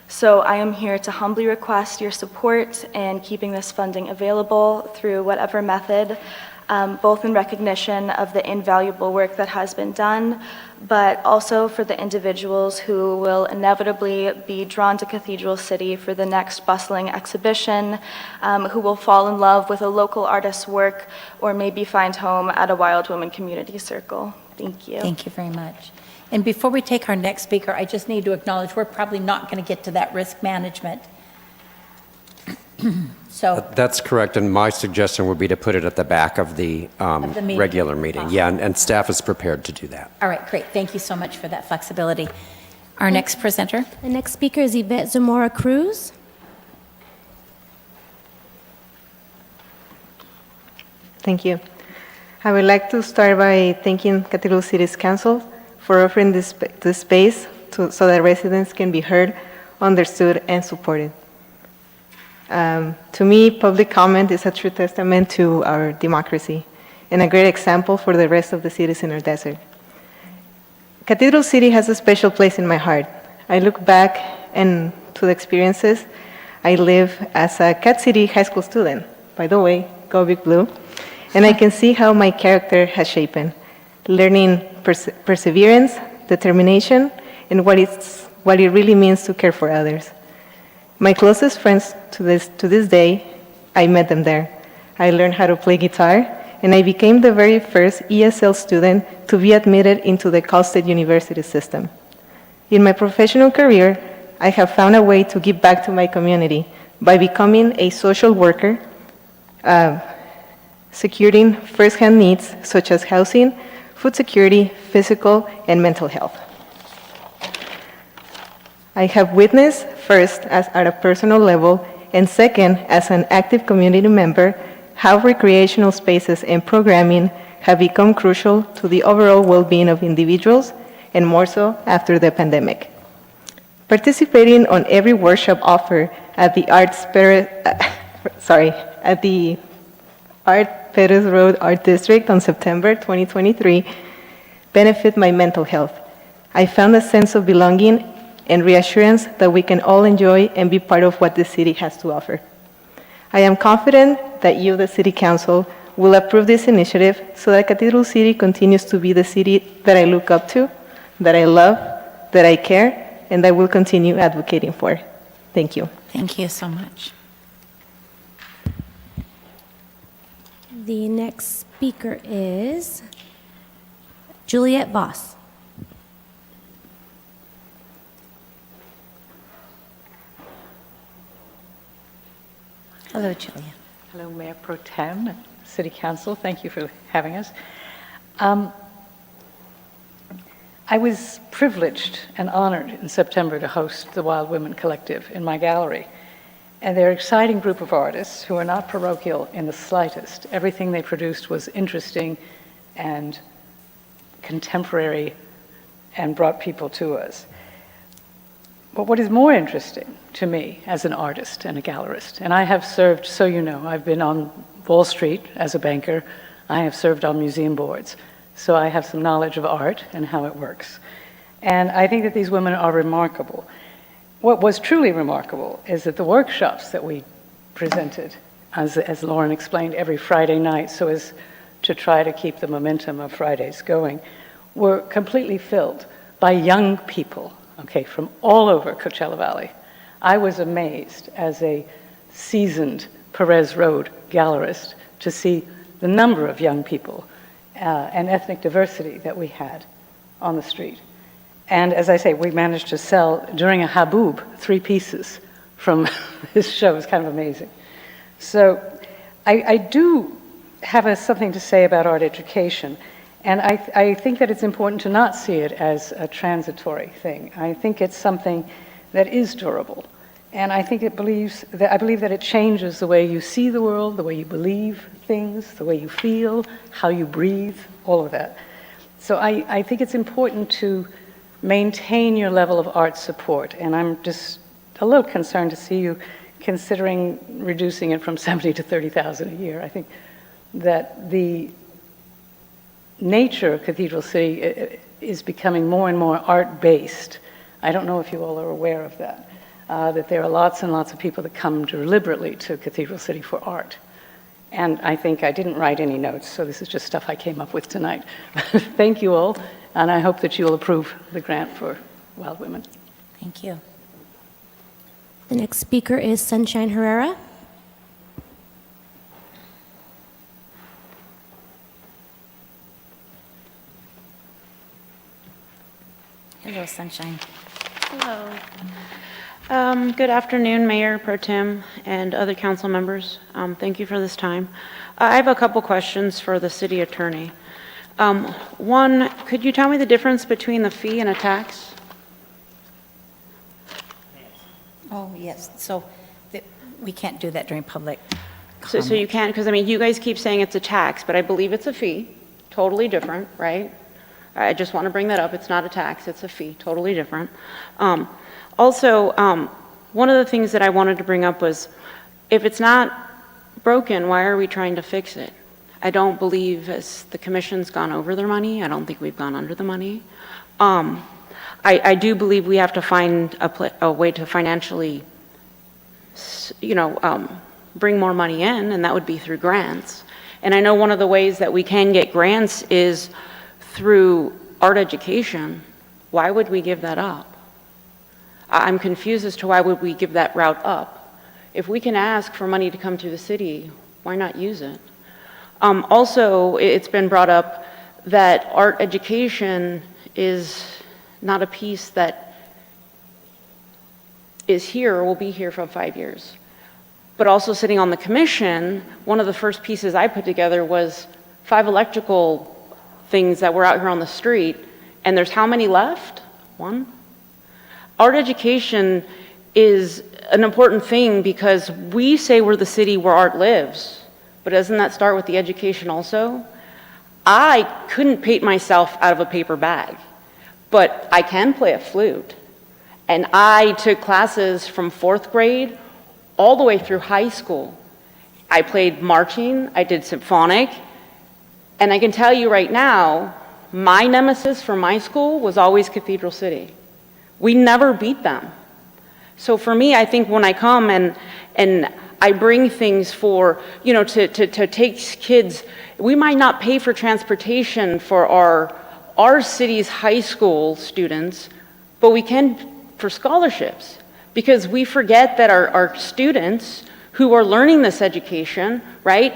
So I am here to humbly request your support in keeping this funding available through whatever method, both in recognition of the invaluable work that has been done, but also for the individuals who will inevitably be drawn to Cathedral City for the next bustling exhibition, who will fall in love with a local artist's work, or maybe find home at a Wild Women community circle. Thank you. Thank you very much. And before we take our next speaker, I just need to acknowledge we're probably not going to get to that risk management. So That's correct, and my suggestion would be to put it at the back of the meeting. regular meeting. Yeah, and staff is prepared to do that. all right, great. Thank you so much for that flexibility. Our next presenter. The next speaker is Yvette Zamora Cruz. Thank you. I would like to start by thanking Cathedral City's Council for offering this space so that residents can be heard, understood, and supported. To me, public comment is a true testament to our democracy and a great example for the rest of the cities in our desert. Cathedral City has a special place in my heart. I look back and to the experiences I live as a Cat City high school student. By the way, go Big Blue. And I can see how my character has shaped, learning perseverance, determination, and what it really means to care for others. My closest friends to this day, I met them there. I learned how to play guitar, and I became the very first ESL student to be admitted into the Cal State University system. In my professional career, I have found a way to give back to my community by becoming a social worker, securing first-hand needs such as housing, food security, physical, and mental health. I have witnessed first at a personal level and second as an active community member how recreational spaces and programming have become crucial to the overall well-being of individuals and more so after the pandemic. Participating on every workshop offered at the Art Perez Road Art District on September 2023 benefit my mental health. I found a sense of belonging and reassurance that we can all enjoy and be part of what the city has to offer. I am confident that you, the City Council, will approve this initiative so that Cathedral City continues to be the city that I look up to, that I love, that I care, and that I will continue advocating for. Thank you. Thank you so much. The next speaker is Juliet Voss. Hello, Julia. Hello, Mayor Pro Tem, and City Council. Thank you for having us. I was privileged and honored in September to host the Wild Women Collective in my gallery. And they're an exciting group of artists who are not parochial in the slightest. Everything they produced was interesting and contemporary and brought people to us. But what is more interesting to me as an artist and a gallerist, and I have served, so you know, I've been on Wall Street as a banker, I have served on museum boards, so I have some knowledge of art and how it works. And I think that these women are remarkable. What was truly remarkable is that the workshops that we presented, as Lauren explained, every Friday night, so as to try to keep the momentum of Fridays going, were completely filled by young people, okay, from all over Coachella Valley. I was amazed as a seasoned Perez Road gallerist to see the number of young people and ethnic diversity that we had on the street. And as I say, we managed to sell, during a haboob, 3 pieces from this show. It was kind of amazing. So I do have something to say about art education. And I think that it's important to not see it as a transitory thing. I think it's something that is durable. And I believe that it changes the way you see the world, the way you believe things, the way you feel, how you breathe, all of that. So I think it's important to maintain your level of art support. And I'm just a little concerned to see you considering reducing it from 70 to 30,000 a year. I think that the nature of Cathedral City is becoming more and more art-based. I don't know if you all are aware of that, that there are lots and lots of people that come deliberately to Cathedral City for art. And I think I didn't write any notes, so this is just stuff I came up with tonight. Thank you all, and I hope that you'll approve the grant for Wild Women. Thank you. The next speaker is Sunshine Herrera. Hello, Sunshine. Hello. Good afternoon, Mayor Pro Tem and other council members. Thank you for this time. I have a couple questions for the city attorney. One, could you tell me the difference between the fee and a tax? Oh, yes. So we can't do that during public So comment. you can't, because I mean, you guys keep saying it's a tax, but I believe it's a fee, totally different, right? I just want to bring that up. It's not a tax, it's a fee, totally different. Also, one of the things that I wanted to bring up was, if it's not broken, why are we trying to fix it? I don't believe as the commission's gone over their money. I don't think we've gone under the money. I do believe we have to find a way to financially, bring more money in, and that would be through grants. And I know one of the ways that we can get grants is through art education. Why would we give that up? I'm confused as to why would we give that route up. If we can ask for money to come through the city, why not use it? Also, it's been brought up that art education is not a piece that is here or will be here for 5 years. But also sitting on the commission, one of the first pieces I put together was 5 electrical things that were out here on the street, and there's how many left? 1? Art education is an important thing because we say we're the city where art lives, but doesn't that start with the education also? I couldn't paint myself out of a paper bag, but I can play a flute. And I took classes from 4th grade all the way through high school. I played marching, I did symphonic, and I can tell you right now, my nemesis for my school was always Cathedral City. We never beat them. So for me, I think when I come and I bring things for, to take kids, we might not pay for transportation for our city's high school students, but we can for scholarships, because we forget that our students who are learning this education, right,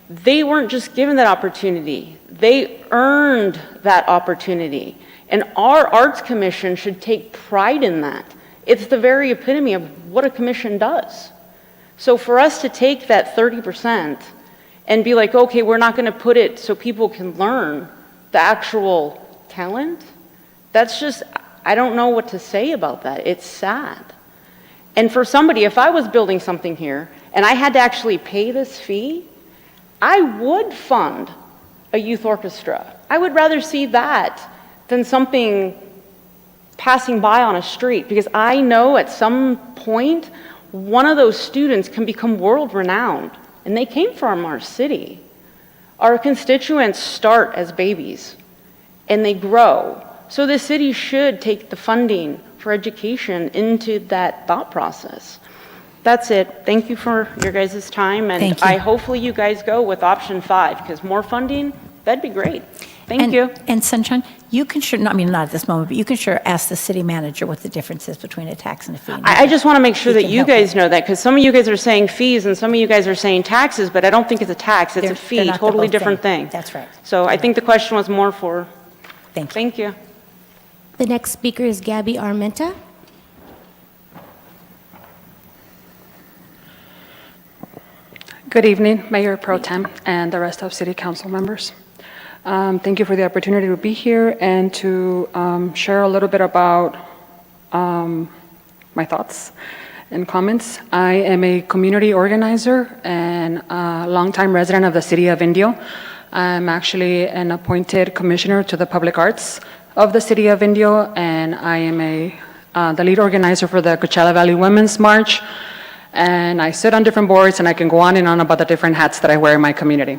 they weren't just given that opportunity. They earned that opportunity. And our Arts Commission should take pride in that. It's the very epitome of what a commission does. So for us to take that 30% and be like, okay, we're not going to put it so people can learn the actual talent, that's just, I don't know what to say about that. It's sad. And for somebody, if I was building something here and I had to actually pay this fee, I would fund a youth orchestra. I would rather see that than something passing by on a street, because I know at some point one of those students can become world renowned, and they came from our city. Our constituents start as babies and they grow. So the city should take the funding for education into that thought process. That's it. Thank you for your guys' time, and Thank you. I hopefully you guys go with option 5, because more funding, that'd be great. Thank you. And Sunshine, you can sure, not at this moment, but you can sure ask the city manager what the difference is between a tax and a fee. I just want to make sure He that can you help guys know that, because some of you guys are saying fees and some of you guys are saying taxes, but I don't think it's a tax, it's They're- a fee, they're not the totally both different thing. thing. That's right. So I think the question was more for, Thank you. thank you. The next speaker is Gabby Armenta. Good evening, Mayor Pro Tem and the rest of City Council members. Thank you for the opportunity to be here and to share a little bit about my thoughts and comments. I am a community organizer and a longtime resident of the City of Indio. I'm actually an appointed commissioner to the public arts of the City of Indio, and I am the lead organizer for the Coachella Valley Women's March. And I sit on different boards, and I can go on and on about the different hats that I wear in my community.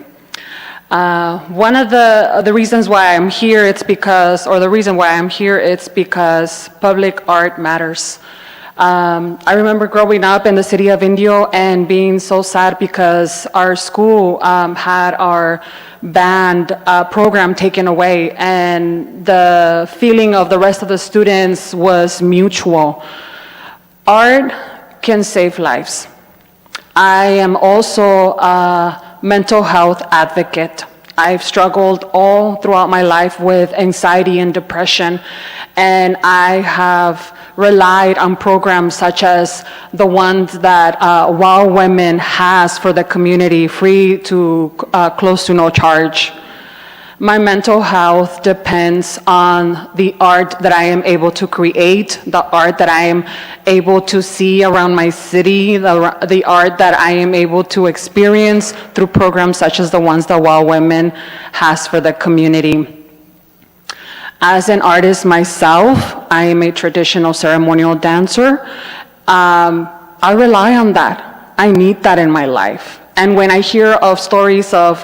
One of the reasons why I'm here, it's because public art matters. I remember growing up in the City of Indio and being so sad because our school had our band program taken away, and the feeling of the rest of the students was mutual. Art can save lives. I am also a mental health advocate. I've struggled all throughout my life with anxiety and depression, and I have relied on programs such as the ones that WOW Women has for the community, free to close to no charge. My mental health depends on the art that I am able to create, the art that I am able to see around my city, the art that I am able to experience through programs such as the ones that WOW Women has for the community. As an artist myself, I am a traditional ceremonial dancer. I rely on that. I need that in my life. And when I hear of stories of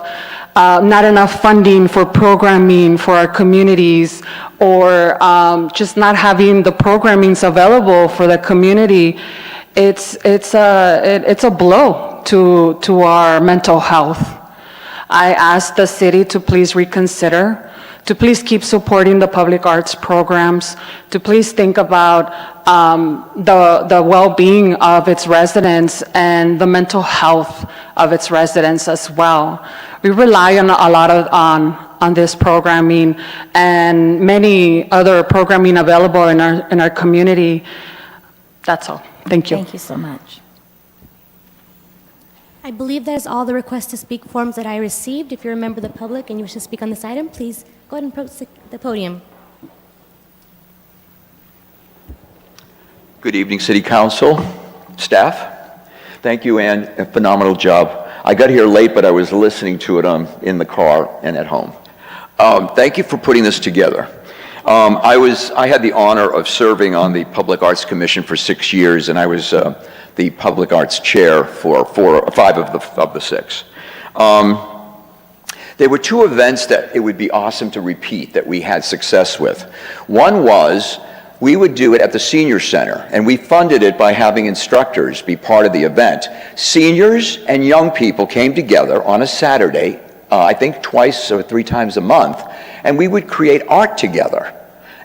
not enough funding for programming for our communities, or just not having the programmings available for the community, it's a blow to our mental health. I ask the city to please reconsider, to please keep supporting the public arts programs, to please think about the well-being of its residents and the mental health of its residents as well. we rely on a lot of, on this programming and many other programming available in our community. That's all. Thank you. Thank you so much. I believe that is all the request to speak forms that I received. If you're a member of the public and you wish to speak on this item, please go ahead and approach the podium. Good evening, City Council, staff. Thank you, Ann. A phenomenal job. I got here late, but I was listening to it in the car and at home. Thank you for putting this together. I had the honor of serving on the Public Arts Commission for 6 years, and I was the Public Arts Chair for 5 of the 6. There were 2 events that it would be awesome to repeat that we had success with. One was we would do it at the Senior Center, and we funded it by having instructors be part of the event. Seniors and young people came together on a Saturday, I think twice or 3 times a month, and we would create art together.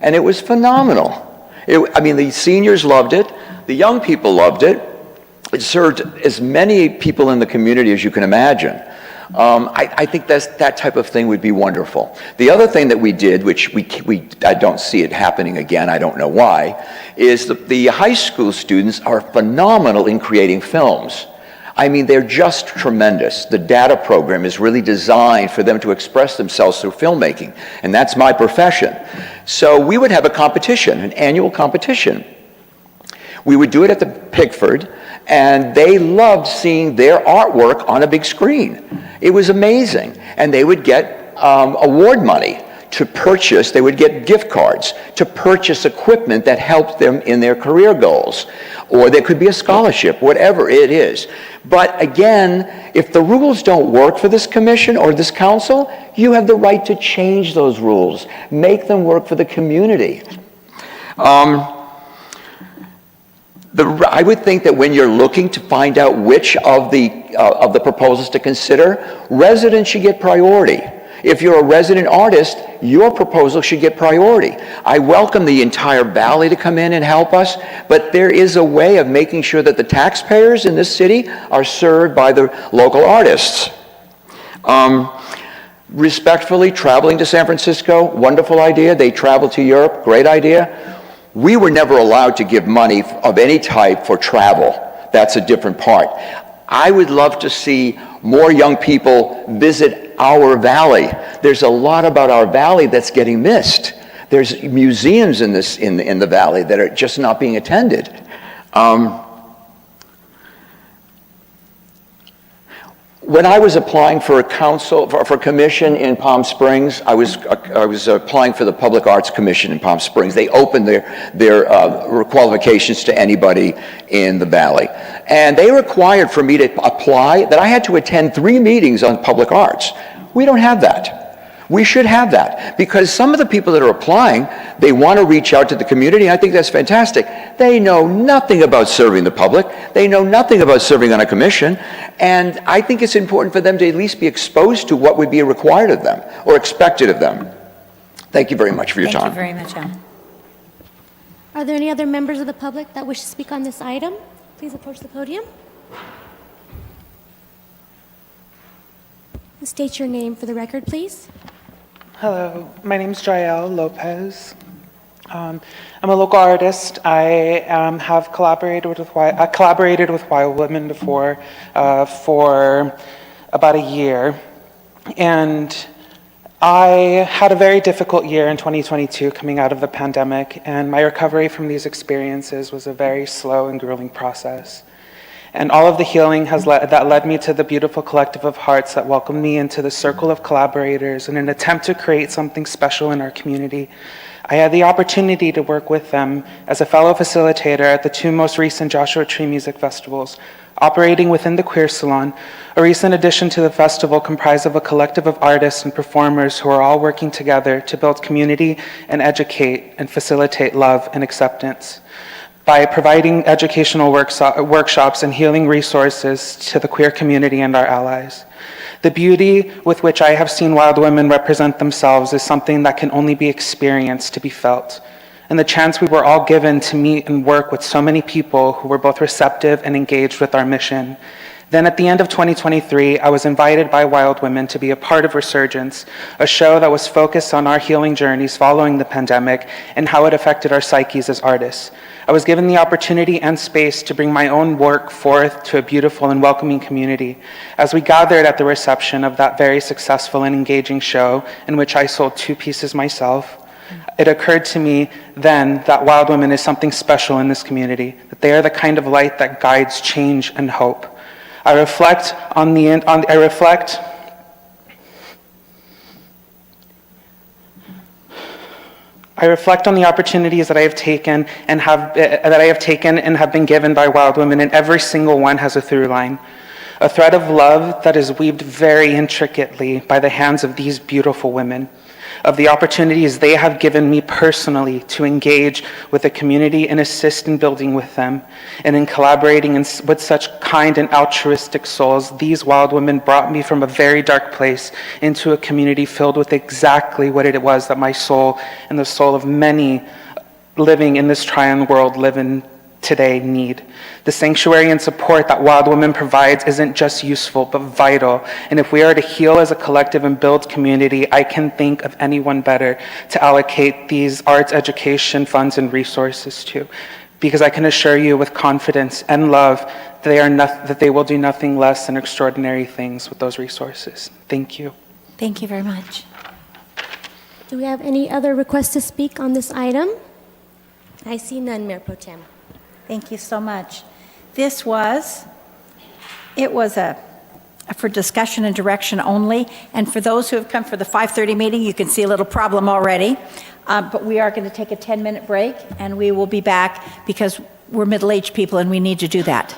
And it was phenomenal. The seniors loved it, the young people loved it. It served as many people in the community as you can imagine. I think that type of thing would be wonderful. The other thing that we did, which I don't see it happening again, I don't know why, is the high school students are phenomenal in creating films. I mean, they're just tremendous. The data program is really designed for them to express themselves through filmmaking, and that's my profession. So we would have a competition, an annual competition. We would do it at the Pickford, and they loved seeing their artwork on a big screen. It was amazing. And they would get award money to purchase, they would get gift cards to purchase equipment that helped them in their career goals. Or there could be a scholarship, whatever it is. But again, if the rules don't work for this commission or this council, you have the right to change those rules. Make them work for the community. I would think that when you're looking to find out which of the proposals to consider, residents should get priority. If you're a resident artist, your proposal should get priority. I welcome the entire valley to come in and help us, but there is a way of making sure that the taxpayers in this city are served by the local artists. Respectfully, traveling to San Francisco, wonderful idea. They travel to Europe, great idea. We were never allowed to give money of any type for travel. That's a different part. I would love to see more young people visit our valley. There's a lot about our valley that's getting missed. There's museums in the valley that are just not being attended. When I was applying for a commission in Palm Springs, I was applying for the Public Arts Commission in Palm Springs. They opened their qualifications to anybody in the valley. And they required for me to apply that I had to attend 3 meetings on public arts. We don't have that. We should have that, because some of the people that are applying, they want to reach out to the community. I think that's fantastic. They know nothing about serving the public. They know nothing about serving on a commission. And I think it's important for them to at least be exposed to what would be required of them or expected of them. Thank you very much for your time. Thank you very much, Alan. Are there any other members of the public that wish to speak on this item? Please approach the podium. State your name for the record, please. Hello, my name is Jael Lopez. I'm a local artist. I have collaborated with Wild Women before for about a year, and I had a very difficult year in 2022 coming out of the pandemic, and my recovery from these experiences was a very slow and grueling process. And all of the healing that led me to the beautiful collective of hearts that welcomed me into the circle of collaborators in an attempt to create something special in our community. I had the opportunity to work with them as a fellow facilitator at the 2 most recent Joshua Tree Music Festivals, operating within the Queer Salon, a recent addition to the festival comprised of a collective of artists and performers who are all working together to build community and educate and facilitate love and acceptance by providing educational workshops and healing resources to the queer community and our allies. The beauty with which I have seen Wild Women represent themselves is something that can only be experienced, to be felt. And the chance we were all given to meet and work with so many people who were both receptive and engaged with our mission Then at the end of 2023, I was invited by Wild Women to be a part of Resurgence, a show that was focused on our healing journeys following the pandemic and how it affected our psyches as artists. I was given the opportunity and space to bring my own work forth to a beautiful and welcoming community. As we gathered at the reception of that very successful and engaging show, in which I sold 2 pieces myself, it occurred to me then that Wild Women is something special in this community, that they are the kind of light that guides change and hope. I reflect on the opportunities that I have taken and have been given by Wild Women, and every single one has a through line. A thread of love that is weaved very intricately by the hands of these beautiful women, of the opportunities they have given me personally to engage with the community and assist in building with them. And in collaborating with such kind and altruistic souls, these Wild Women brought me from a very dark place into a community filled with exactly what it was that my soul and the soul of many living in this trying world live in today need. The sanctuary and support that Wild Women provides isn't just useful, but vital. And if we are to heal as a collective and build community, I can think of anyone better to allocate these arts education funds and resources to. Because I can assure you with confidence and love that they will do nothing less than extraordinary things with those resources. Thank you. Thank you very much. Do we have any other requests to speak on this item? I see none, Mayor Pro Tem. Thank you so much. It was for discussion and direction only, and for those who have come for the 5:30 meeting, you can see a little problem already, but we are going to take a 10-minute break, and we will be back because we're middle-aged people and we need to do that.